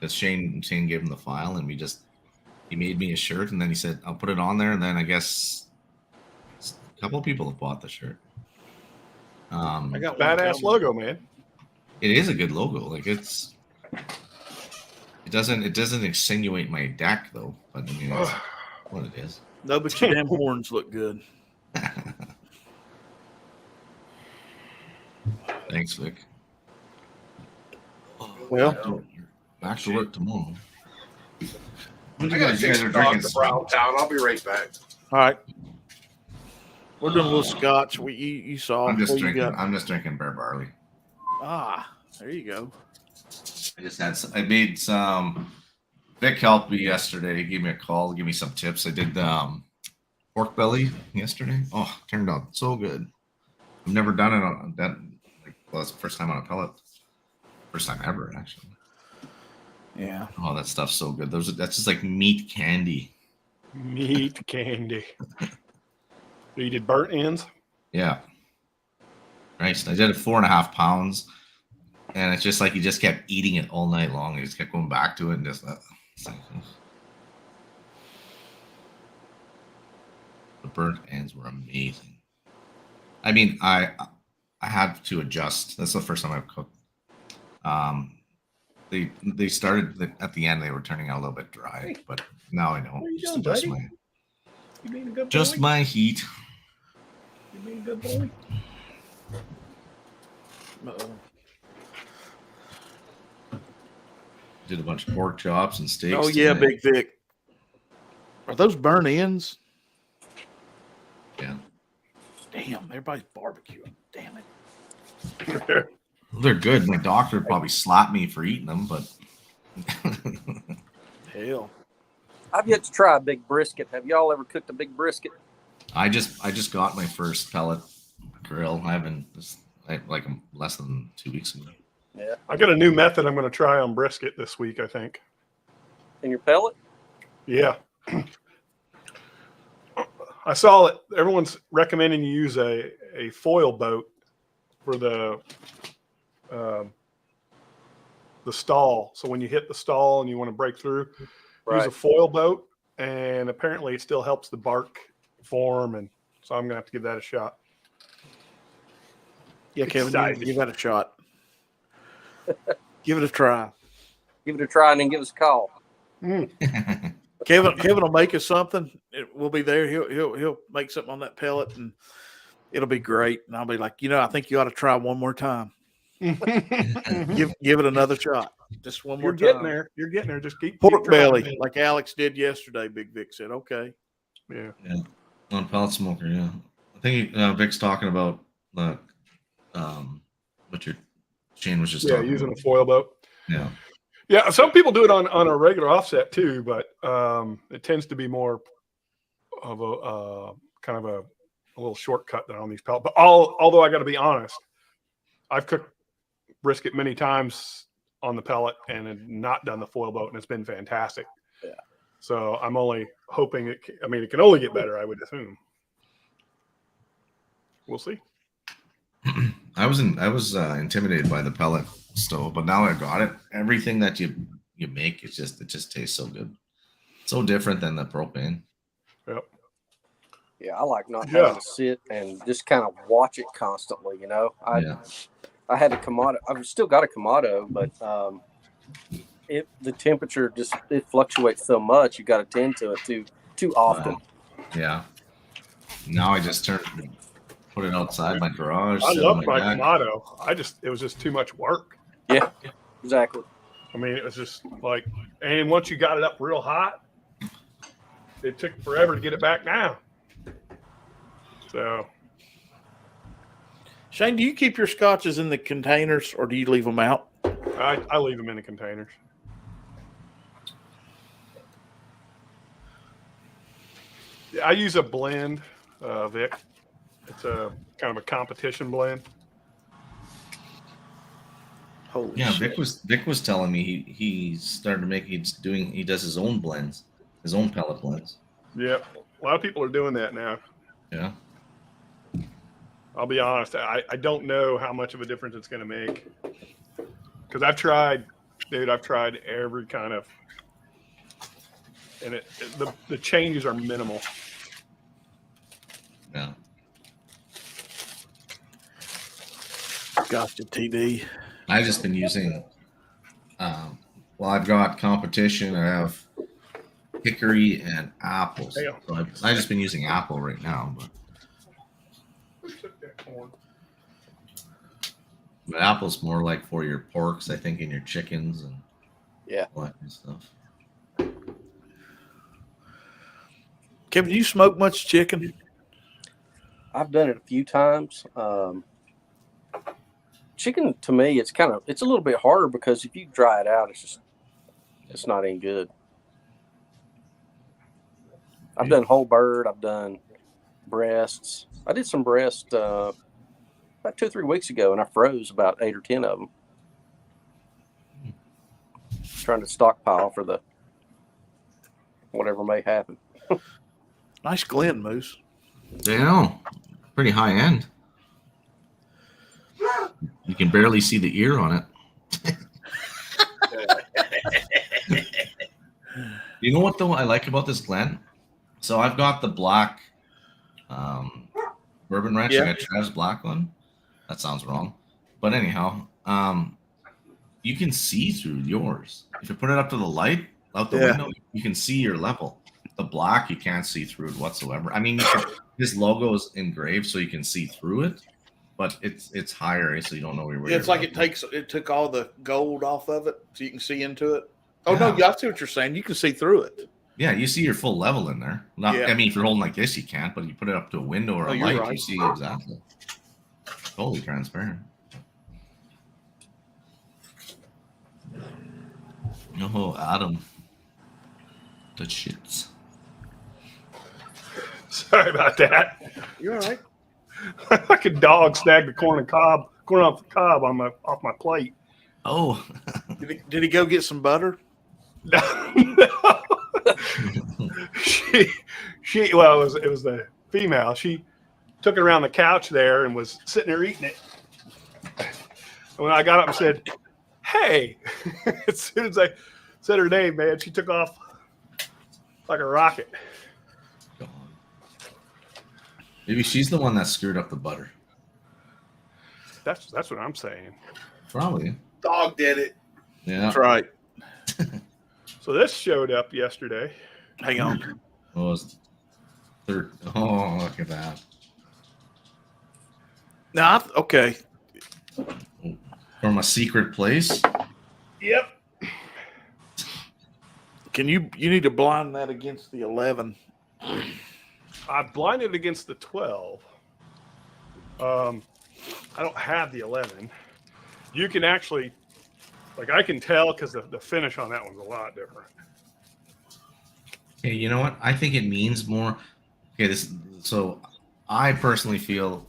that Shane gave him the file, and he made me a shirt, and then he said I'll put it on there, and then I guess a couple of people have bought the shirt. I got one badass coming. logo, man. It is a good logo. Like it doesn't insinuate my deck though, but I mean it's what it is. No, but your damn horns look good. Thanks, Vic. Well, Back to work tomorrow. I gotta take some dog to Browntown. I'll be right back. all right. We're doing a little scotch. You saw. I'm just what you drinking. got? I'm just drinking bear barley. Ah, there you go. I made some. Vic helped me yesterday. He gave me a call, give me some tips. I did pork belly yesterday. Oh, turned out so good. I've never done it on that. Well, it's the first time on a pellet. First time ever, actually. Yeah. Oh, that stuff's so good. That's just like meat candy. Meat candy. You did burnt ends? Yeah. Right. I did it 4.5 pounds. And it's just like you just kept eating it all night long. You just kept going back to it and just it's like, the burnt ends were amazing. I mean, I had to adjust. That's the first time I've cooked. They started at the end. They were turning out a little bit dry, but now I know. What are you Just doing, adjust buddy? my You being a good just boy? my heat. You being a good boy? Uh-oh. Did a bunch of pork chops and steaks. Oh yeah, tonight. Big Vic. Are those burnt ends? Yeah. Damn, everybody's barbecuing. Damn it. They're good. My doctor would probably slap me for eating them, but Hell. I've yet to try a big brisket. Have y'all ever cooked a big brisket? I just got my first pellet grill. I haven't like less than 2 weeks ago. Yeah. I got a new method I'm going to try on brisket this week, I think. In your pellet? Yeah. I saw it. Everyone's recommending you use a foil boat for the stall. So when you hit the stall and you want to break through, use a foil boat, and apparently it still helps the bark form. And so I'm going to have to give that a shot. Yeah, Kevin, Excited. give that a shot. Give it a try. Give it a try and then give us a call. Kevin will make us something. We'll be there. He'll make something on that pellet, and it'll be great. And I'll be like, I think you ought to try one more time. Give it another shot. Just one more You're time. getting there. You're getting there. Just keep Pork trying, belly, man. like Alex did yesterday. Big Vic said, "Okay." Yeah. On pellet smoker, yeah. I think Vic's talking about the what your Shane was just Yeah, talking using about. a foil boat. Yeah. Yeah, some people do it on a regular offset too, but it tends to be more of a kind of a little shortcut than on these pellets. But although I got to be honest, I've cooked brisket many times on the pellet and have not done the foil boat, and it's been fantastic. Yeah. So I'm only hoping it can only get better, I would assume. We'll see. I was intimidated by the pellet stove, but now I got it. Everything that you make, it just tastes so good. So different than the propane. Yep. Yeah, I like not Yeah. having to sit and just kind of watch it constantly. I had a Kamado. I've still got a Kamado, but the temperature it fluctuates so much. You got to tend to it too often. Yeah. Now I just put it outside my garage. I sit love on my deck. Kamado. It was just too much work. Yeah, exactly. I mean, it was just like, and once you got it up real hot, it took forever to get it back down. So Shane, do you keep your scotches in the containers or do you leave them out? I leave them in the containers. Yeah, I use a blend, Vic. It's a kind of a competition blend. Holy Yeah, shit. Vic was telling me he started to make he does his own blends, his own pellet blends. Yep. A lot of people are doing that now. Yeah. I'll be honest. I don't know how much of a difference it's going to make. Because I've tried every kind of, and the changes are minimal. Yeah. Gotcha, TD. I've just been using, well, I've got competition. I have hickory and apples. Yeah. So I've just been using apple right now, but apple's more like for your porks, I think, and your chickens and all that kind of stuff. Kevin, do you smoke much chicken? I've done it a few times. Chicken, to me, it's a little bit harder because if you dry it out, it's not any good. I've done whole bird. I've done breasts. I did some breast about 2 or 3 weeks ago, and I froze about 8 or 10 of them. Trying to stockpile for the whatever may happen. Nice Glen Moose. Yeah, pretty high end. You can barely see the ear on it. You know what though I like about this Glen? So I've got the black Bourbon Ranch. I got Trav's black one. That sounds wrong, but anyhow, you can see through yours. If you put it up to the light out the window, you can see your level. The black, you can't see through it whatsoever. I mean, this logo is engraved so you can see through it, but it's higher, so you don't know where you're. It's like it took all the gold off of it, so you can see into it. Oh no, I see what you're saying. You can see through it. Yeah, you see your full level in there. I mean, if you're holding like this, you can't. But you put it up to a window or a light, you see exactly. Totally transparent. Oh, Adam, the shits. Sorry about that. You're all right. Like a dog snagged the corn off the cob off my plate. Oh, did he go get some butter? No. Well, it was the female. She took it around the couch there and was sitting there eating it. And when I got up and said, "Hey," as soon as I said her name, man, she took off like a rocket. Maybe she's the one that screwed up the butter. That's what I'm saying. Probably. Dog did it. Yeah. That's right. So this showed up yesterday. Hang on. Oh, look at that. Now, okay. From a secret place. Yep. Can you need to blind that against the 11? I blinded against the 12. I don't have the 11. You can actually, I can tell because the finish on that one's a lot different. Okay, you know what? I think it means more. Okay, so I personally feel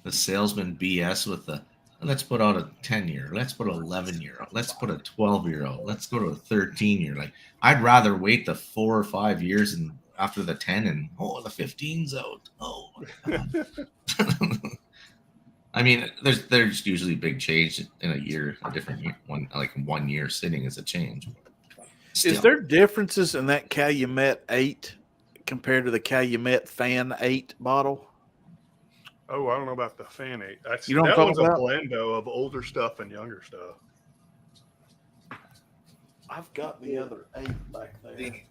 the salesman BS with the let's put out a 10-year, let's put an 11-year, let's put a 12-year out, let's go to a 13-year. Like I'd rather wait the 4 or 5 years and after the 10 and the 15's out. Oh my God. I mean, there's usually big change in a year, a different year. 1 year sitting is a change. Still. Is there differences in that Calumet 8 compared to the Calumet Fan 8 bottle? Oh, I don't know about the Fan 8. You know what that I'm one's talking a about? blendo of older stuff and younger stuff. I've got the other 8 back there. The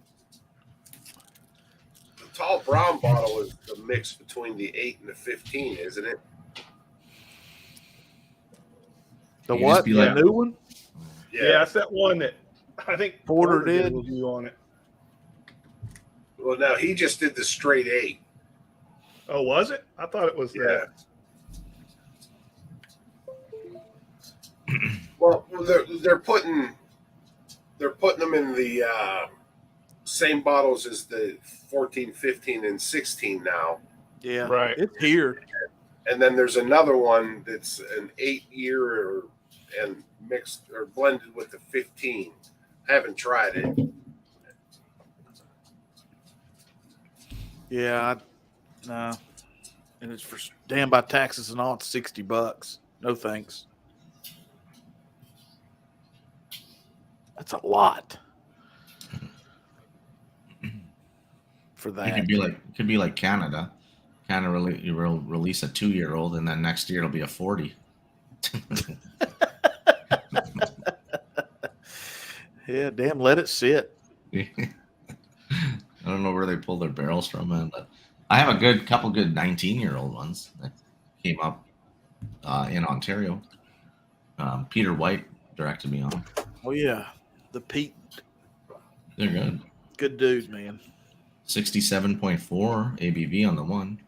tall brown bottle is the mix between the 8 and the 15, isn't it? The You what? just be The like- new one? Yeah, it's that one that I think Porter did a did. review on it. Well, now he just did the straight 8. Oh, was it? I thought it was Yeah. that. Well, they're putting them in the same bottles as the 14, 15, and 16 now. Yeah, Right. It's here. And then there's another one that's an 8-year and mixed or blended with the 15. I haven't tried it. Yeah, no. And it's for standby taxes and all. It's $60. No thanks. That's a lot for It that. could be like Canada. Canada you will release a 2-year-old, and then next year it'll be a 40. Yeah, damn. Let it sit. I don't know where they pull their barrels from, man, but I have a couple good 19-year-old ones that came up in Ontario. Peter White directed me on. Oh yeah, the Pete, They're good. good dude, man. 67.4 ABV on the one.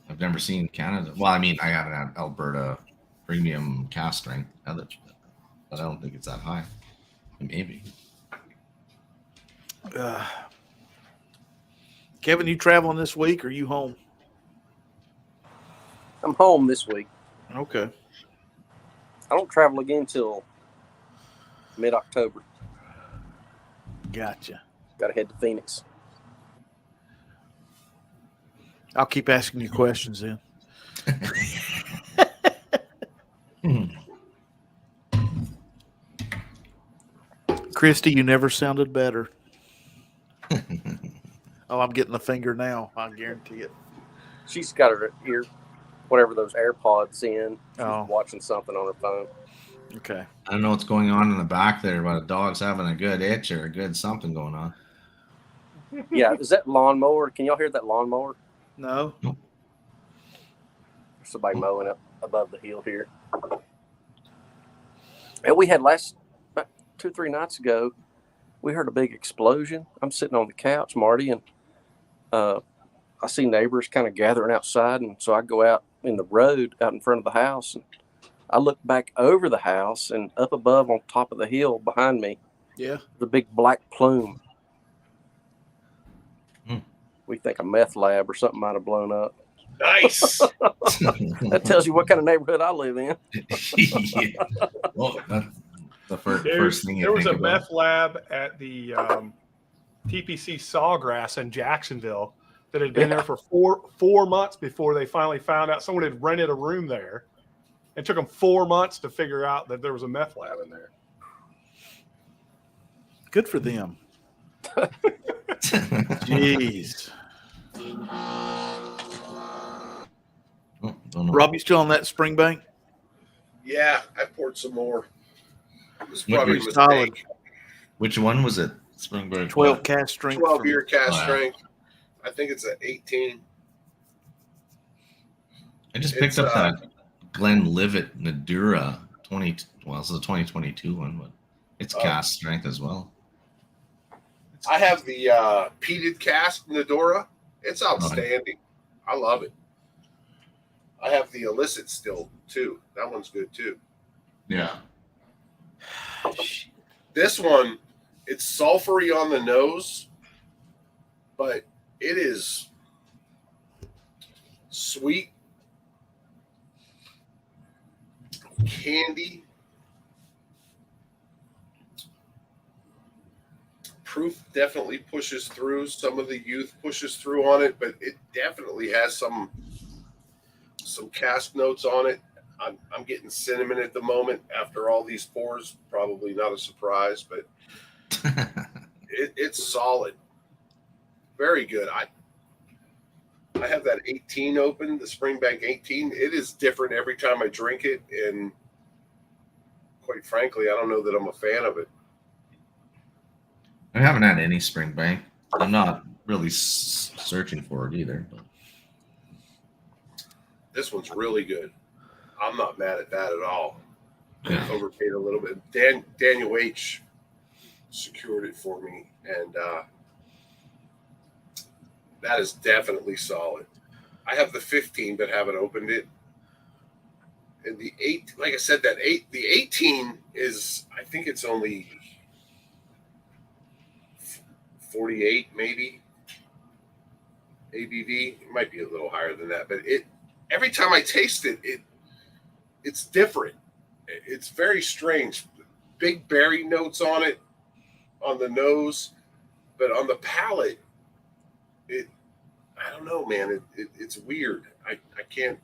I've never seen Canada. Well, I mean, I got an Alberta premium cast strength, but I don't think it's that high. Maybe. Kevin, you traveling this week or you home? I'm home this week. Okay. I don't travel again till mid-October. Gotcha. Got to head to Phoenix. I'll keep asking you questions then. Christy, you never sounded better. Oh, I'm getting the finger now. I guarantee it. She's got her ear, whatever those AirPods in. She's Oh. watching something on her phone. Okay. I don't know what's going on in the back there, but a dog's having a good itch or a good something going on. Yeah, is that lawnmower? Can y'all hear that lawnmower? No. There's somebody mowing up above the hill here. And we had about 2-3 nights ago, we heard a big explosion. I'm sitting on the couch, Marty, and I see neighbors kind of gathering outside, and so I go out in the road out in front of the house, and I look back over the house, and up above on top of the hill behind me, Yeah. the big black plume. Hmm. We think a meth lab or something might have blown up. Nice. That tells you what kind of neighborhood I live in. Yeah. Well, that's the first thing you There was think a about. meth lab at the TPC Sawgrass in Jacksonville that had been there for four months before they finally found out someone had rented a room there. It took them 4 months to figure out that there was a meth lab in there. Good for them. Jeez. Oh, don't know. Rob, you still on that Springbank? Yeah, I poured some more. It was What probably a was solid? mistake. Which one was it? Springburg. 12 cast strength. 12-year cast Oh, yeah. strength. I think it's an 18. I just It's, picked up that Glenlivet Nadura 20. Well, this is a 2022 one, but it's Oh. cast strength as well. I have the peated cask Nadora. It's outstanding. I love it. I have the illicit still too. That one's good too. Yeah. This one, it's sulfury on the nose, but it is sweet, candy. Proof definitely pushes through. Some of the youth pushes through on it, but it definitely has some cask notes on it. I'm getting cinnamon at the moment after all these pours. Probably not a surprise, but it's solid. Very good. I have that 18 open, the Springbank 18. It is different every time I drink it, and quite frankly, I don't know that I'm a fan of it. I haven't had any Springbank. I'm not really searching for it either. But This one's really good. I'm not mad at that at all. yeah. Overpaid a little bit. Daniel H secured it for me, and that is definitely solid. I have the 15, but haven't opened it. And the 8, like I said, the 18 is, I think it's only 48 maybe. ABV. It might be a little higher than that, but every time I taste it, it's different. It's very strange. Big berry notes on it, on the nose, but on the palate, I don't know, man. It's weird. I can't,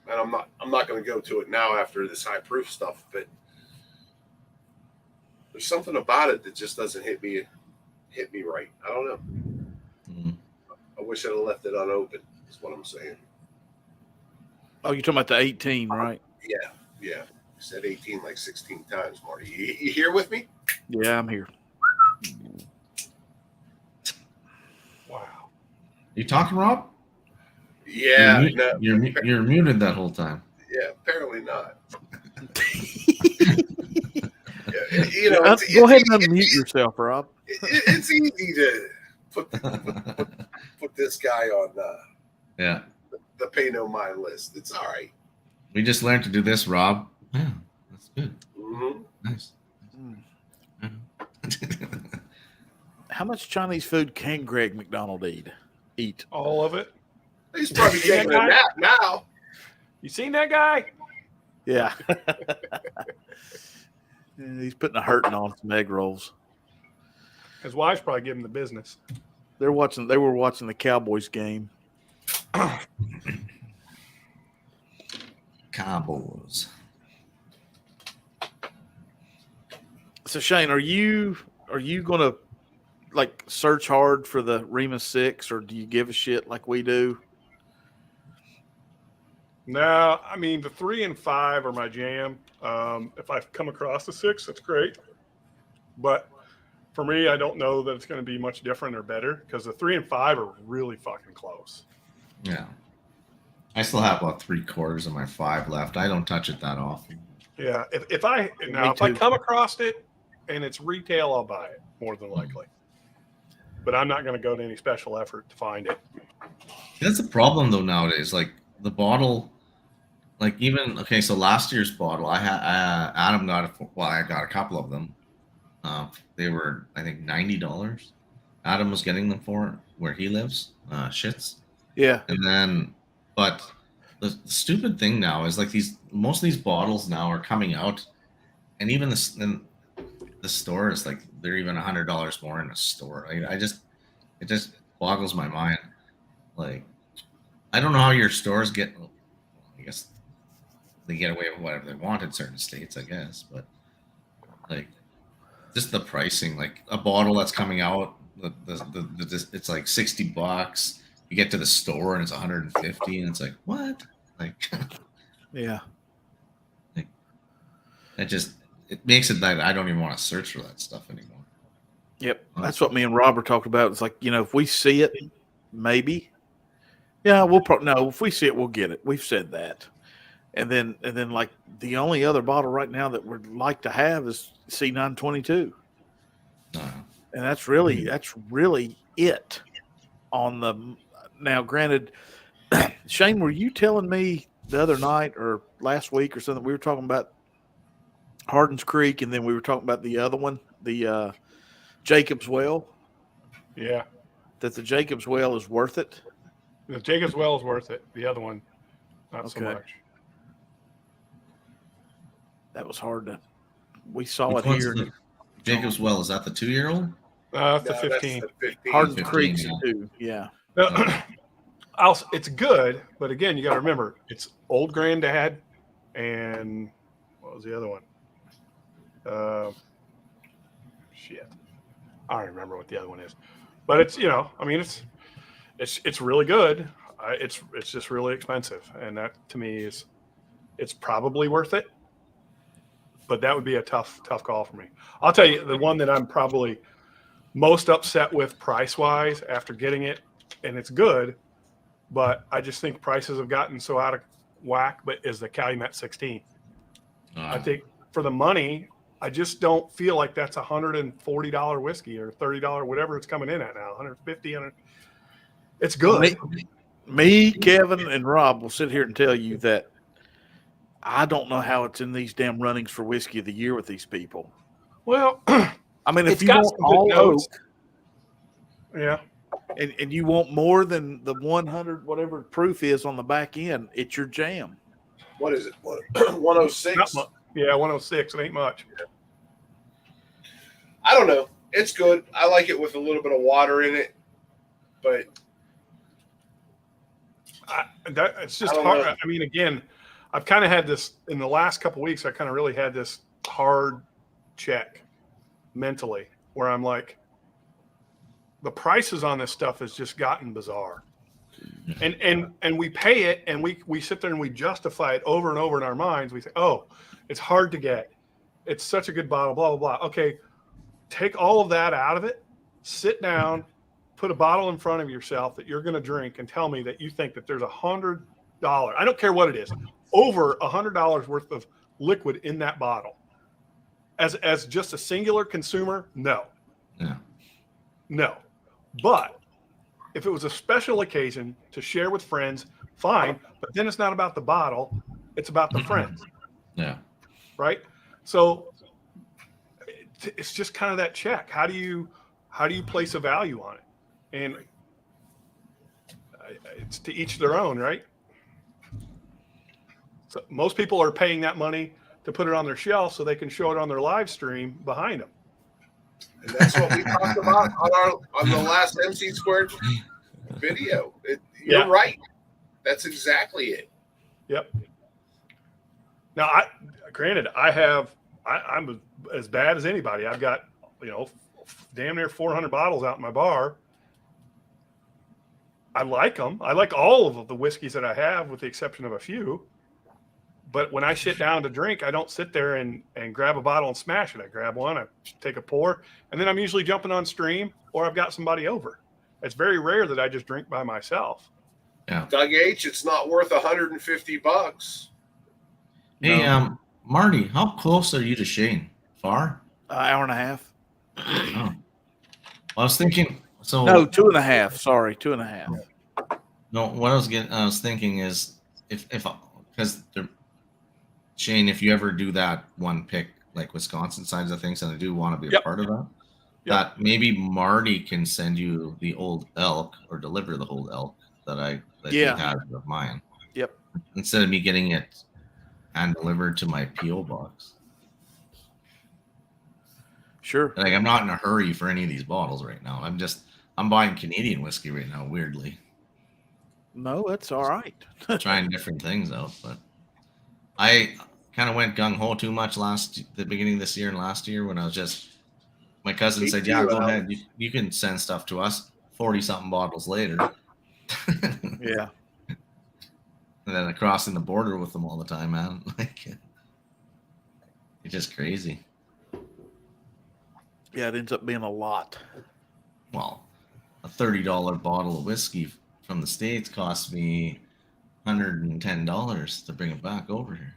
and I'm not going to go to it now after this high proof stuff, but there's something about it that just doesn't hit me right. I don't know. I wish I'd have left it unopened. Is what I'm saying. Oh, you're talking about the 18, right? Yeah. You said 18 like 16 times, Marty. You here with me? Yeah, I'm here. Wow. You talking, Rob? Yeah. You're muted that whole time. Yeah, apparently not. Go ahead and unmute yourself, Rob. It's easy to put this guy on Yeah. the pay no mind list. It's all right. We just learned to do this, Rob. Yeah, that's good. Mm-hmm. Nice. How much Chinese food can Greg McDonald eat? All of it. He's probably taking a nap now. You seen that guy? Yeah. He's putting a hurting on some egg rolls. His wife's probably giving him the business. They were watching the Cowboys game. Cowboys. So Shane, are you gonna like search hard for the Remus 6, or do you give a shit like we do? No, I mean the 3 and 5 are my jam. If I come across the 6, that's great. But for me, I don't know that it's going to be much different or better because the 3 and 5 are really fucking close. Yeah. I still have about 3/4 of my 5 left. I don't touch it that often. Yeah, if I come across it and it's retail, I'll buy it more than likely. But I'm not going to go to any special effort to find it. That's the problem though nowadays. Like the bottle, like even so last year's bottle, I had Adam got it. I got a couple of them. They were I think $90. Adam was getting them for where he lives, Shits. Yeah. And then, but the stupid thing now is like most of these bottles now are coming out, and even the store is like they're even $100 more in a store. It just boggles my mind. Like, I don't know how your stores get. I guess they get away with whatever they want in certain states, I guess, but like just the pricing, like a bottle that's coming out, it's like $60. You get to the store and it's 150, and it's like, what? Like, yeah. Like, it makes it that I don't even want to search for that stuff anymore. Yep. That's what me and Robert talked about. It's like, if we see it, maybe. Yeah, we'll no, if we see it, we'll get it. We've said that. And then like the only other bottle right now that we'd like to have is C922. And that's really it on the. Now, granted, Shane, were you telling me the other night or last week or something, we were talking about Hardin's Creek, and then we were talking about the other one, the Jacob's Well? Yeah. That the Jacob's Well is worth it? The Jacob's Well is worth it. The other one, not so much. That was hard to. We saw Which it one's here. the Jacob's Well, is that the 2-year-old? It's the 15. Hardin's Creek, 15, too. Yeah. It's good, but again, you got to remember it's Old Granddad, and what was the other one? Shit, I don't remember what the other one is. But it's it's really good. It's just really expensive, and that to me it's probably worth it. But that would be a tough call for me. I'll tell you the one that I'm probably most upset with price wise after getting it. And it's good, but I just think prices have gotten so out of whack. But is the Calumet 16? I think for the money, I just don't feel like that's $140 whiskey or $30, whatever it's coming in at now. 150, 100. It's good. Me, Kevin, and Rob will sit here and tell you that I don't know how it's in these damn runnings for whiskey of the year with these people. Well, I mean, if it's you got want some good all oak, notes. Yeah. and you want more than the 100 whatever proof is on the back end, it's your jam. What is it? 106? Not much. Yeah, 106. It ain't much. I don't know. It's good. I like it with a little bit of water in it, but It's just I don't hard. know. I mean, again, I've kind of had this in the last couple of weeks. I kind of really had this hard check mentally where I'm like, the prices on this stuff has just gotten bizarre. And we pay it and we sit there and we justify it over and over in our minds. We say, oh, it's hard to get. It's such a good bottle, blah, blah, blah. Okay, take all of that out of it, sit down, put a bottle in front of yourself that you're going to drink and tell me that you think that there's $100, I don't care what it is, over $100 worth of liquid in that bottle. As just a singular consumer, no. Yeah. No. But if it was a special occasion to share with friends, fine. But then it's not about the bottle, it's about the friends. Yeah. Right? So it's just kind of that check. How do you place a value on it? And it's to each their own, right? So most people are paying that money to put it on their shelf so they can show it on their live stream behind them. and that's what we talked about on the last MC Squared video. You're Yeah. right. That's exactly it. Yep. Now, I'm as bad as anybody. I've got, damn near 400 bottles out in my bar. I like them. I like all of the whiskeys that I have, with the exception of a few. But when I sit down to drink, I don't sit there and grab a bottle and smash it. I grab one, I take a pour, and then I'm usually jumping on stream or I've got somebody over. It's very rare that I just drink by myself. Doug H, it's not worth $150. Hey, Marty, how close are you to Shane? Far? Hour and a half. Oh. Well, I was thinking. So No, 2.5. Sorry, 2.5. No, what I was thinking is if because Shane, if you ever do that one pick like Wisconsin sides of things, and I do want to be a Yep. part of that, Yep. that maybe Marty can send you the old elk or deliver the old elk that he has of mine. Yep. Instead of me getting it hand delivered to my PO box. Sure. Like, I'm not in a hurry for any of these bottles right now. I'm buying Canadian whiskey right now, weirdly. No, that's all right. Trying different things out, but I kind of went gung ho too much the beginning of this year and last year when I was just, my cousin Me said, too, yeah, go ahead. You can send stuff to us 40 something bottles later. Yeah. And then crossing the border with them all the time, man. Like, it's just crazy. Yeah, it ends up being a lot. Well, a $30 bottle of whiskey from the States cost me $110 to bring it back over here.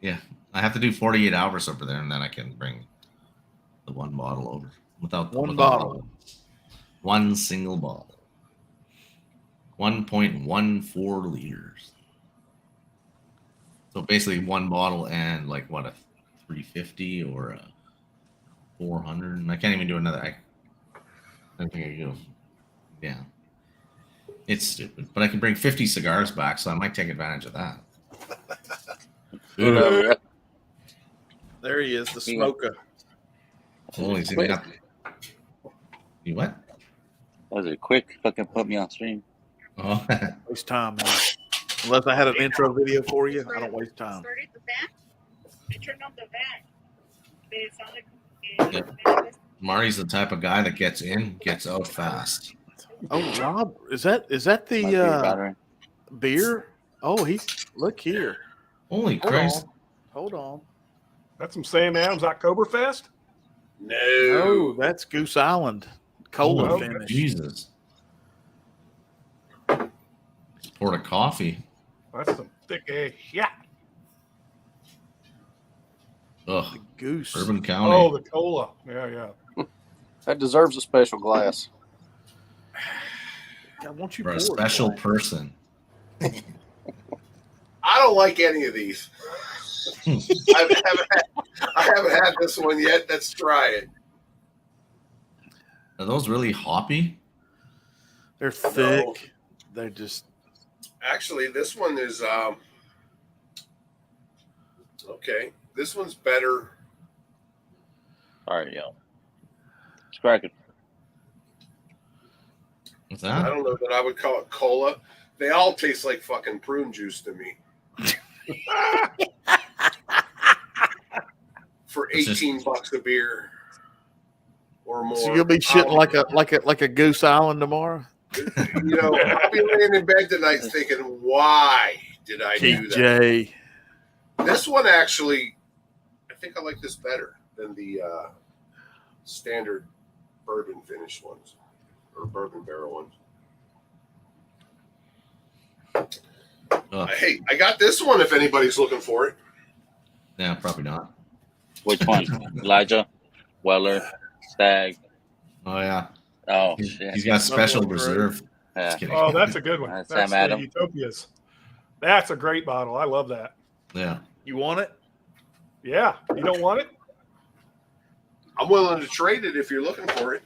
Yeah, I have to do 48 hours over there, and then I can bring the one bottle over without one single bottle. 1.14 liters. So basically one bottle and like what, a 350 or a 400, and I can't even do another. I don't think I can go. Yeah, it's stupid, but I can bring 50 cigars back, so I might take advantage of that. There he is, the smoker. Holy, so they got- you what? That was a quick fucking put me on stream. Oh, Waste time, man. Unless I had an intro video for you, I don't waste time. Started the van. I turned on the van. But it sounded like Marty's the type of guy that gets in, gets out fast. Oh, Rob, is that Might be your the battery. beer? Oh, look here. Holy Hold Christ! on. Hold on. That's some Sam Adams Oktoberfest. No. Oh, that's Goose Island. Cola Holy finish. Jesus! Poured a coffee. That's some thick ass shit. Ugh, Goose. Bourbon County. Oh, the cola. Yeah. That deserves a special glass. God, won't you For a pour it, special boy? person. I don't like any of these. I haven't had this one yet. Let's try it. Are those really hoppy? They're thick. They're just Actually, this one is okay. This one's better. All right, yo. It's cracking. What's I that? don't know that I would call it cola. They all taste like fucking prune juice to me. For It's just- $18 a beer or more. so you'll be shitting like a Goose Island tomorrow. You know, I'll be laying in bed tonight thinking, why did I do that? TJ. This one actually, I think I like this better than the standard bourbon finished ones or bourbon barrel ones. Ugh. Hey, I got this one if anybody's looking for it. Yeah, probably not. Which one? Elijah, Weller, Stag. Oh yeah, Oh he's, shit. he's got special Buffalo Trace. reserve. Yeah. Just kidding. Oh, that's a good one. That's That's Sam Adam. the Utopias. That's a great bottle. I love that. Yeah. You want it? Yeah. You don't want it? I'm willing to trade it if you're looking for it.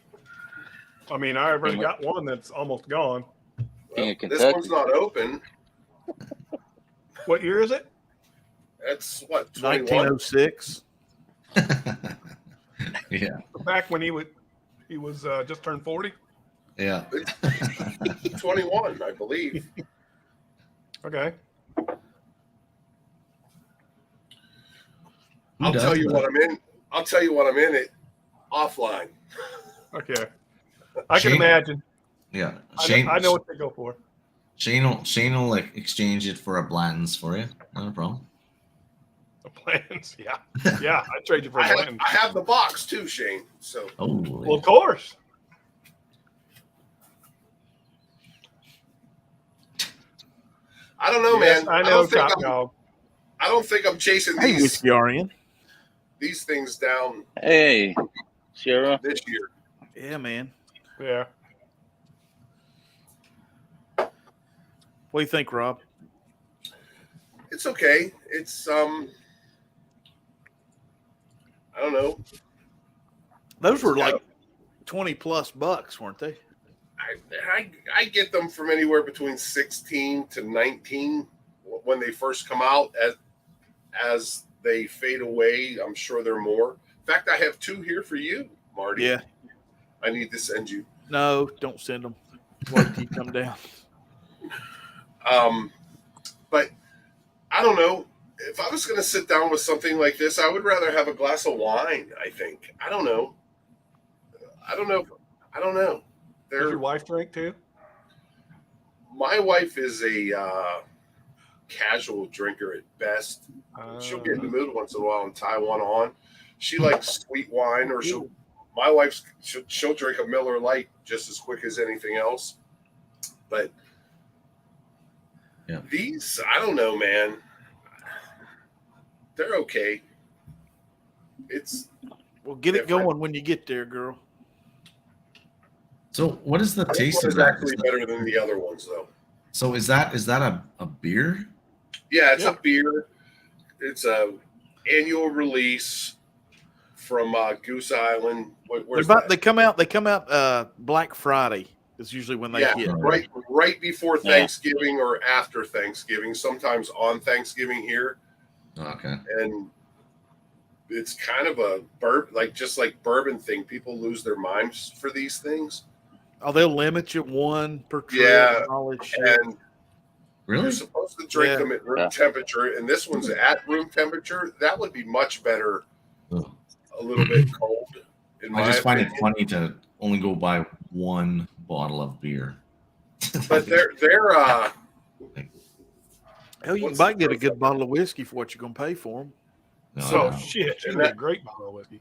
I mean, I already got one that's almost gone. King of This Kentucky. one's not open. What year is it? That's what, 21? 1906. Yeah. Back when he was just turned 40. Yeah. 21, I believe. Okay. I'll does tell you that? what I'm in. I'll tell you what I'm in it offline. Okay. I can Shane- imagine. Yeah. I know what they go for. Shane will like exchange it for a Blanton's for you. Not a problem. The plans. Yeah. Yeah. I trade you for I a have, plan. I have the box too, Shane. So Oh. Well, of course. I don't know, Yes, man. I know, don't think Top I'm, Dog. I don't think I'm chasing Hey, these Whiskey Arian. things down Hey, Sierra. this year. Yeah, man. Yeah. What do you think, Rob? It's okay. It's I don't know. Those were like 20 plus bucks, weren't they? I get them from anywhere between 16 to 19 when they first come out. As they fade away, I'm sure they're more. In fact, I have two here for you, Marty. Yeah. I need to send you. No, don't send them. Wait till you come down. But I don't know. If I was going to sit down with something like this, I would rather have a glass of wine, I think. I don't know. Does your wife drink too? My wife is a casual drinker at best. She'll get in the mood once in a while and tie one on. She likes sweet wine, or she'll drink a Miller Lite just as quick as anything else. But yeah, these, I don't know, man. They're okay. Well, get it different. going when you get there, girl. So what is the This taste one of is that? actually better than the other ones, though. So is that a beer? Yeah, it's a beer. It's a annual release from Goose Island. Where's that? They come out Black Friday is usually when they hit. right before Thanksgiving or after Thanksgiving, sometimes on Thanksgiving here. Okay. And it's kind of a bourbon thing. People lose their minds for these things. Oh, they'll limit you one per trip. Yeah, and all that shit. and Really? you're supposed to drink them at room temperature, and this one's at room temperature. That would be much better. Ugh. A little bit cold. In I my just find it opinion. funny to only go buy one bottle of beer. But they're Hell, you what's might the get a good bottle of whiskey for what you're gonna pay for them. No, So no. shit, you And get a that- great bottle of whiskey.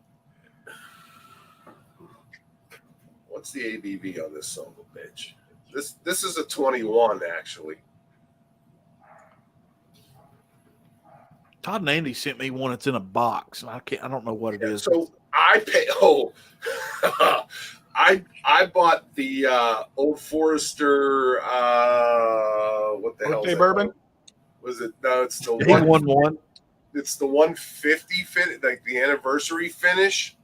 what's the ABV on this son of a bitch? This is a 21 actually. Todd and Andy sent me one that's in a box. I don't know what it is. So I pay. I bought the Old Forester. What the hell? Birthday bourbon? Was it? No, it's the He won one. It's the 150 fit, like the anniversary finish.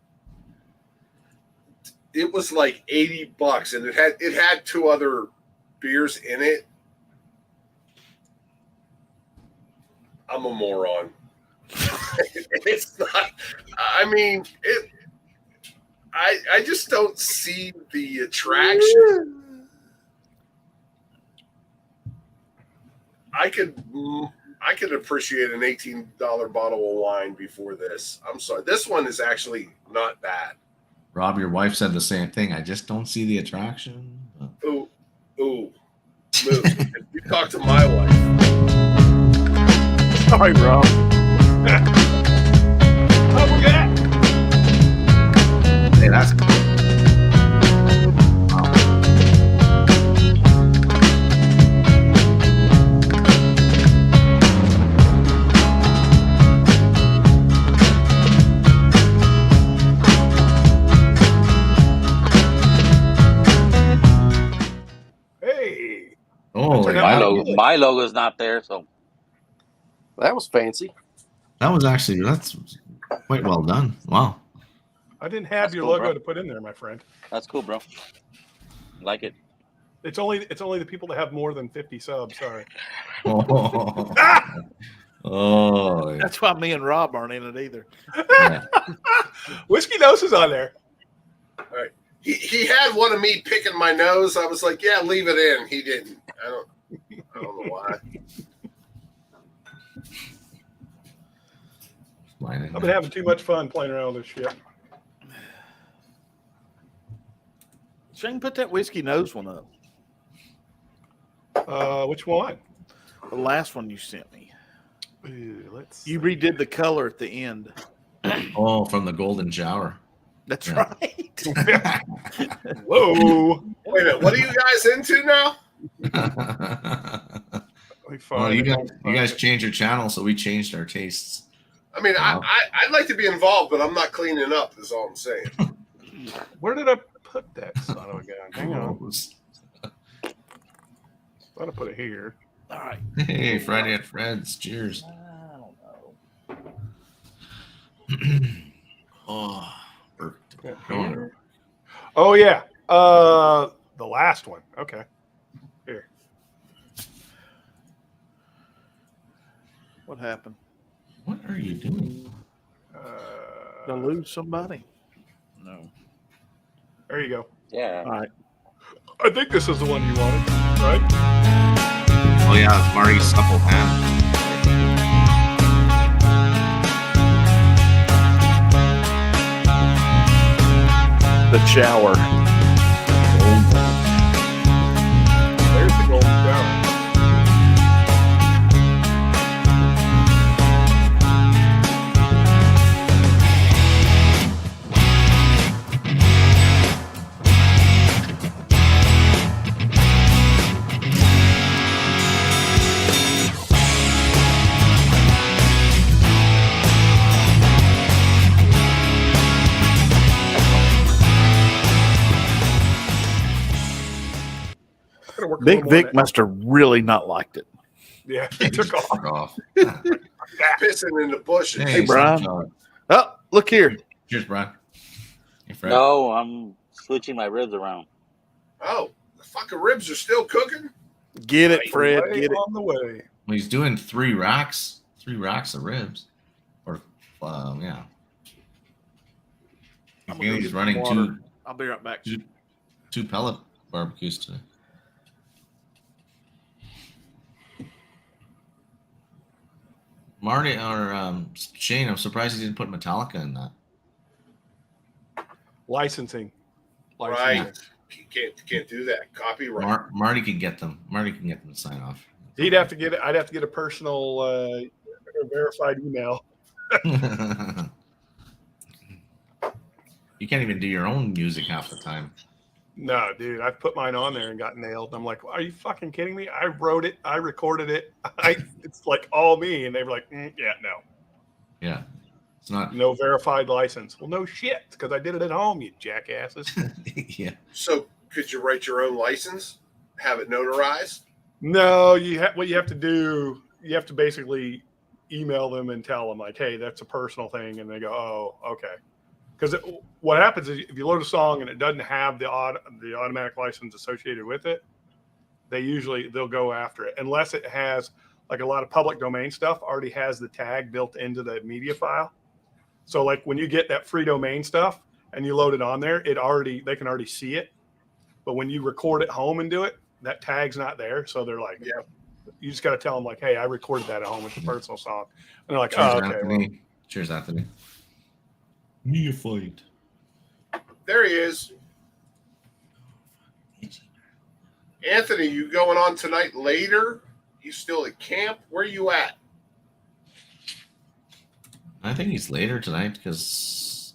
it was like $80, and it had 2 other beers in it. I'm a moron. It's not. I mean, it. I just don't see the attraction. I could appreciate an $18 bottle of wine before this. I'm sorry. This one is actually not bad. Rob, your wife said the same thing. I just don't see the attraction. Ooh. Move. If you talk to my wife. Sorry, bro. Oh, look at that. Hey, that's cool. Hey. Oh, My logo's not there, so That was fancy. that's quite well done. Wow. I didn't have That's your cool, logo bro. to put in there, my friend. that's cool, bro. Like it. It's only the people that have more than 50 subs. Sorry. Oh, yeah. That's why me and Rob aren't in it either. Yeah. Whiskey Nose is on there. All right. He had one of me picking my nose. I was like, yeah, leave it in. He didn't. I don't know why. I've been having too much fun playing around with this shit. Shane, put that Whiskey Nose one up. Which one? The last one you sent me. Ooh, let's. You redid the color at the end. Oh, from the golden shower. That's Yeah. right. Whoa. Wait a minute. What are you guys into now? Well, you guys changed your channel, so we changed our tastes. I mean, Wow. I'd like to be involved, but I'm not cleaning up, is all I'm saying. Where did I put that son of a gun? Hang on. Thought I put it here. All right. Hey, Friday at Fred's. Cheers. I don't know. Oh, burped. Put Go on. here. Oh yeah. The last one. Okay. Here. What happened? What are you doing? Did I lose somebody? No. There you go. Yeah. All right. I think this is the one you wanted, right? Oh yeah, it's Marty's supple ham. The shower. There's the golden shower. Gotta work a Big little more on Vic must have really not liked it. that. Yeah, he took off. Fuck off. Pissing in the bushes. Hey, Brian. sunshine. Oh, look here. Cheers, Brian. Hey, Fred. No, I'm switching my ribs around. Oh, the fucking ribs are still cooking? Get it, Fred. Way Get it. on the way. Well, he's doing 3 racks of ribs. Or, yeah. I'm gonna go He's get some running water. I'll be right back. two pellet barbecues today. Marty or Shane, I'm surprised he didn't put Metallica in that. Licensing. Right. You can't do that. Copyright. Marty can get them. Marty can get them to sign off. He'd have to get it. I'd have to get a personal verified email. You can't even do your own music half the time. No, dude, I've put mine on there and got nailed. I'm like, are you fucking kidding me? I wrote it. I recorded it. It's like all me. And they were like, yeah, no. Yeah. It's not. No verified license. Well, no shit, because I did it at home, you jackasses. Yeah. So could you write your own license? Have it notarized? No, what you have to do, you have to basically email them and tell them like, hey, that's a personal thing. And they go, oh, okay. Because what happens is if you load a song and it doesn't have the automatic license associated with it, they'll go after it unless it has, like, a lot of public domain stuff already has the tag built into the media file. So like when you get that free domain stuff and you load it on there, they can already see it. But when you record at home and do it, that tag's not there. So they're like, Yeah. you just got to tell them like, hey, I recorded that at home. It's a personal song. And they're like, Cheers, oh, okay. Anthony. Well, Cheers, Anthony. Neophyte. There he is. Anthony, you going on tonight later? You still at camp? Where you at? I think he's later tonight because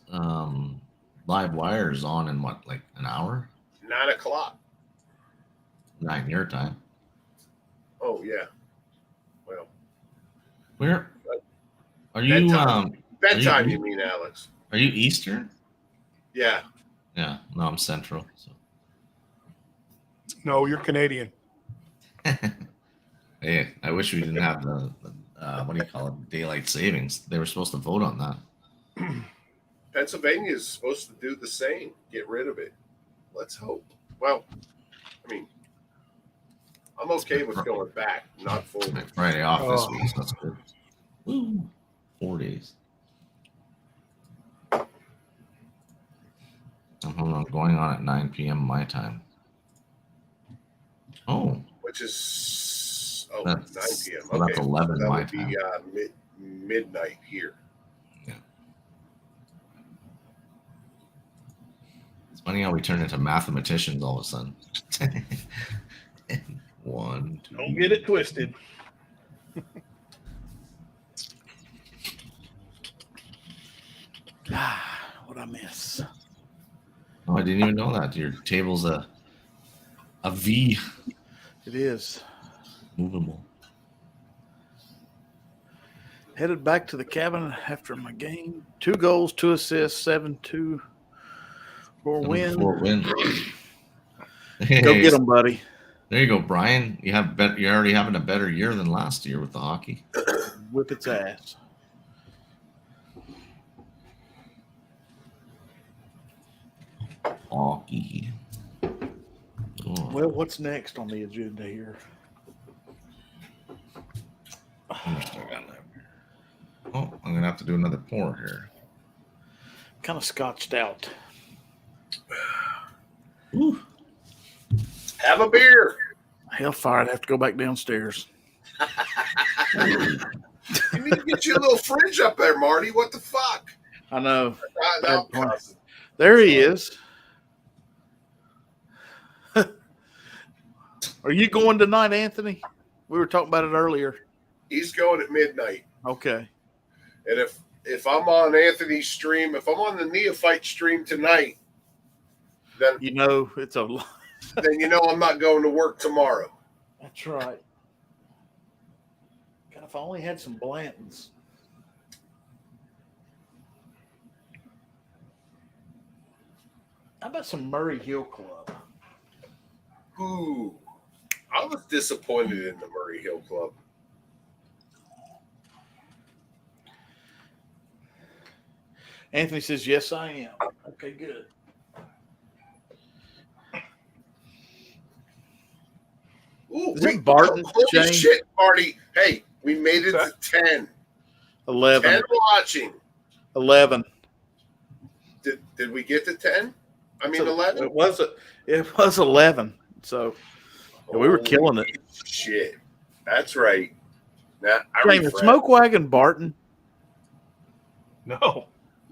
Live Wire is on in what, like an hour? 9 o'clock. 9 your time. Oh, yeah. Well, Where are you? bedtime, you mean, Alex? Are you Eastern? Yeah. Yeah. No, I'm Central. So. no, you're Canadian. Hey, I wish we didn't have the what do you call it? Daylight savings. They were supposed to vote on that. Pennsylvania is supposed to do the same. Get rid of it. Let's hope. Well, I mean, I'm okay with going back, not forward. My Friday off this Oh. week, so that's good. Woo. 4 days. I'm going on at 9 p.m. my time. Oh, Which is 9 That's- p.m. well, that's 11 that my would be midnight here. it's funny how we turn into mathematicians all of a sudden. 1, 2. Don't get it twisted. What I miss? Oh, I didn't even know that. Your table's a V It is. movable. Headed back to the cabin after my game. 2 goals, 2 assists, 7-2 for a win. 4 win. Go Hey, get them, buddy. there you go, Brian. You're already having a better year than last year with the hockey. Whip its ass. Hockey. Oh, Well, what's next on the agenda here? oh, I'm gonna have to do another pour here. Kind of scotched out. Ooh. Have a beer. Hellfire, I'd have to go back downstairs. You need to get you a little fridge up there, Marty. What the fuck? I know. No, There he is. Are you going tonight, Anthony? We were talking about it earlier. he's going at midnight. Okay. And if I'm on Anthony's stream, if I'm on the Neophyte stream tonight, then You know, it's a lot. then you know I'm not going to work tomorrow. That's right. God, if I only had some Blantons. How about some Murray Hill Club? Ooh, I was disappointed in the Murray Hill Club. Anthony says, yes, I am. Okay, good. Ooh, Is it Barton, holy Shane? shit, Marty. Hey, we made it to 10. 11. 10 watching. 11. Did we get to 10? I mean, 11? It was 11. So yeah, we were killing it. Shit. That's right. Now, Shane, is Smoke Wagon Barton? No.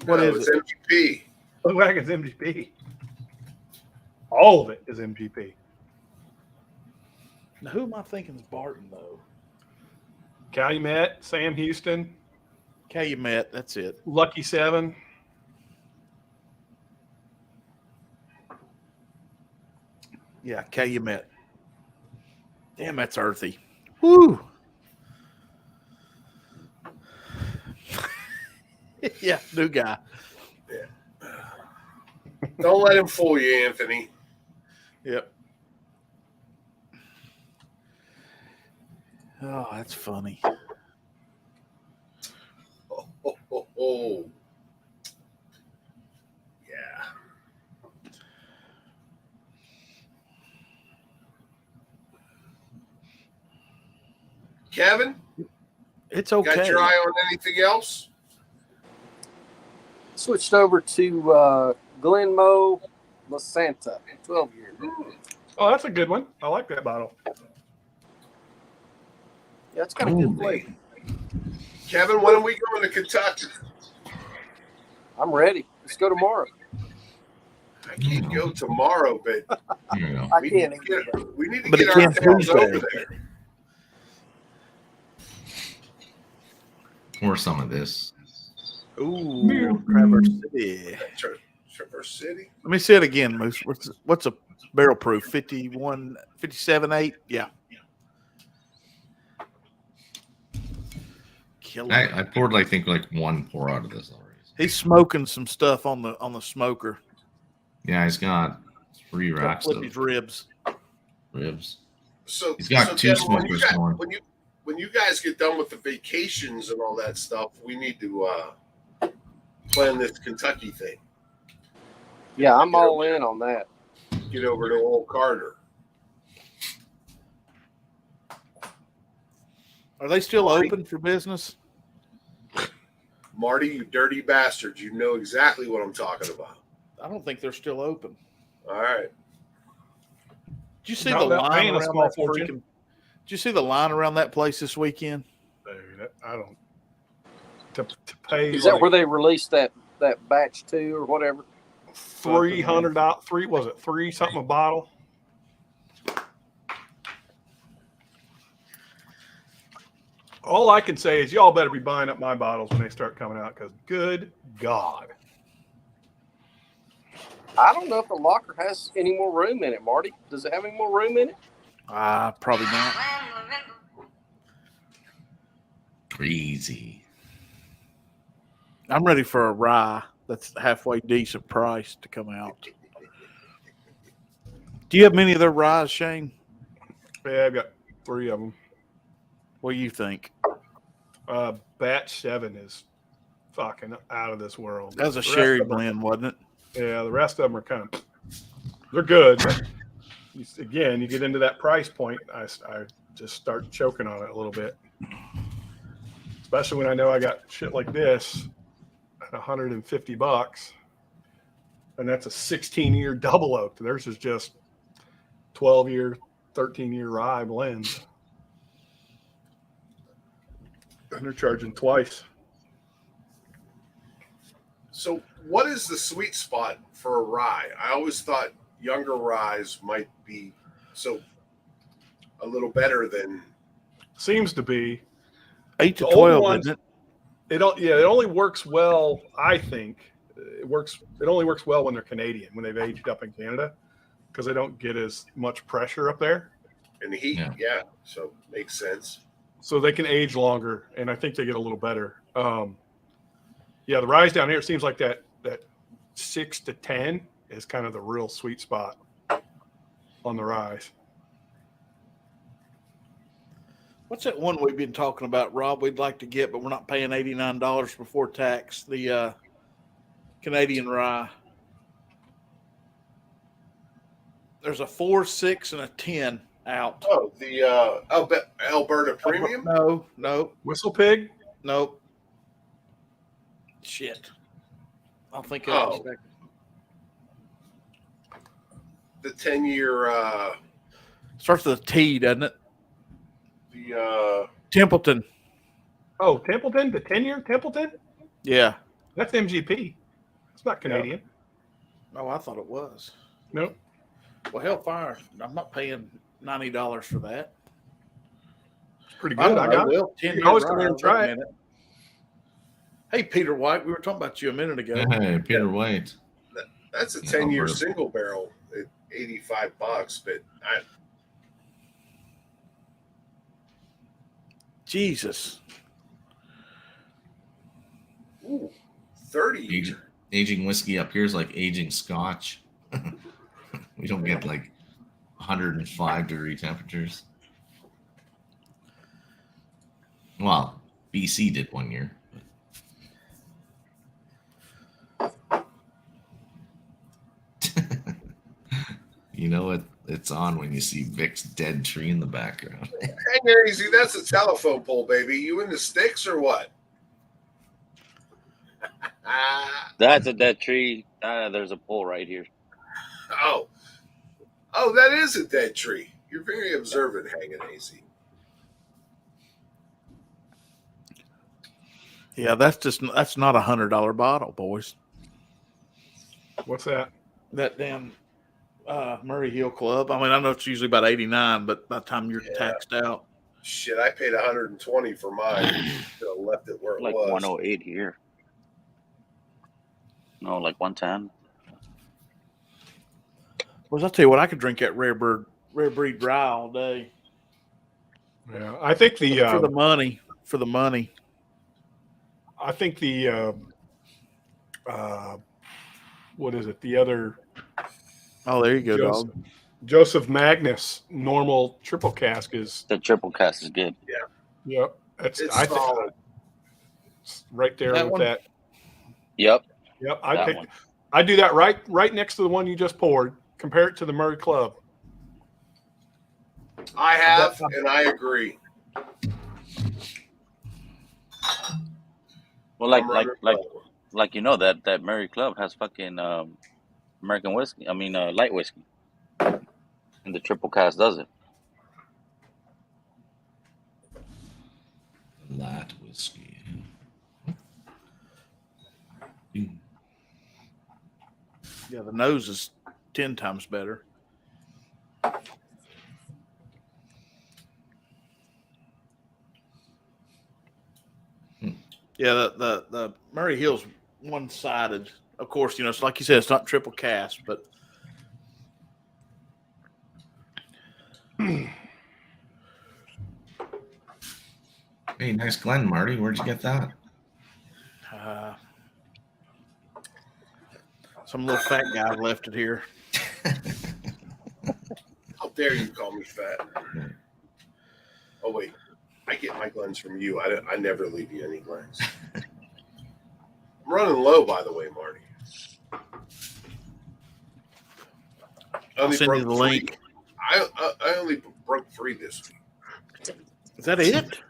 What is it's it? MGP. Smoke Wagon's MGP. All of it is MGP. Now, who am I thinking is Barton, though? Calumet, Sam Houston, Calumet, that's it. Lucky Seven. Yeah, Calumet. Damn, that's earthy. Woo! Yeah, new guy. Don't let him fool you, Anthony. Yep. Oh, that's funny. Oh. Kevin, It's okay. got your eye on anything else? Switched over to Glenmoe La Santa, 12 years. Oh, that's a good one. I like that bottle. Yeah, it's got a good Ooh, flavor. Kevin, when are we going to Kentucky? I'm ready. Let's go tomorrow. I can't go tomorrow, but Here you go. I we can't need to either. get, we need to But get it our can't tails Tuesday. over there. Pour some of this. Ooh, Traverse City. Traverse City. Let me say it again, Moose. What's a barrel proof? 51, 57, 8? Yeah. Killer. I poured, I think, like one pour out of this already. He's smoking some stuff on the smoker. Yeah, he's got 3 racks Flip of his ribs. ribs. So He's got 2 Kevin, smokers going. when you guys get done with the vacations and all that stuff, we need to plan this Kentucky thing. Yeah, I'm all in on that. Get over to old Carter. Are they still Marty? open for business? Marty, you dirty bastard. You know exactly what I'm talking about. I don't think they're still open. All right. Did you see Not the without line paying a around small that fortune. freaking? Did you see the line around that place this weekend? Dude, I don't. To pay Is that where they released that batch 2 or whatever? $300? $3 something a bottle? All I can say is y'all better be buying up my bottles when they start coming out, because good God. I don't know if the locker has any more room in it, Marty. Does it have any more room in it? Probably not. Crazy. I'm ready for a rye that's halfway decent price to come out. Do you have many of their ryes, Shane? Yeah, I've got 3 of them. What do you think? Batch 7 is fucking out of this world. That was a The rest sherry of them- blend, wasn't it? Yeah, the rest of them are kind of, they're good. But again, you get into that price point, I just start choking on it a little bit. Especially when I know I got shit like this at $150, and that's a 16-year double oak. Theirs is just 12-year, 13-year rye blends. And they're charging twice. So, what is the sweet spot for a rye? I always thought younger ryes might be a little better than. Seems to be 8 to the older 12, ones. isn't it? It only works well. I think it only works well when they're Canadian, when they've aged up in Canada, because they don't get as much pressure up there, And the heat, yeah. So makes sense. so they can age longer, and I think they get a little better. Yeah, the rise down here, it seems like that 6 to 10 is kind of the real sweet spot on the rise. What's that one we've been talking about, Rob? We'd like to get, but we're not paying $89 before tax. The Canadian rye. There's a 4, 6, and a 10 out. Oh, the Alberta Premium. No, Whistle Pig? nope. Shit. I'll think of Oh. it. in a second. The 10-year. Starts with a T, doesn't it? The Templeton. Oh, Templeton, the 10-year Templeton? Yeah. That's MGP. It's not Canadian. Oh, I thought it was. Nope. Well, hellfire. I'm not paying $90 for that. It's pretty good. I got it. Well, You can always come here and try it. Hey, Peter White, we were talking about you a minute ago. Hey, Peter White. that's a Yeah, 10-year Alberta. single barrel at $85, but Jesus. 30. Aging whiskey up here is like aging scotch. We don't get like 105-degree temperatures. Well, BC did one year. You know what? It's on when you see Vic's dead tree in the background. Hang easy. That's a telephone pole, baby. You in the sticks or what? That's a dead tree. There's a pole right here. Oh, that is a dead tree. You're very observant, Hanging Easy. Yeah, that's not $100 bottle, boys. What's that? That damn Murray Hill Club. I mean, I know it's usually about 89, but by the time you're taxed out, Shit, I paid 120 for mine. Should have left it where it Like was. 108 here. No, like 110. boys, I'll tell you what, I could drink that rare breed dry all day Yeah, I think for the money. For the money. I think what is it? The other Oh, there you go, Joseph, dog. Joseph Magnus normal triple cask is. The triple cast is good. Yep, that's It's I think solid. it's right there That with one? that. Yep. Yep, That one. I do that right next to the one you just poured. Compare it to the Murray Club. I have, and I agree. Well, I'm running low. like you know that Murray Club has fucking American whiskey. I mean, light whiskey, and the triple cast does it. Light whiskey. Yeah, the nose is 10 times better. Yeah, the Murray Hill's one-sided. Of course, you know, it's like you said, it's not triple cast, but Hey, nice Glen, Marty. Where'd you get that? Some little fat guy left it here. How dare you call me fat? Oh, wait. I get my Glens from you. I never leave you any Glens. I'm running low, by the way, Marty. I'll send you the link. I only broke 3 this week. Is that it?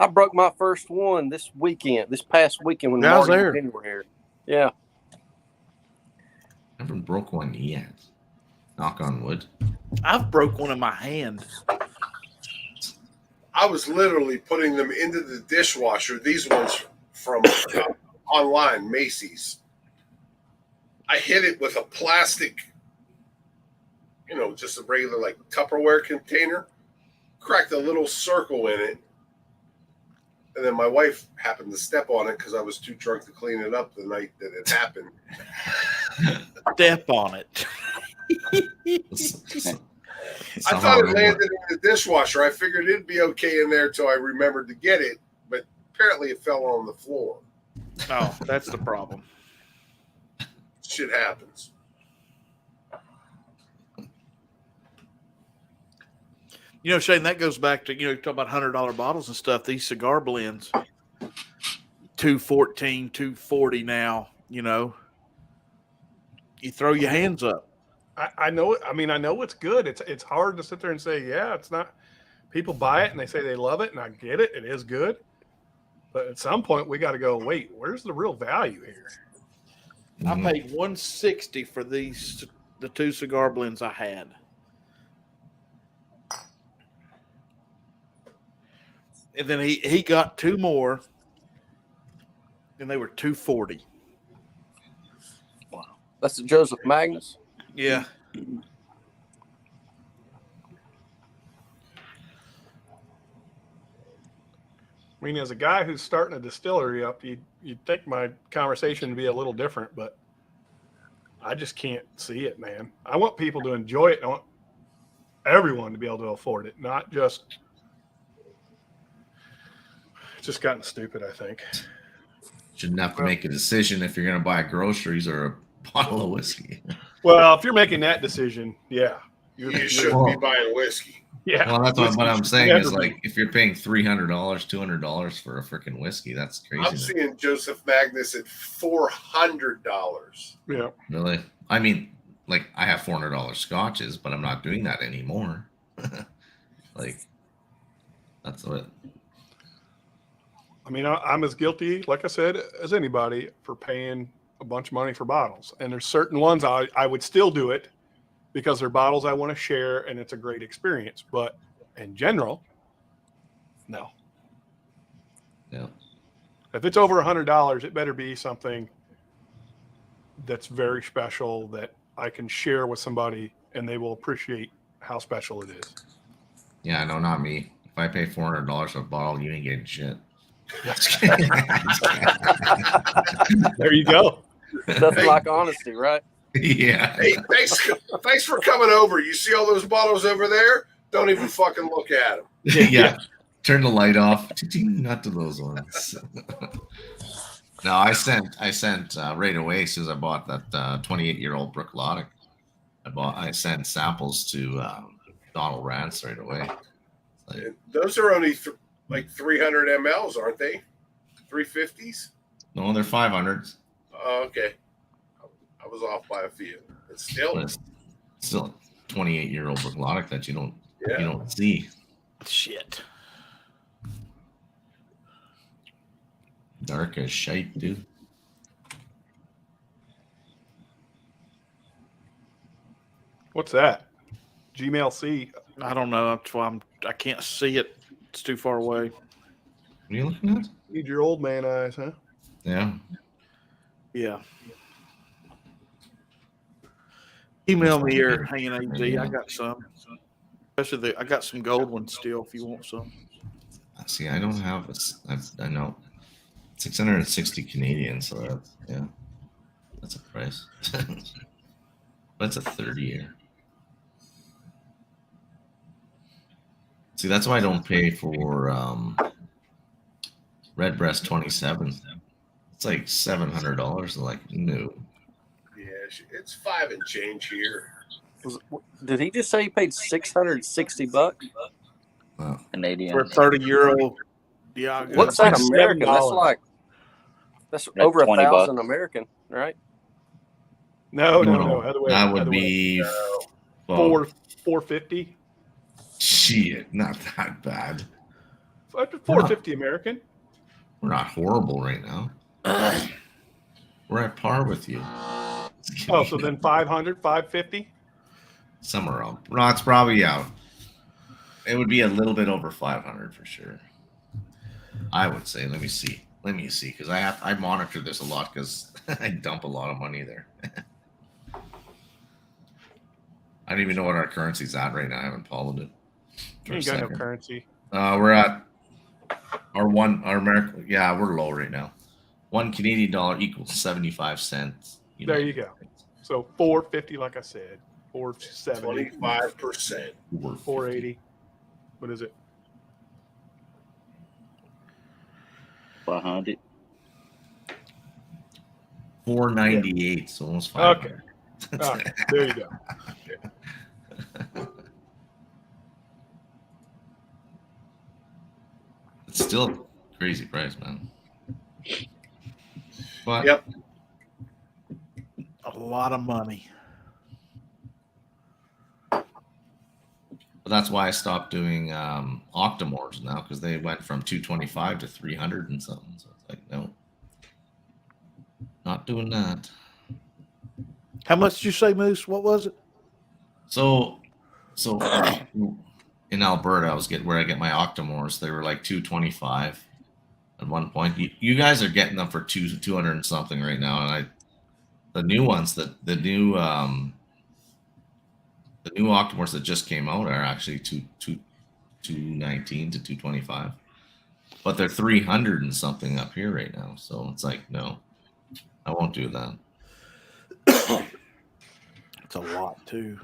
I broke my first one this past weekend when I was Marty there. and Penny were here. Yeah. I haven't broke one yet. Knock on wood. I've broke one in my hand. I was literally putting them into the dishwasher. These ones from online, Macy's. I hit it with a plastic, just a regular like Tupperware container. Cracked a little circle in it. And then my wife happened to step on it because I was too drunk to clean it up the night that it happened. Step on it. I thought it landed in the dishwasher. I figured it'd be okay in there till I remembered to get it, but apparently it fell on the floor. Oh, that's the problem. Shit happens. You know, Shane, that goes back to, you talk about $100 bottles and stuff. These cigar blends, $214, $240 now, you throw your hands up. I know it. I mean, I know it's good. It's hard to sit there and say, yeah, it's not. People buy it and they say they love it, and I get it. It is good. But at some point, we got to go, wait, where's the real value here? I paid $160 for the 2 cigar blends I had. And then he got 2 more, and they were $240. Wow. That's the Joseph Magnus. Yeah. I mean, as a guy who's starting a distillery up, you'd think my conversation would be a little different, but I just can't see it, man. I want people to enjoy it. I want everyone to be able to afford it, not just. It's just gotten stupid, I think. Shouldn't have to make a decision if you're going to buy groceries or a bottle of whiskey. Well, if you're making that decision, yeah. You shouldn't be buying whiskey. Yeah. Well, that's what I'm saying Never is be. like if you're paying $300, $200 for a freaking whiskey, that's crazy. I'm seeing Joseph Magnus at $400. Yeah. Really? I mean, like I have $400 scotches, but I'm not doing that anymore. Like that's what. I mean, I'm as guilty, like I said, as anybody for paying a bunch of money for bottles. And there's certain ones I would still do it because they're bottles I want to share and it's a great experience. But in general, no. Yeah. If it's over $100, it better be something that's very special that I can share with somebody and they will appreciate how special it is. Yeah, no, not me. If I pay $400 for a bottle, you ain't getting shit. There you go. Nothing like honesty, right? Yeah. Hey, thanks for coming over. You see all those bottles over there? Don't even fucking look at them. Yeah. Turn the light off. Not to those ones. No, I sent right away as soon as I bought that 28-year-old Brooklotic. I sent samples to Donald Rance right away. Like, Those are only like 300 mLs, aren't they? 350s? no, they're 500s. Oh, okay. I was off by a few. But still, But it's still a 28-year-old Brooklotic that you yeah. don't see. Shit. Dark as shite, dude. What's that? Gmail C. I don't know. That's why I can't see it. It's too far away. What are you looking at? Need your old man eyes, huh? Yeah. Yeah. Email me your hanging AZ. I got some. Especially I got some gold ones still if you want some. See, I don't have I know 660 Canadian, so that's a price. But it's a 30-year. See, that's why I don't pay for Redbreast 27. It's like $700. Like, no. Yeah, it's 5 and change here. Did he just say he paid $660? Wow. Canadian. For a 30-year-old. Yeah. What's like that American? $7. That's That's over $20. 1,000 American, right? No. Other way. That other would way. be well, 450. shit, not that bad. 450 American. We're not horrible right now. We're at par with you. Oh, so then 500, 550. Somewhere around. No, it's probably out. It would be a little bit over 500 for sure. I would say. Let me see, because I monitor this a lot because I dump a lot of money there. I don't even know what our currency's at right now. I haven't followed it. You ain't got no currency. We're at our American. Yeah, we're low right now. $1 Canadian equals 75 cents. There you go. So 450, like I said, 470, 25%. 480. What is it? 500. 498, so almost 500. Okay. All right, there you go. It's still a crazy price, man. But Yep. A lot of money. But that's why I stopped doing Octomores now, because they went from 225 to 300 and something. So it's like, no, not doing that. How much did you say, Moose? What was it? So in Alberta, I was getting where I get my Octomores. They were like 225 at one point. You guys are getting them for 200 and something right now, and the new ones, the new Octomores that just came out are actually 219 to 225, but they're 300 and something up here right now. So it's like, no, I won't do that. It's a lot too.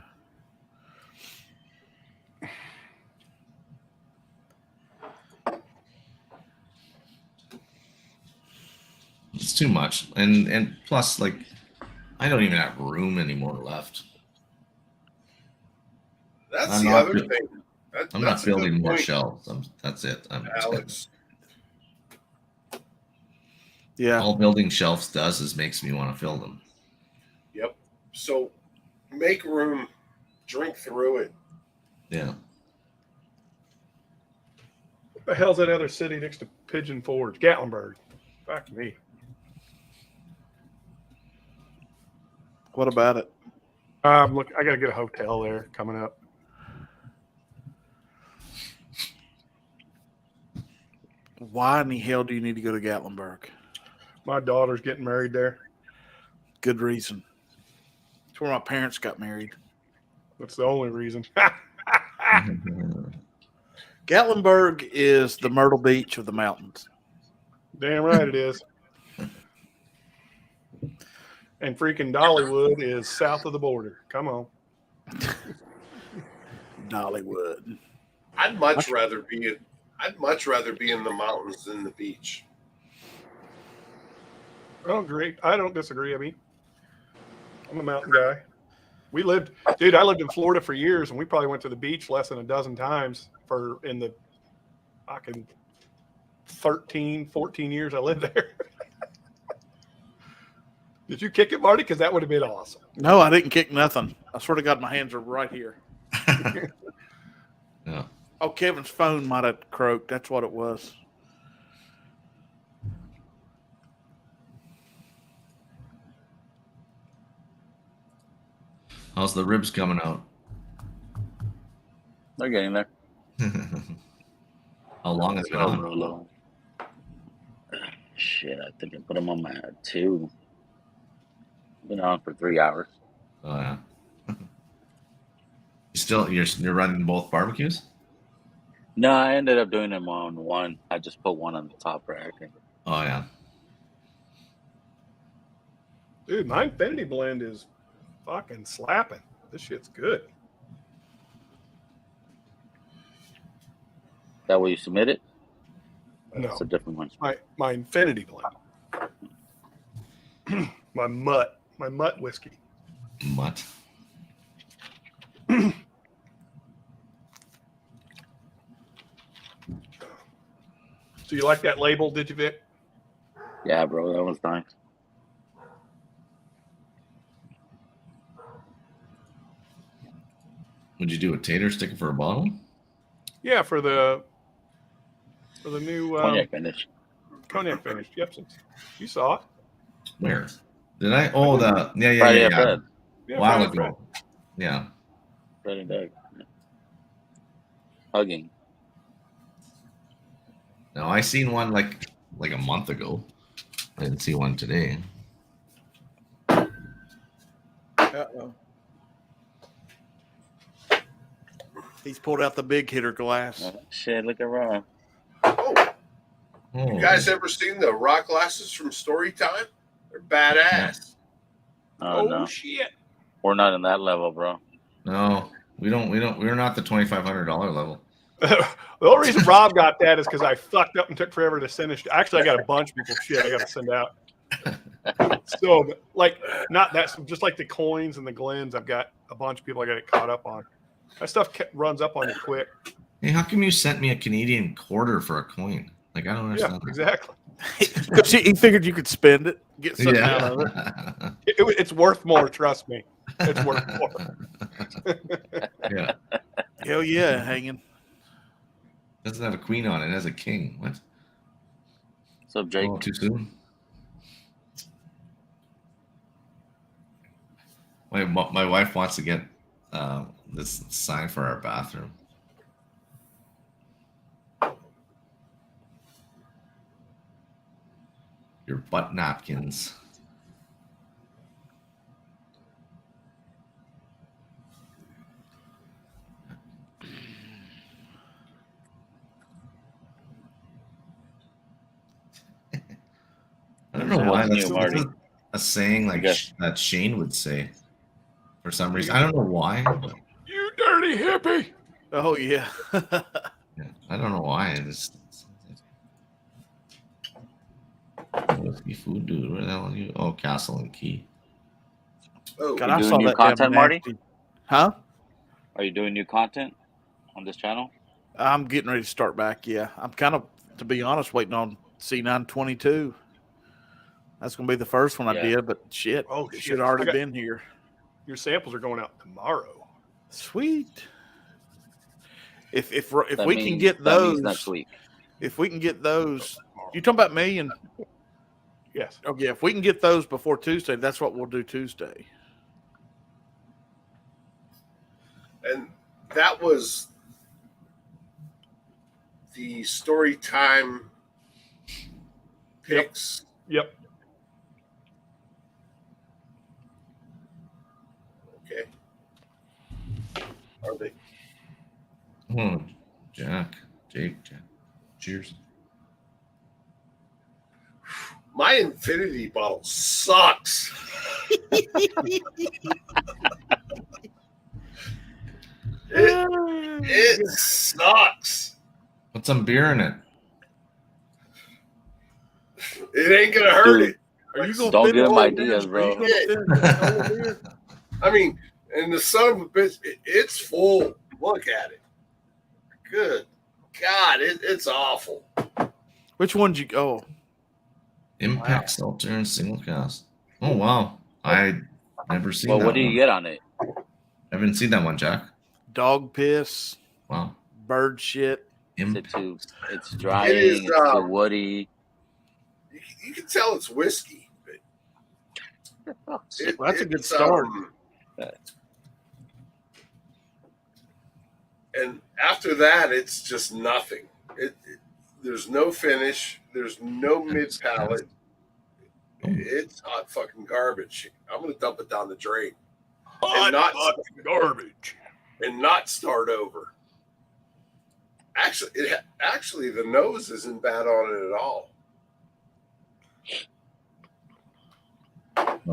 It's too much, and plus, like, I don't even have room anymore left. That's I'm the not other buil- thing. I'm That's not a good building more point, shelves. That's it. Alex. Yeah. All building shelves does is makes me want to fill them. Yep. So Make room. Drink through it. Yeah. What the hell's that other city next to Pigeon Forge? Gatlinburg. Fuck me. What about it? Look, I got to get a hotel there coming up. Why in the hell do you need to go to Gatlinburg? My daughter's getting married there. Good reason. It's where my parents got married. That's the only reason. Gatlinburg is the Myrtle Beach of the mountains. Damn right it is. And freaking Dollywood is south of the border. Come on. Dollywood. I'd much rather be in the mountains than the beach. I don't disagree. I mean, I'm a mountain guy. I lived in Florida for years, and we probably went to the beach less than a dozen times in the fucking 13, 14 years I lived there. Did you kick it, Marty? Because that would have been awesome. No, I didn't kick nothing. I swear to God, my hands are right here. Yeah. Oh, Kevin's phone might have croaked. That's what it was. How's the ribs coming out? They're getting there. How long has it been on? Real low. Shit, I think I put them on my 2. Been on for 3 hours. Oh yeah. You're running both barbecues? No, I ended up doing them on one. I just put one on the top rack. Oh yeah. Dude, my Infinity Blend is fucking slapping. This shit's good. That way you submit it? No, It's a different one. my Infinity Blend. my mutt whiskey. Mutt. So you like that label, did you, Vic? Yeah, bro, that was nice. Would you do a tater sticker for a bottle? Yeah, for the new Cognac finish. Cognac finish. Yep, you saw it. Where? Did I? Oh, yeah. Friday at Fred. Yeah, While Friday ago. Yeah. Fred and Doug. Yeah. Hugging. No, I seen one like a month ago. I didn't see one today. Uh-oh. He's pulled out the big hitter glass. Oh, shit, look at Ron. Oh, Oh, you guys ever seen the rock glasses from Storytime? They're badass. Oh, no. Shit. We're not in that level, bro. no, we're not the $2,500 level. The only reason Rob got that is because I fucked up and took forever to send it. Actually, I got a bunch of people's shit I got to send out. So, like, not that, just like the coins and the Glens, I've got a bunch of people I got it caught up on. That stuff runs up on you quick. Hey, how come you sent me a Canadian quarter for a coin? Like, I don't Yeah, understand. exactly. Because he figured you could spend it, get something out of it. It's worth more, trust me. It's worth more. Yeah. Hell yeah, hanging. Doesn't have a queen on it. It has a king. What? What's up, Jake? Oh, too soon? My wife wants to get this sign for our bathroom. Your butt napkins. I don't know why What's that's new, Marty? a saying like Yes. that Shane would say for some reason. I don't know why. But, You dirty hippie. Oh yeah. yeah, I don't know why. Whiskey food, dude. Where the hell are you? Oh, Castle and Key. Oh, God, You I doing saw new that content, damn Marty? nasty. Huh? Are you doing new content on this channel? I'm getting ready to start back. Yeah, I'm kind of, to be honest, waiting on C922. That's gonna be the first one I Yeah. did, but shit, Oh, it shit. should have already I got- been here. Your samples are going out tomorrow. Sweet. If That we can means- get that means those next week. if we can get those, you talking about me and Yes. oh yeah, if we can get those before Tuesday, that's what we'll do Tuesday. And that was the story time picks. Yep. Okay. Are they? Jack. Cheers. My infinity bottle sucks. It sucks. Put some beer in it. It ain't gonna hurt Dude, it. Are you gonna Don't finish give him that ideas, damn- are you bro. gonna finish that whole beer? I mean, and the son of a bitch, it's full. Look at it. Good God, it's awful. Which one'd you go? Impact Seltzer and single cast. Oh wow. I never seen Well, that what do you one. get on it? I haven't seen that one, Jack. Dog piss, Wow. bird shit. It's drying. It is, It's too woody. You can tell it's whiskey. But Well, that's a good start. And after that, it's just nothing. There's no finish. There's no mid palate. It's hot fucking garbage. I'm gonna dump it down the drain and not garbage and not start over. Actually, the nose isn't bad on it at all.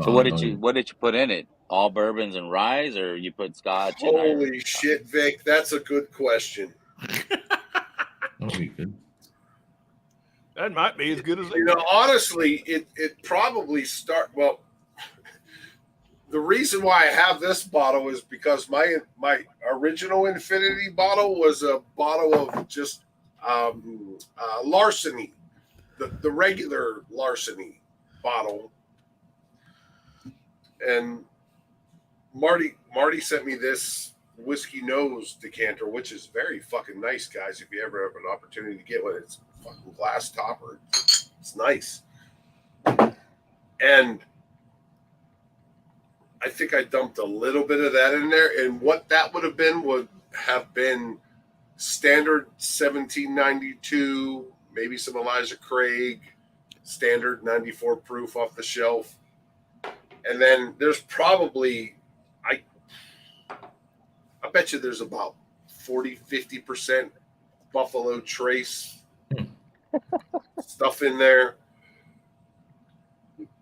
So what did you put in it? All bourbons and rye, or you put Scotch? And Holy shit, Vic! That's a good question. That'll be good. That might be as good as You know, honestly, it probably start well. The reason why I have this bottle is because my original Infinity bottle was a bottle of just Larceny, the regular Larceny bottle, and Marty sent me this whiskey nose decanter, which is very fucking nice, guys. If you ever have an opportunity to get one, it's a fucking glass topper. It's nice. And I think I dumped a little bit of that in there. And what that would have been standard 1792, maybe some Elijah Craig, standard 94 proof off the shelf. And then there's probably, I bet you there's about 40-50% Buffalo Trace stuff in there.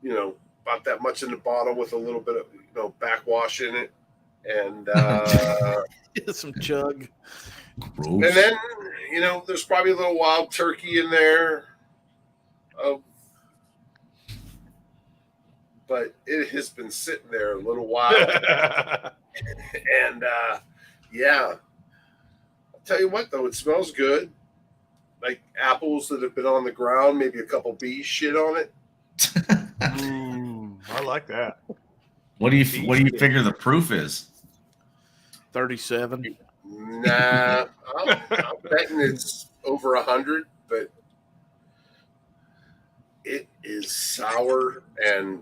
You know, about that much in the bottle with a little bit of, backwash in it. And some chug. And then, there's probably a little wild turkey in there. But it has been sitting there a little while. And yeah, I'll tell you what, though, it smells good. Like apples that have been on the ground, maybe a couple bees shit on it. I like that. What do you figure the proof is? 37. Nah, I'm betting it's over 100, but it is sour and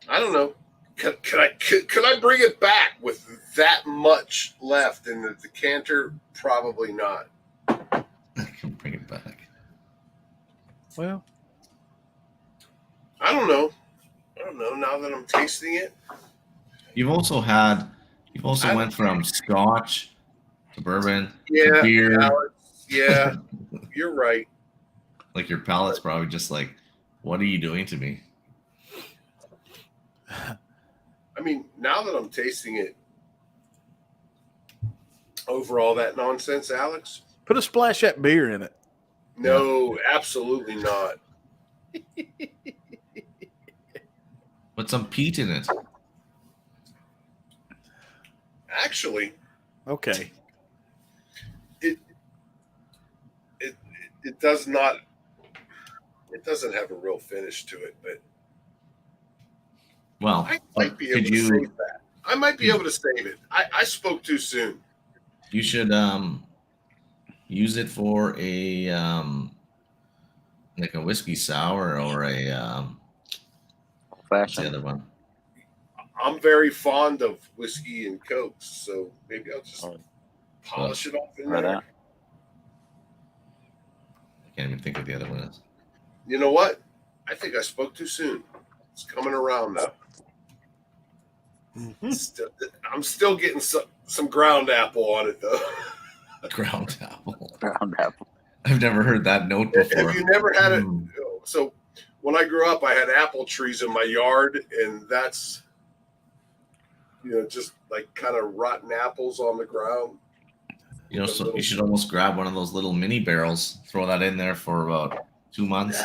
I don't know. Could I bring it back with that much left in the decanter? Probably not. I can bring it back. Well, I don't know. Now that I'm tasting it, You've also went from Scotch to bourbon yeah, to beer. Alex, yeah, you're right. Like your palate's probably just like, what are you doing to me? I mean, now that I'm tasting it, over all that nonsense, Alex. Put a splash of that beer in it. No, absolutely not. Put some peat in it. Actually, okay. It does not. It doesn't have a real finish to it, but Well, I might be able could to you? save that. I might be able to save it. I spoke too soon. You should use it for a like a whiskey sour or a what's the Fashion. other one? I'm very fond of whiskey and cokes, so maybe I'll just Oh, polish it off in right there. out. I can't even think of the other one is. You know what? I think I spoke too soon. It's coming around now. I'm still getting some ground apple on it though. Ground apple. Ground apple. I've never heard that note before. Have you never had it? Mm. So when I grew up, I had apple trees in my yard, and that's just like kind of rotten apples on the ground. You know, so you should almost grab one of those little mini barrels, throw that in there for about 2 months.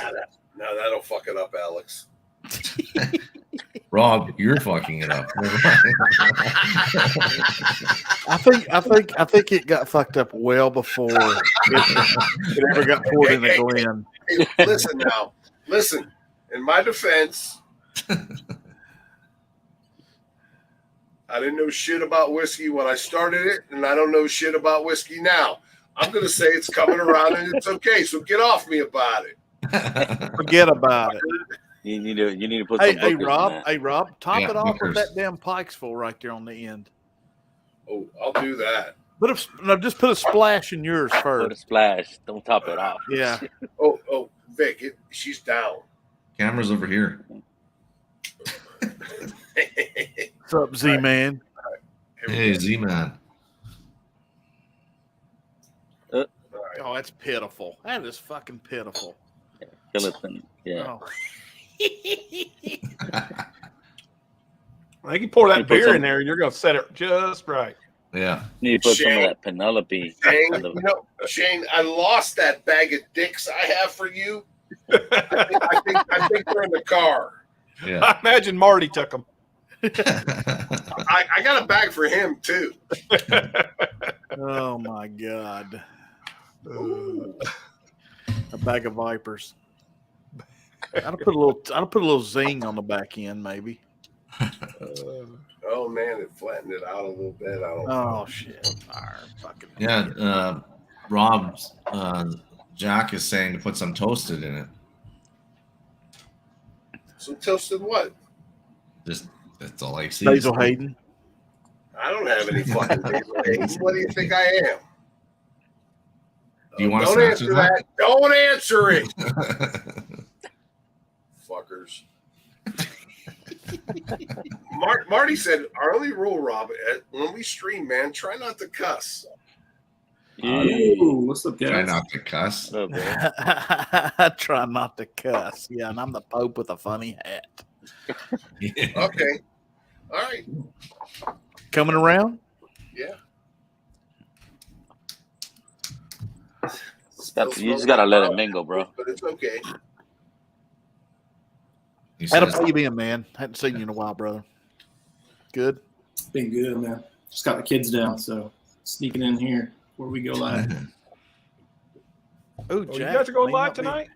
No, that'll fuck it up, Alex. Rob, you're fucking it up. I think it got fucked up well before it ever got poured in the Glen. Hey, listen now. Listen. In my defense, I didn't know shit about whiskey when I started it, and I don't know shit about whiskey now. I'm going to say it's coming around and it's okay. So get off me about it. Forget about it. You need to put Hey, some hey, bookers in Rob. that. Hey, Rob. Top Yeah, it off with bookers. that damn Pikesville right there on the end. Oh, I'll do that. Just put a splash in yours Put a first. splash. Don't top it off. Yeah. Oh, Vic, she's down. Camera's over here. What's up, Z-Man? Hey, Z-Man. Oh, that's pitiful. That is fucking pitiful. Skeleton. Yeah. Oh. I think you pour You that put beer some- in there, and you're gonna set it just right. Yeah. You need to put some of Shane. that Penelope. Shane, Shane, I lost that bag of dicks I have for you. I think they're in the car. Yeah. I imagine Marty took them. I got a bag for him too. Oh my God. A bag of vipers. I'd put a little zing on the back end, maybe. Oh man, it flattened it out a little bit. I don't know. Oh shit! Fire, fucking Yeah. Rob's Jack is saying to put some toasted in it. Some toasted what? Just that's all I see. Basil Hayden. I don't have any fucking basil eggs. What do you think I am? Do you want Don't to answer that. Don't answer it, fuckers. Marty said our only rule, Rob, when we stream, man, try not to cuss. Ooh, what's up, Try guys? not to cuss. Oh, boy. I try not to cuss. Yeah, and I'm the Pope with a funny hat. Yeah. Okay. All right. Coming around? Yeah. You just gotta let it mingle, bro. But it's okay. He How says, you been, man? Hadn't seen you in a while, brother. Good. Been good, man. Just got the kids down, so sneaking in here before we go live. Oh, You guys are going live tonight?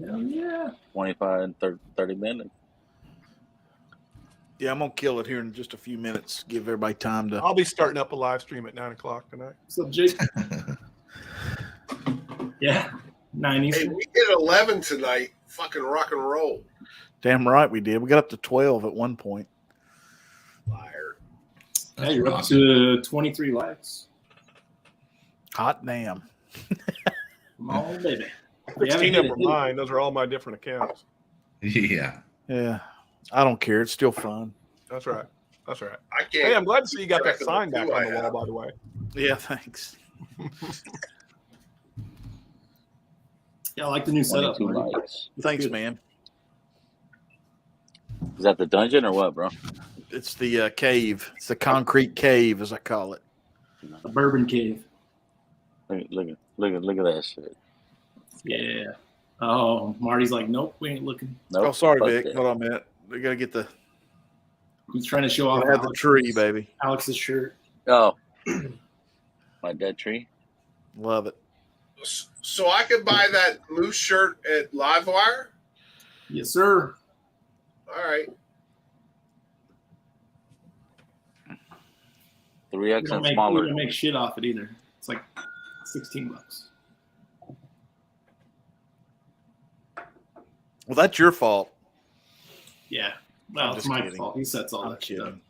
Hell yeah. 25 and 30 minutes. Yeah, I'm gonna kill it here in just a few minutes. Give everybody time to. I'll be starting up a live stream at 9:00 tonight. What's up, Jake? Yeah. 9 Hey, Eastern. we did 11 tonight. Fucking rock and roll. Damn right we did. We got up to 12 at one point. Liar. Yeah, you're up to 23 likes. Hot damn. Come on, baby. 16 of them are mine. Those are all my different accounts. Yeah. Yeah. I don't care. It's still fun. That's right. That's right. I can't. Hey, I'm glad to see you got that reckon sign the back two on I the wall, have. by the way. Yeah, thanks. Yeah, I like the new setup. 22 Marty. likes. Thanks, good. man. Is that the dungeon or what, bro? It's the cave. It's the concrete cave, as I call it. A bourbon cave. Look at that shit. Yeah. Oh, Marty's like, nope, we ain't looking. Nope, Oh, sorry, fuck Vic. that. Hold on a minute. We gotta get the. He's trying to show off Gotta have the tree, baby. Alex's shirt. Oh, my dead tree. Love it. So I could buy that moose shirt at Livewire? Yes, sir. All right. We 3X don't and make, we smaller. don't make shit off it either. It's like $16. Well, that's your fault. Yeah. I'm Well, it's just my kidding. fault. He sets all I'm that shit up. kidding.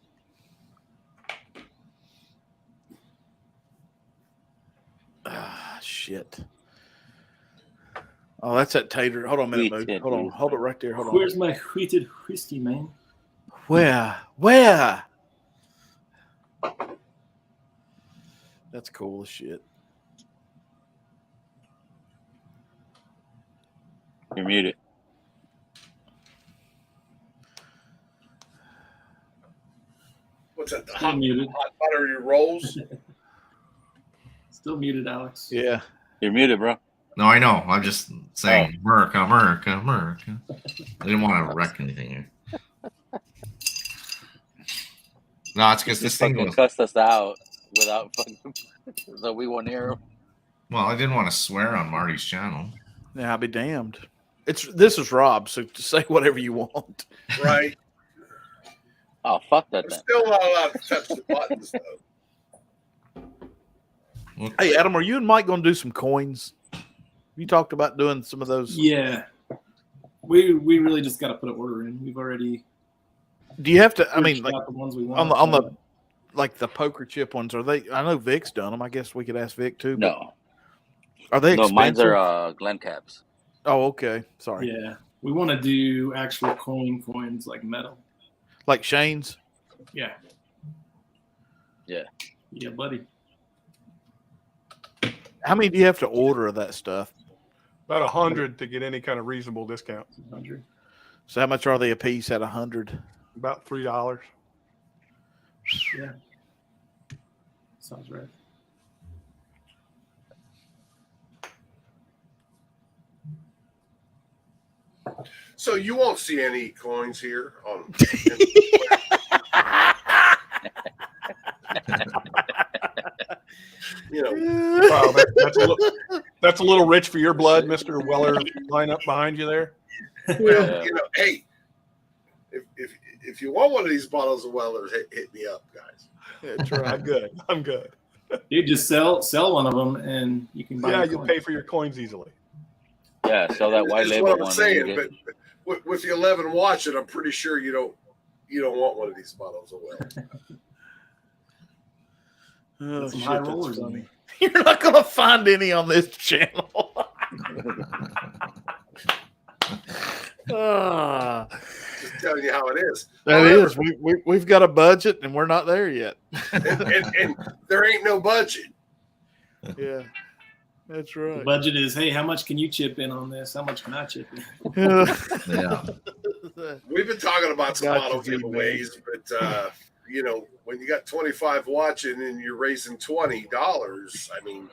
Ah, shit. Oh, that's that tater. Hold on a minute, Wheat Moot. it Hold on. is. Hold it right there. Hold on. Where's my wheated whiskey, man? Where? Where? That's cool as shit. You're muted. What's that? The Still hot, muted. hot buttery rolls? Still muted, Alex. Yeah. You're muted, bro. No, I know. I'm just saying America, America, America. I didn't want to wreck anything here. No, it's because this thing Fucking was. cussed us out without fucking. So we won't hear him. Well, I didn't want to swear on Marty's channel. Yeah, I'll be damned. This is Rob, so say whatever you want. Right. Oh, fuck that I'm then. still not allowed to touch the buttons, though. Hey, Adam, are you and Mike going to do some coins? You talked about doing some of those. Yeah. We really just got to put an order in. We've already. Do you have to? I mean, like got the ones we want. on the like the poker chip ones. Are they? I know Vic's done them. I guess we could ask Vic too. But No. are they No, expensive? mine's are Glen Caps. Oh, okay. Sorry. Yeah, we want to do actual coins like metal. Like Shane's. Yeah. Yeah. Yeah, buddy. How many do you have to order of that stuff? About 100 to get any kind of reasonable discount. 100. So how much are they a piece at 100? About $3. Yeah. Sounds right. So you won't see any coins here on. You know, Wow, that's a little rich for your blood, Mr. Weller, line up behind you there. well, you know, hey, if you want one of these bottles of Weller's, hit me up, guys. That's right. I'm good. You just sell one of them and you can buy. Yeah, the you'll coin. pay for your coins easily. Yeah, sell that white That's label what I'm one. saying. and you But with the 11 watching, I'm pretty sure you don't want one of these bottles of Weller's. Oh, Some shit, high that's rollers in funny. there. You're not going to find any on this channel. Ah, Just telling you how it is. that However, is. We've got a budget and we're not there yet. and there ain't no budget. Yeah, that's The right. budget is, hey, how much can you chip in on this? How much can I chip in? Yeah. We've been talking about some Gotcha, bottle G-Man. giveaways, but you know, when you got 25 watching and you're raising $20, I mean,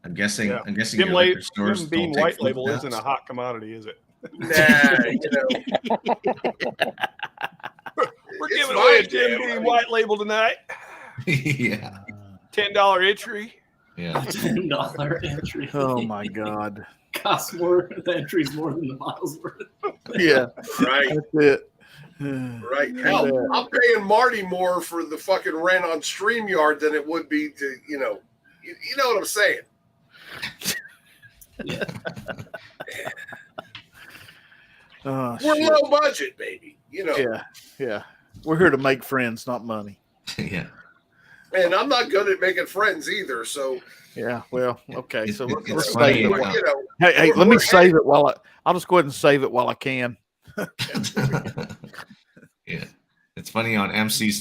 I'm guessing. Yeah. I'm guessing Jim, your liquor stores Jim don't Beam take White flip Label isn't a caps. hot commodity, is it? nah, you know, We're it's giving away a my Jim jam. I Beam mean, White Label tonight. Yeah. $10 entry. Yeah. $10 entry. Oh my God. Costs more. The entry's more than the bottle's worth. Yeah, right, that's it. right. Hell, Yeah. I'm paying Marty more for the fucking rent on StreamYard than it would be to, you know what I'm saying. Yeah. Oh, We're shit. low budget, baby. You know, Yeah, yeah. We're here to make friends, not money. Yeah. and I'm not good at making friends either. So, Yeah. Well, okay. So let's It's save funny, it. you yeah. know, Hey, we're- let me we're save it while I'll just go ahead and save it while I can. Yeah. It's funny on MC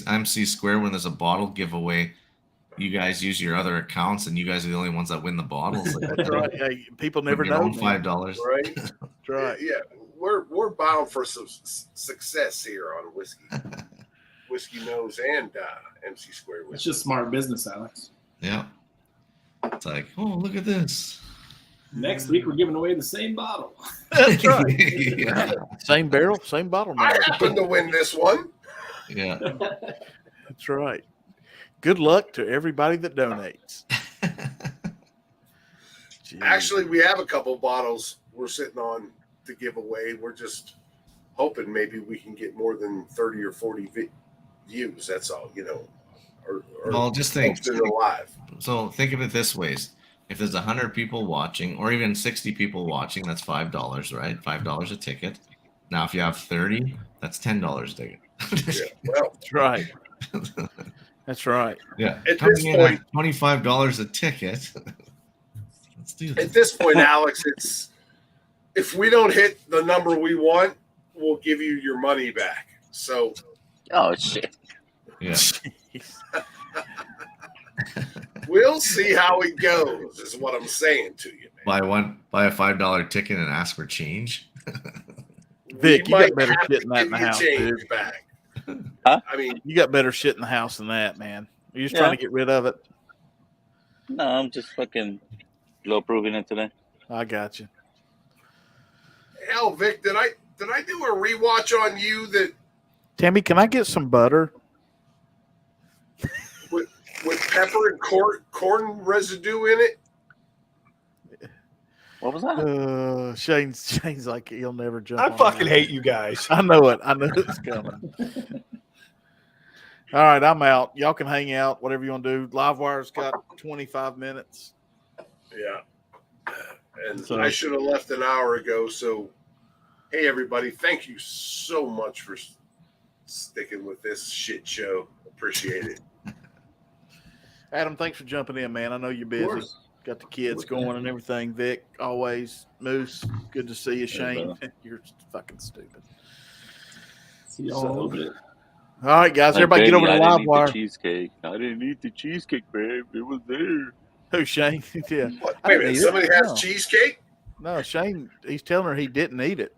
Square when there's a bottle giveaway, you guys use your other accounts and you guys are the only ones that win the bottles. That's right. Hey, people never Your know. own $5. right? That's right. Yeah, we're bound for some success here on Whiskey Nose and MC Square It's Whiskey. just smart business, Alex. Yeah. It's like, oh, look at this. Next week we're giving away the same bottle. That's right. Yeah. Same barrel, same bottle. I number. happen to win this one. Yeah. That's right. Good luck to everybody that donates. Jeez. Actually, we have a couple bottles we're sitting on to give away. We're just hoping maybe we can get more than 30 or 40 views. That's all. You know, or Well, just think. posted it live. So think of it this way: if there's 100 people watching, or even 60 people watching, that's $5, right? $5 a ticket. Now, if you have 30, that's $10 a ticket. Yeah, well, That's right. That's right. Yeah. At Coming this in point- at $25 a ticket. Let's do this. at this point, Alex, it's if we don't hit the number we want, we'll give you your money back. So Oh shit. Yeah. we'll see how it goes, is what I'm saying to you, man. Buy a $5 ticket and ask for change. Vic, We you might got better have shit to than that in the give you house, change dude. back. Huh? I mean, You got better shit in the house than that, man. Are you just Yeah. trying to get rid of it? No, I'm just fucking blow proofing it today. I got you. hell, Vic, did I do a rewatch on you that Tammy, can I get some butter? with pepper and corn residue in it? What was that? Shane's like he'll never jump. I on fucking that. hate you guys. I know it. I know it's coming. All right, I'm out. Y'all can hang out, whatever you want to do. Livewire's got 25 minutes. Yeah. And So- I should have left an hour ago. So, hey, everybody, thank you so much for sticking with this shit show. Appreciate it. Adam, thanks for jumping in, man. I know you're busy. course. Got the kids going and everything. Vic, always. Moose, good to see you. Shane, you're fucking stupid. See y'all So- a little bit. All right, guys, Like, everybody get over baby, to I didn't eat the Livewire. cheesecake. I didn't eat the cheesecake, babe. It was there. Who, Shane? Yeah. What, I wait didn't a minute, eat it. somebody has No. cheesecake? No, Shane, he's telling her he didn't eat it.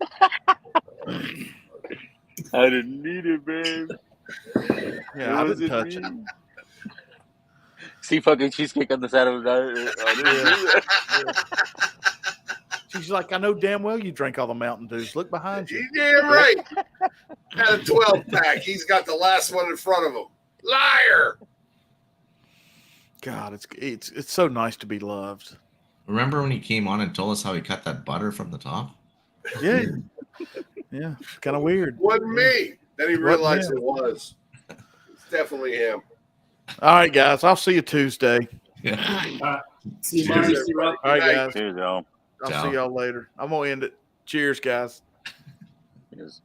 I didn't eat it, babe. Yeah, I didn't touch it. See fucking cheesecake on the side of the I didn't do that. She's like, I know damn well you drank all the Mountain Dews. Look behind you. You damn right. Had a 12 pack. He's got the last one in front of him. Liar. God, it's so nice to be loved. Remember when he came on and told us how he cut that butter from the top? Yeah. Yeah. Kind of weird. Wasn't me. Then he Wasn't realized him. it was. It's definitely him. All right, guys. I'll see you Tuesday. Yeah. See you, Cheers, Marty. See you, Rob. All right, Good night. guys. Cheers, y'all. I'll Ciao. see y'all later. I'm gonna end it. Cheers, guys. Cheers.